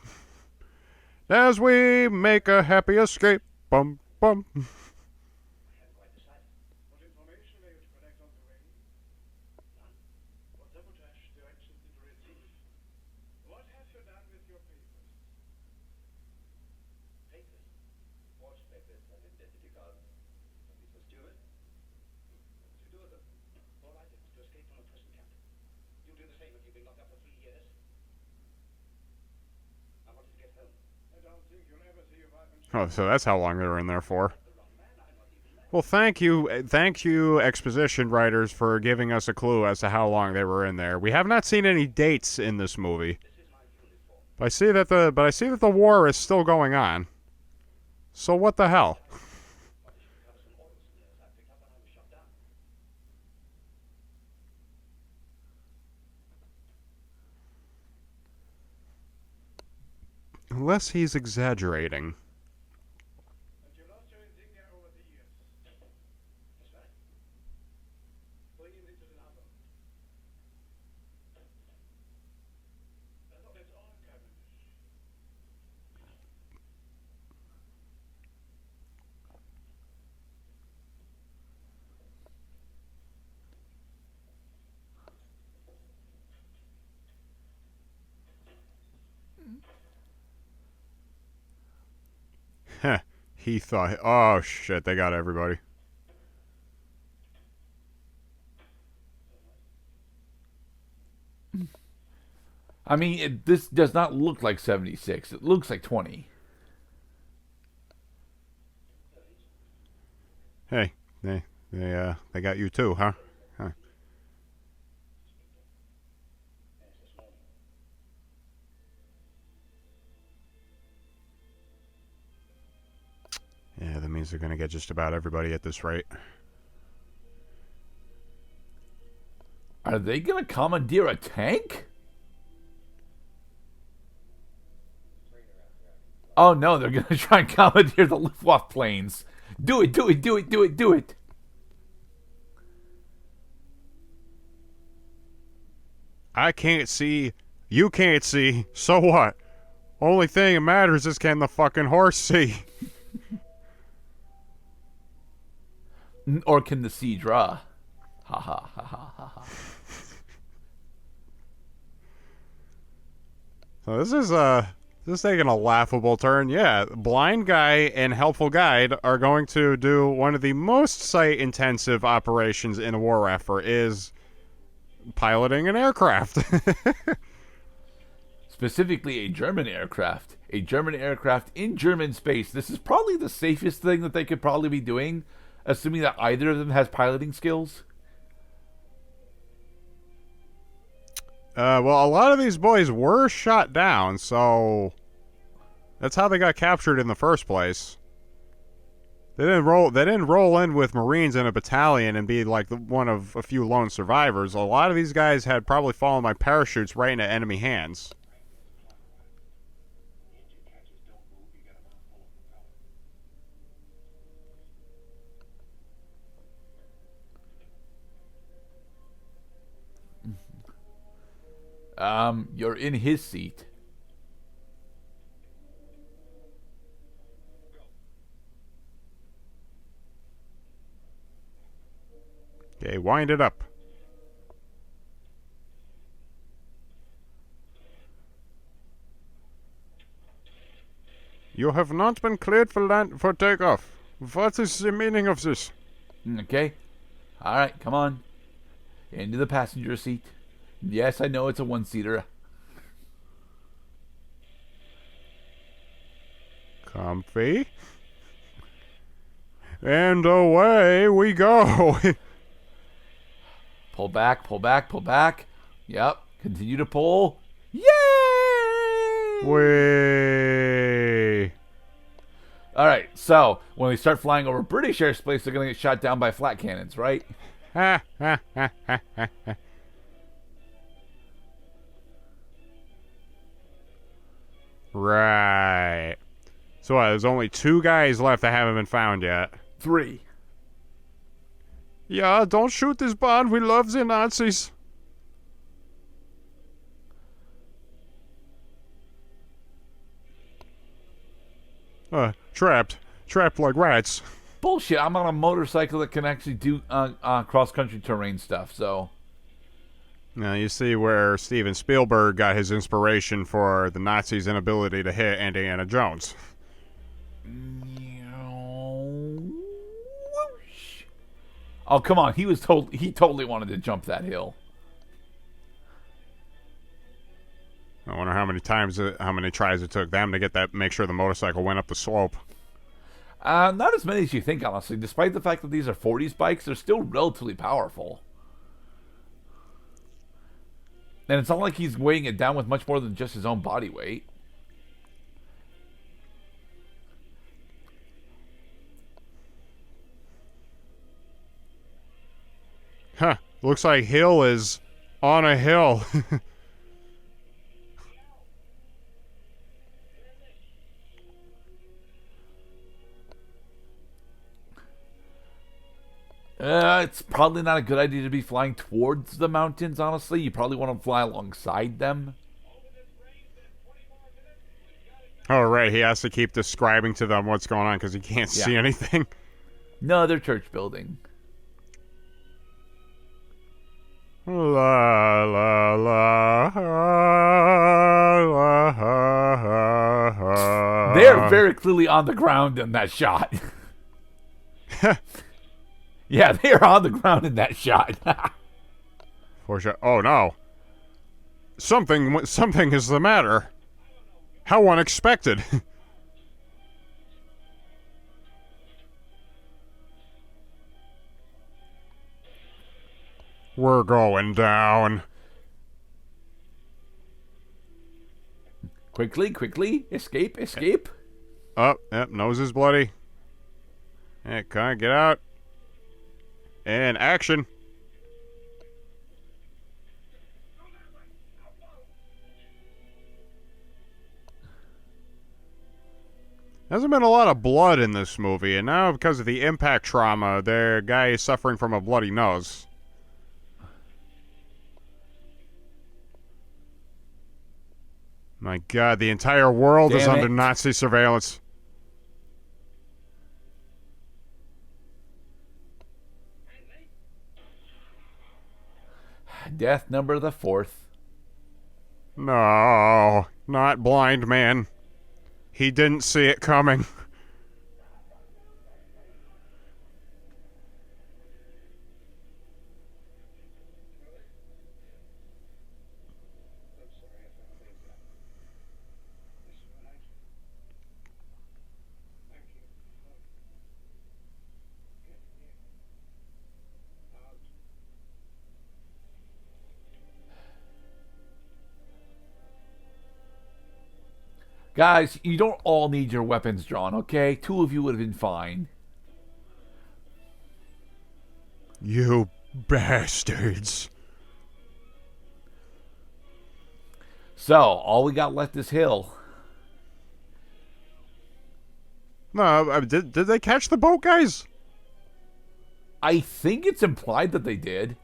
as we make a happy escape. Bum, bum. Oh, so that's how long they were in there for. Well, thank you, exposition writers, for giving us a clue as to how long they were in there. We have not seen any dates in this movie. But I see that the war is still going on. So what the hell? Unless he's exaggerating. Heh. He thought, oh shit, they got everybody. I mean, this does not look like 76. It looks like 20. Hey, they got you too, huh? Huh. Yeah, that means they're gonna get just about everybody at this rate. Are they going to commandeer a tank? Oh no, they're going to try and commandeer the Luftwaffe planes. Do it. I can't see. You can't see. So what? Only thing that matters is can the fucking horse see? Or can the sea draw? Ha ha ha ha ha ha. So this is taking a laughable turn. Yeah, blind guy and helpful guide are going to do one of the most site-intensive operations in a war effort is piloting an aircraft. Specifically a German aircraft. A German aircraft in German space. This is probably the safest thing that they could probably be doing, assuming that either of them has piloting skills. Well, a lot of these boys were shot down, so that's how they got captured in the first place. They didn't roll in with Marines in a battalion and be like one of a few lone survivors. A lot of these guys had probably fallen by parachutes right into enemy hands. You're in his seat. Okay, wind it up. You have not been cleared for takeoff. What is the meaning of this? Okay. All right, come on. Into the passenger seat. Yes, I know it's a one-seater. Comfy. And away we go. Pull back, pull back, pull back. Yep. Continue to pull. Yay! Way. All right, so when we start flying over British airspace, they're going to get shot down by flat cannons, right? Ha ha ha ha ha. Right. So there's only 2 guys left that haven't been found yet. 3. Yeah, don't shoot this Bond. We love the Nazis. Trapped. Trapped like rats. Bullshit, I'm on a motorcycle that can actually do cross-country terrain stuff, so... Now you see where Steven Spielberg got his inspiration for the Nazis' inability to hit Indiana Jones. Oh, come on. He totally wanted to jump that hill. I wonder how many tries it took them to get that, make sure the motorcycle went up the slope. Not as many as you think, honestly. Despite the fact that these are 40s bikes, they're still relatively powerful. And it's not like he's weighing it down with much more than just his own body weight. Huh. Looks like Hill is on a hill. It's probably not a good idea to be flying towards the mountains, honestly. You probably want to fly alongside them. Oh, right. He has to keep describing to them what's going on because he can't see anything. No, they're church building. La la la la la. They're very clearly on the ground in that shot. Yeah, they're on the ground in that shot. For sure. Oh no. Something is the matter. How unexpected. We're going down. Quickly, quickly. Escape, escape. Oh, yep, nose is bloody. Yeah, can't get out. And action. Hasn't been a lot of blood in this movie, and now because of the impact trauma, their guy is suffering from a bloody nose. My God, the entire world is under Nazi surveillance. Death number the 4th. No, not blind man. He didn't see it coming. Guys, you don't all need your weapons drawn, okay? 2 of you would have been fine. You bastards. So, all we got left is Hill. No, did they catch the boat, guys? I think it's implied that they did.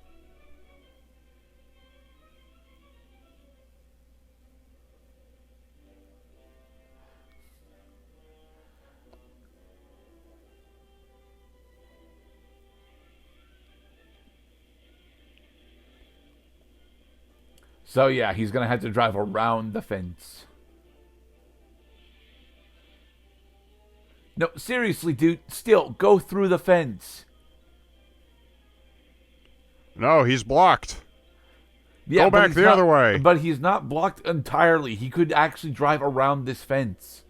So yeah, he's gonna have to drive around the fence. No, seriously, dude. Still, go through the fence. No, he's blocked. Yeah, Go but back he's the not- other way. But he's not blocked entirely. He could actually drive around this fence.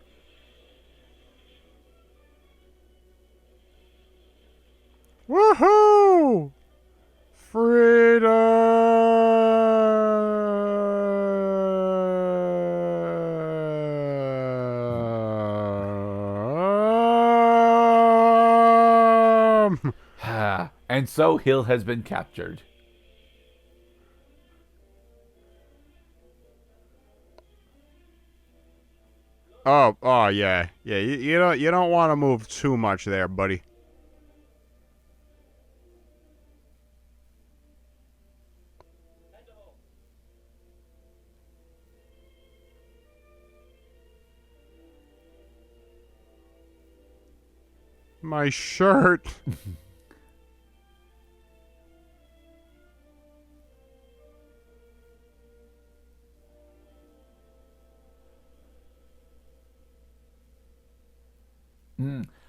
Woohoo! Freedom! And so Hill has been captured. Oh, yeah. Yeah, you don't want to move too much there, buddy. My shirt.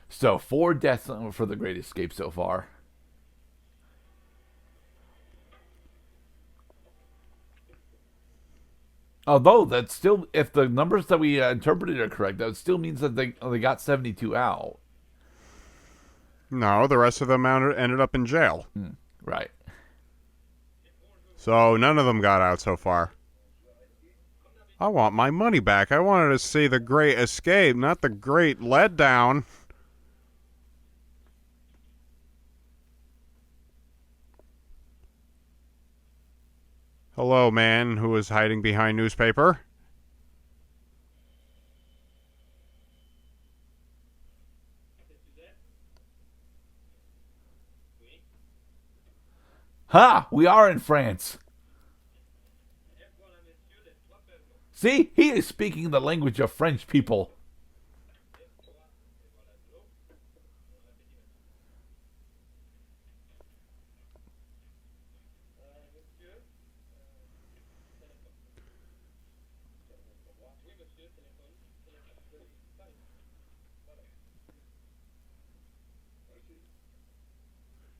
So 4 deaths for the Great Escape so far. Although that's still, if the numbers that we interpreted are correct, that still means that they got 72 out. No, the rest of them ended up in jail. Right. So none of them got out so far. I want my money back. I wanted to see the Great Escape, not the Great Letdown. Hello, man who was hiding behind newspaper. Ha! We are in France. See? He is speaking the language of French people.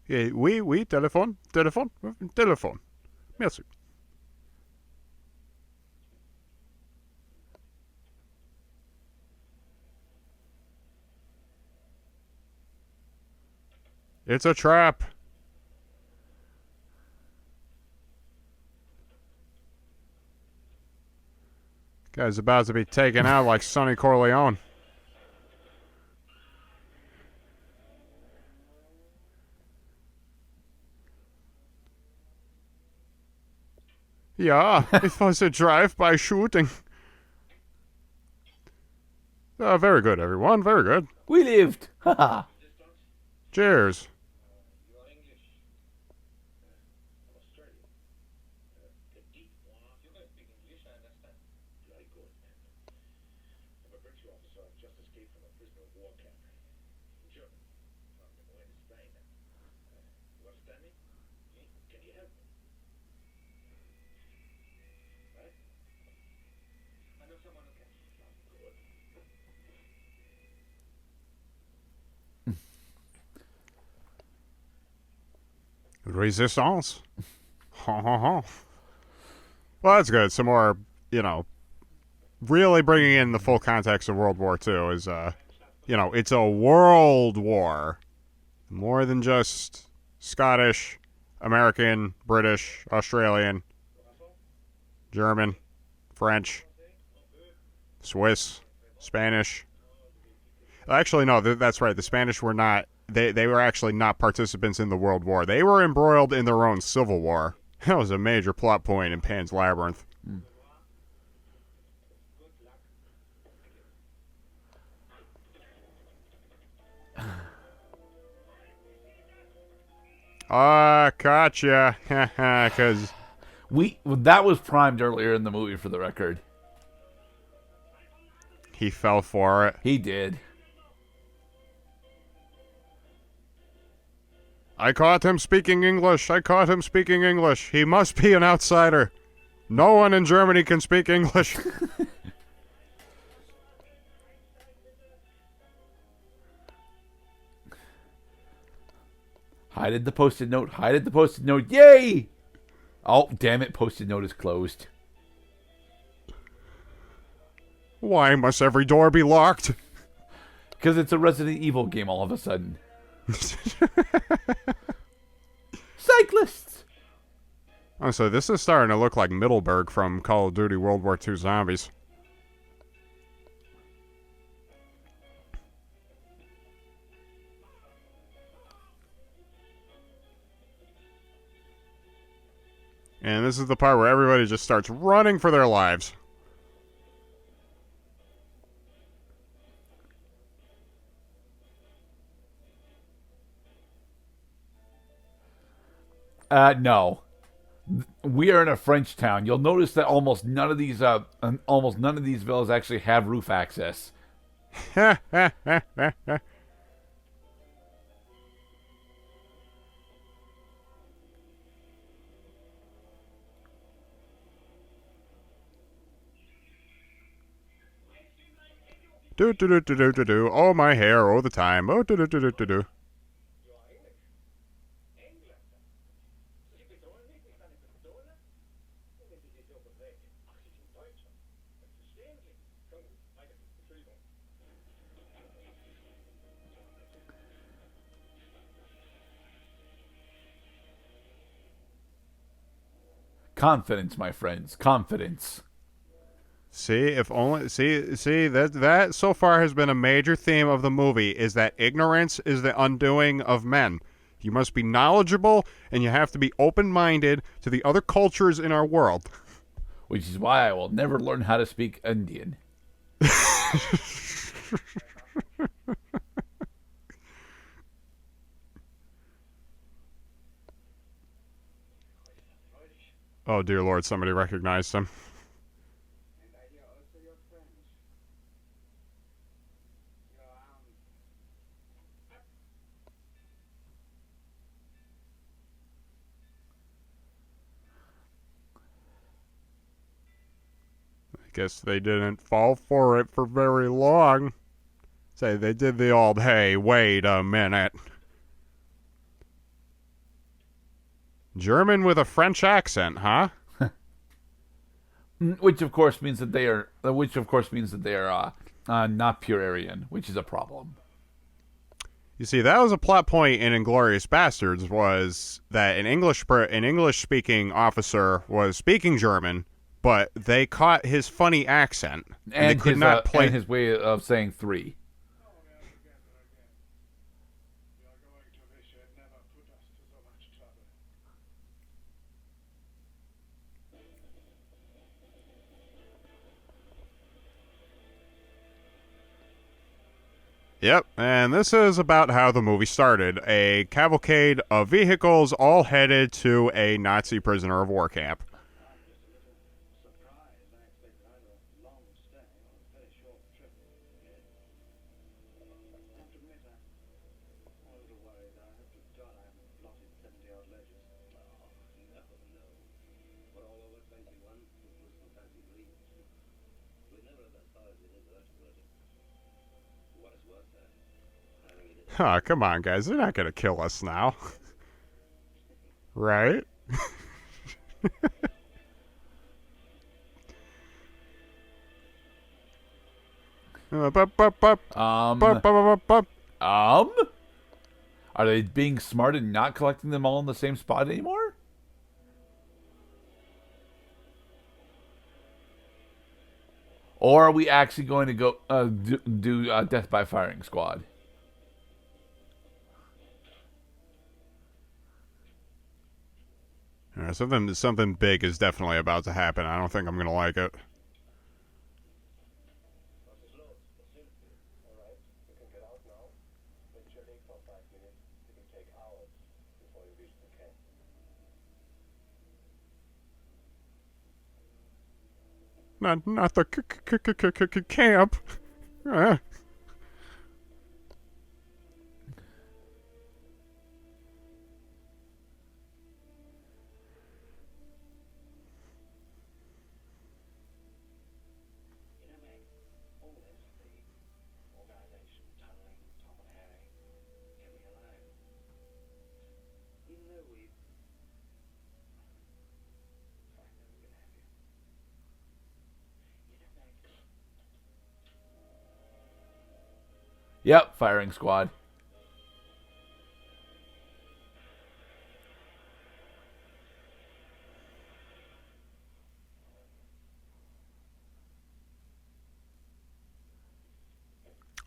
Yeah, oui, téléphone. Merci. It's a trap. Guy's about to be taken out like Sonny Corleone. Yeah, it was a drive-by shooting. Very good, everyone. Very good. We lived. Ha ha. Cheers. Resistance. Ha ha ha. Well, that's good. Some more, really bringing in the full context of World War II is, it's a world war. More than just Scottish, American, British, Australian, German, French, Swiss, Spanish. Actually, no, that's right. The Spanish were not. They were actually not participants in the World War. They were embroiled in their own civil war. That was a major plot point in Pan's Labyrinth. Gotcha. Because That was primed earlier in the movie, for the record. he fell for it. He did. I caught him speaking English. He must be an outsider. No one in Germany can speak English. Hide the post-it note. Hide the post-it note. Yay! Oh, damn it. Post-it note is closed. Why must every door be locked? Because it's a Resident Evil game all of a sudden. Cyclists! Oh, so this is starting to look like Middleburg from Call of Duty World War II Zombies. And this is the part where everybody just starts running for their lives. No. We are in a French town. You'll notice that almost none of these villas actually have roof access. Do do do do do do do. Oh, my hair, oh the time. Oh, do do do do do do. Confidence, my friends. Confidence. See, if only see that so far has been a major theme of the movie is that ignorance is the undoing of men. You must be knowledgeable and you have to be open-minded to the other cultures in our world. Which is why I will never learn how to speak Indian. Oh dear Lord, somebody recognized him. Guess they didn't fall for it for very long. Say, they did the old, hey, wait a minute. German with a French accent, huh? Which of course means that they are not pure Aryan, which is a problem. You see, that was a plot point in *Inglourious Bastards*, was that an English-speaking officer was speaking German, but they caught his funny accent, and they could not play and his way of saying three. Yep, and this is about how the movie started. A cavalcade of vehicles all headed to a Nazi prisoner of war camp. Huh, come on, guys. They're not going to kill us now. Right? Are they being smart and not collecting them all in the same spot anymore? Or are we actually going to go do death by firing squad? Something big is definitely about to happen. I don't think I'm going to like it. Not the camp. Yep, firing squad.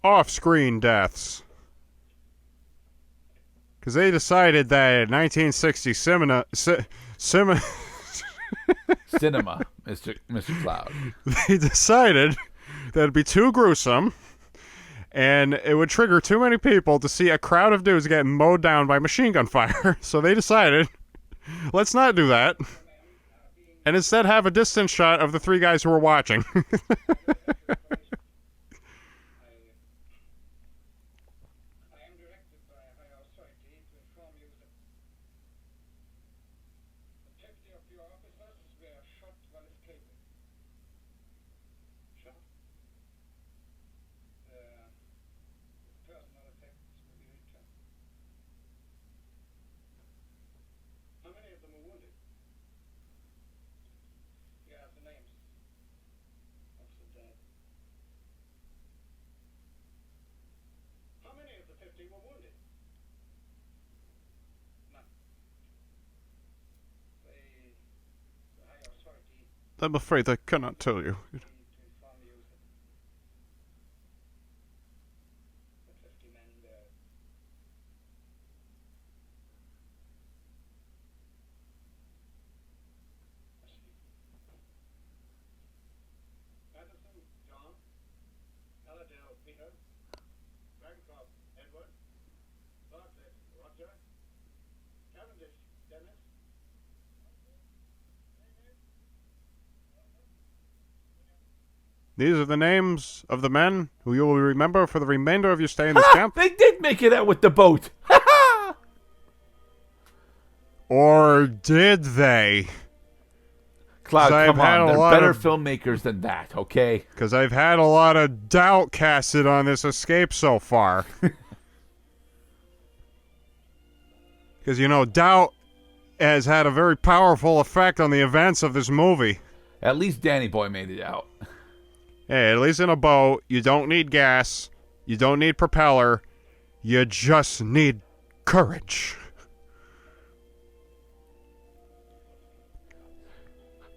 Off-screen deaths. Because they decided that in 1960 Cinema, Mr. Cloud. they decided that it'd be too gruesome and it would trigger too many people to see a crowd of dudes getting mowed down by machine gun fire. So they decided, let's not do that. And instead have a distance shot of the three guys who were watching. I'm afraid I cannot tell you. These are the names of the men who you will remember for the remainder of your stay in this camp. They did make it out with the boat. Or did they? Cloud, come on. They're better of filmmakers than that, okay? Because I've had a lot of doubt casted on this escape so far. Because, you know, doubt has had a very powerful effect on the events of this movie. At least Danny Boy made it out. Hey, at least in a boat, you don't need gas, you don't need propeller, you just need courage.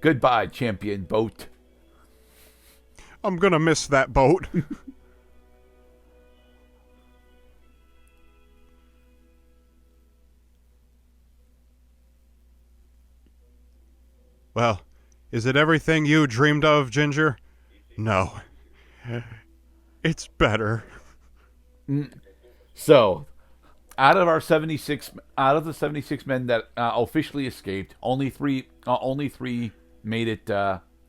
Goodbye, champion boat. I'm gonna miss that boat. Well, is it everything you dreamed of, Ginger? No. It's better. So, out of the 76 men that officially escaped, only three made it.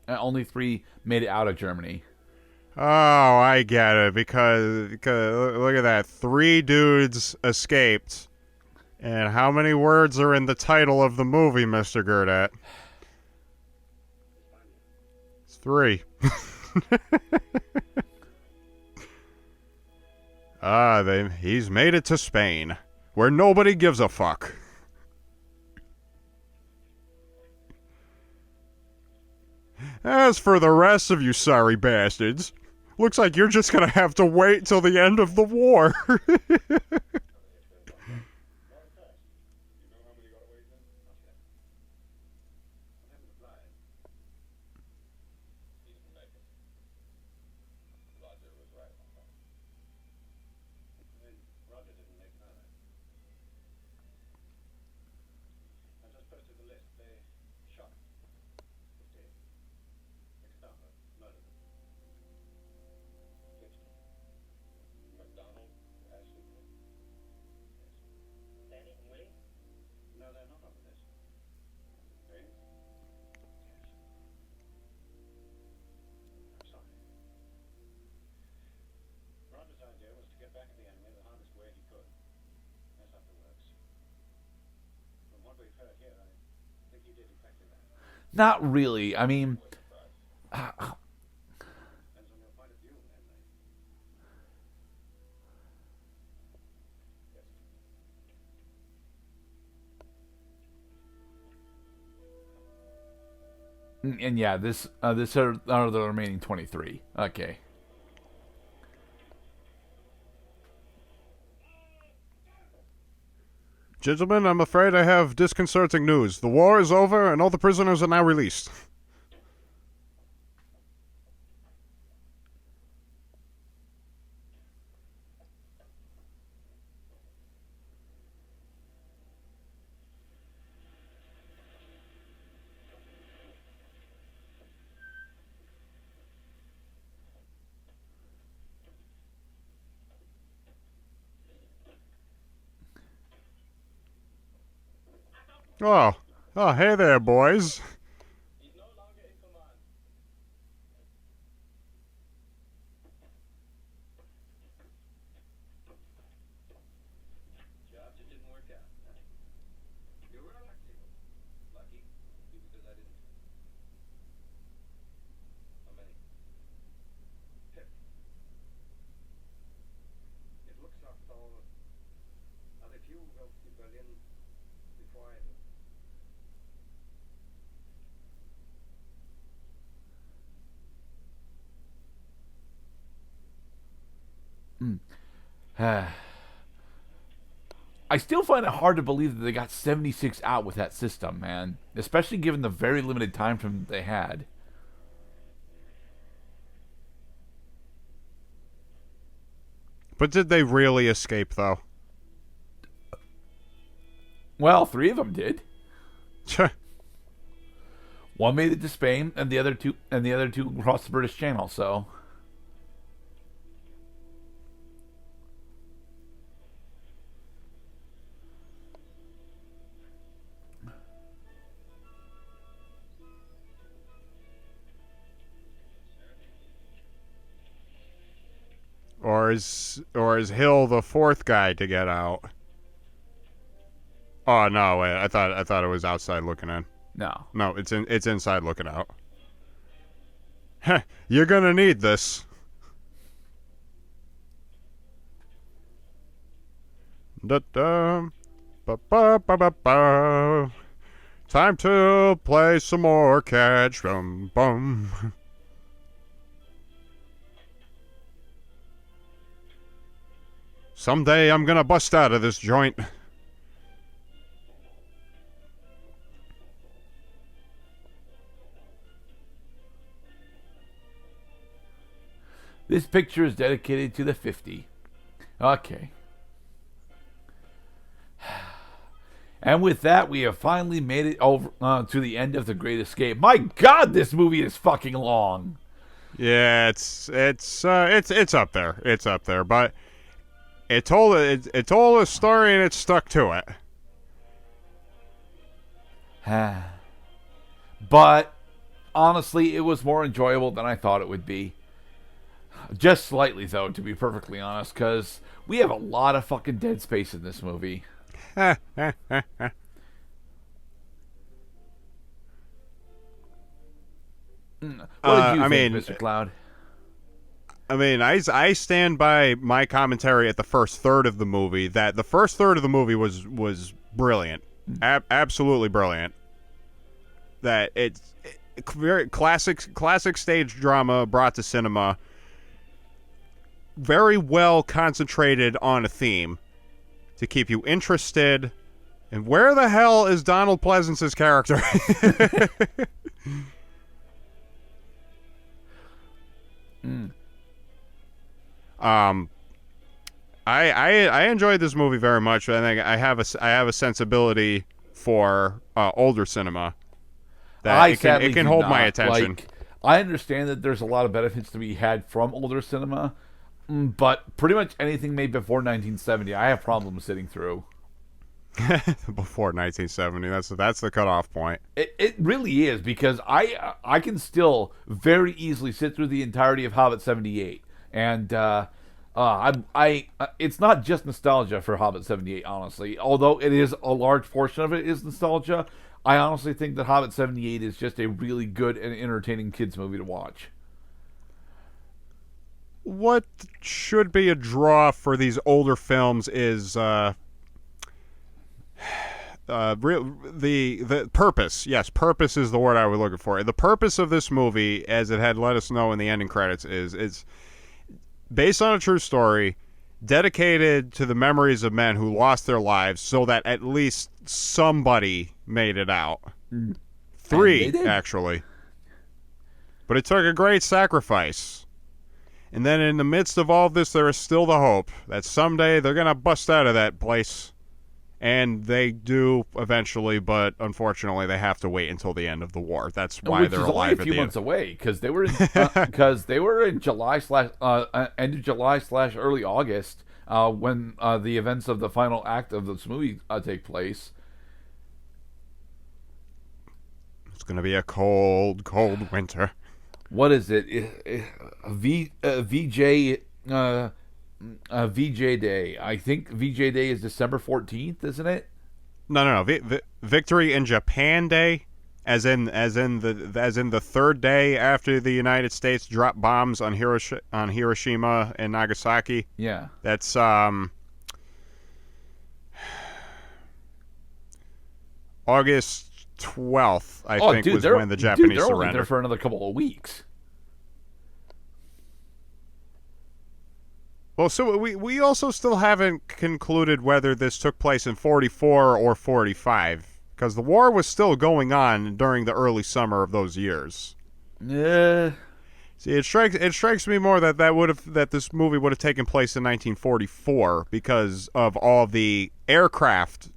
Only three made it out of Germany. Oh, I get it. Because look at that. 3 dudes escaped. And how many words are in the title of the movie, Mr. Gurdat? It's 3. He's made it to Spain, where nobody gives a fuck. As for the rest of you sorry bastards, looks like you're just gonna have to wait till the end of the war. Not really. I mean, and yeah, this are the remaining 23. Okay. Gentlemen, I'm afraid I have disconcerting news. The war is over, and all the prisoners are now released. Oh, hey there, boys. I still find it hard to believe that they got 76 out with that system, man. Especially given the very limited time frame that they had. But did they really escape, though? Well, 3 of them did. One made it to Spain, and the other two crossed the British Channel. So, Or is Hill the 4th guy to get out? Oh no, wait, I thought it was outside looking in. no. No, it's inside looking out. Heh, you're gonna need this. Da-da, ba-ba-ba-ba-ba. Time to play some more catch. Bum. Someday I'm gonna bust out of this joint. This picture is dedicated to the 50. Okay. And with that, we have finally made it over to the end of The Great Escape. My God, this movie is fucking long. Yeah, it's up there. It's up there, but it told a story and it stuck to it. But honestly, it was more enjoyable than I thought it would be. Just slightly, though, to be perfectly honest, because we have a lot of fucking dead space in this movie. What did you think, Mr. Cloud? I mean, I stand by my commentary at the first third of the movie that the first third of the movie was brilliant, absolutely brilliant. That it's very classic stage drama brought to cinema. Very well concentrated on a theme to keep you interested. And where the hell is Donald Pleasance's character? I enjoyed this movie very much. I think I have a sensibility for older cinema that it can hold my attention. Like, I understand that there's a lot of benefits to be had from older cinema, but pretty much anything made before 1970, I have problems sitting through. Before 1970, that's the cutoff point. It really is, because I can still very easily sit through the entirety of Hobbit 78, and it's not just nostalgia for Hobbit 78, honestly. Although it is a large portion of it is nostalgia, I honestly think that Hobbit 78 is just a really good and entertaining kids movie to watch. What should be a draw for these older films is the purpose. Yes, purpose is the word I was looking for. The purpose of this movie, as it had let us know in the ending credits, is it's based on a true story, dedicated to the memories of men who lost their lives so that at least somebody made it out. And 3, they did. actually. But it took a great sacrifice. And then in the midst of all this, there is still the hope that someday they're going to bust out of that place. And they do eventually, but unfortunately, they have to wait until the end of the war. That's why Which they're is alive only a few at the months end. away, because they were in July / end of July / early August when the events of the final act of this movie take place. It's going to be a cold, cold winter. What is it? VJ VJ Day. I think VJ Day is December 14th, isn't it? No. Victory in Japan Day, as in the third day after the United States dropped bombs on Hiroshima and Nagasaki. Yeah. That's August 12th, I think, was when the Japanese they're only there surrendered. for another couple of weeks. Well, so we also still haven't concluded whether this took place in 44 or 45, because the war was still going on during the early summer of those years. Yeah. See, it strikes me more that this movie would have taken place in 1944 because of all the aircraft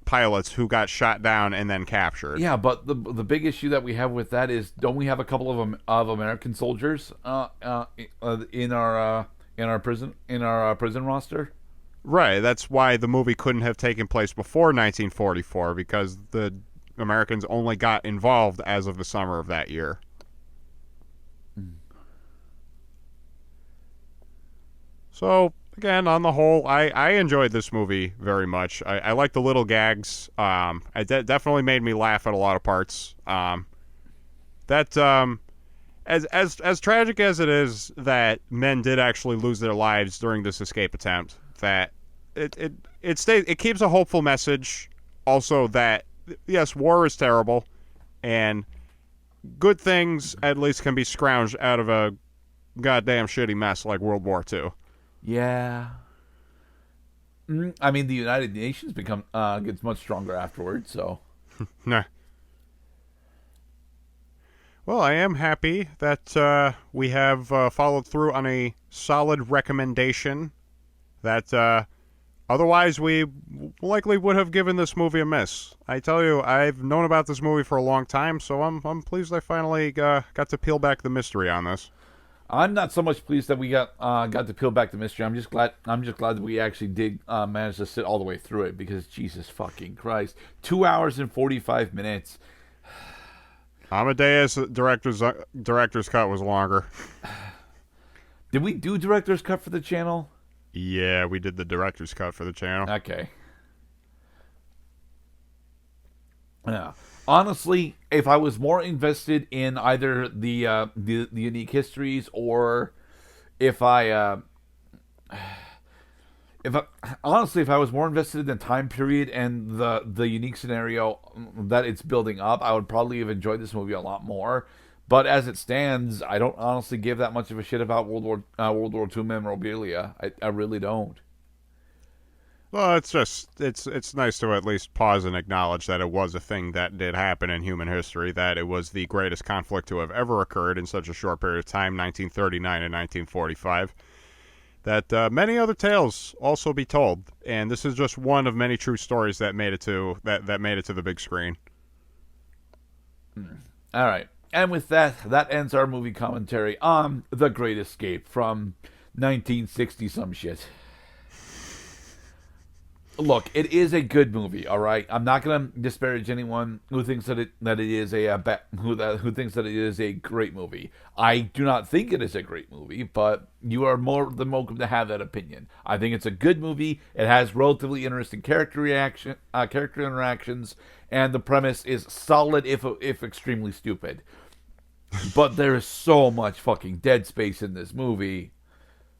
pilots who got shot down and then captured. Yeah, but the big issue that we have with that is, don't we have a couple of American soldiers in our prison roster? Right, that's why the movie couldn't have taken place before 1944, because the Americans only got involved as of the summer of that year. So, again, on the whole, I enjoyed this movie very much. I like the little gags. It definitely made me laugh at a lot of parts. As tragic as it is that men did actually lose their lives during this escape attempt, that it keeps a hopeful message. Also, that yes, war is terrible, and good things at least can be scrounged out of a goddamn shitty mess like World War II. Yeah. I mean, the United Nations gets much stronger afterwards, so. Nah. Well, I am happy that we have followed through on a solid recommendation that otherwise we likely would have given this movie a miss. I tell you, I've known about this movie for a long time, so I'm pleased I finally got to peel back the mystery on this. I'm not so much pleased that we got to peel back the mystery. I'm just glad that we actually did manage to sit all the way through it, because Jesus fucking Christ, 2 hours and 45 minutes. Amadeus director's cut was longer. Did we do director's cut for the channel? Yeah, we did the director's cut for the channel. Okay. Yeah. Honestly, if I was more invested in either the unique histories, or if I honestly, if I was more invested in the time period and the unique scenario that it's building up, I would probably have enjoyed this movie a lot more. But as it stands, I don't honestly give that much of a shit about World War II memorabilia. I really don't. Well, it's nice to at least pause and acknowledge that it was a thing that did happen in human history, that it was the greatest conflict to have ever occurred in such a short period of time, 1939 and 1945. That many other tales also be told, and this is just one of many true stories that made it to the big screen. All right, and with that ends our movie commentary on The Great Escape from 1960 some shit. Look, it is a good movie, all right. I'm not gonna disparage anyone who thinks that it is who thinks that it is a great movie. I do not think it is a great movie, but you are more than welcome to have that opinion. I think it's a good movie. It has relatively interesting character interactions, and the premise is solid, if extremely stupid. But there is so much fucking dead space in this movie.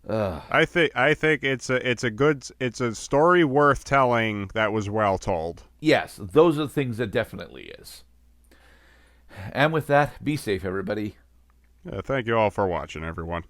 I think it's a story worth telling that was well told. Yes, those are the things that definitely is. And with that, be safe, everybody. Thank you all for watching, everyone.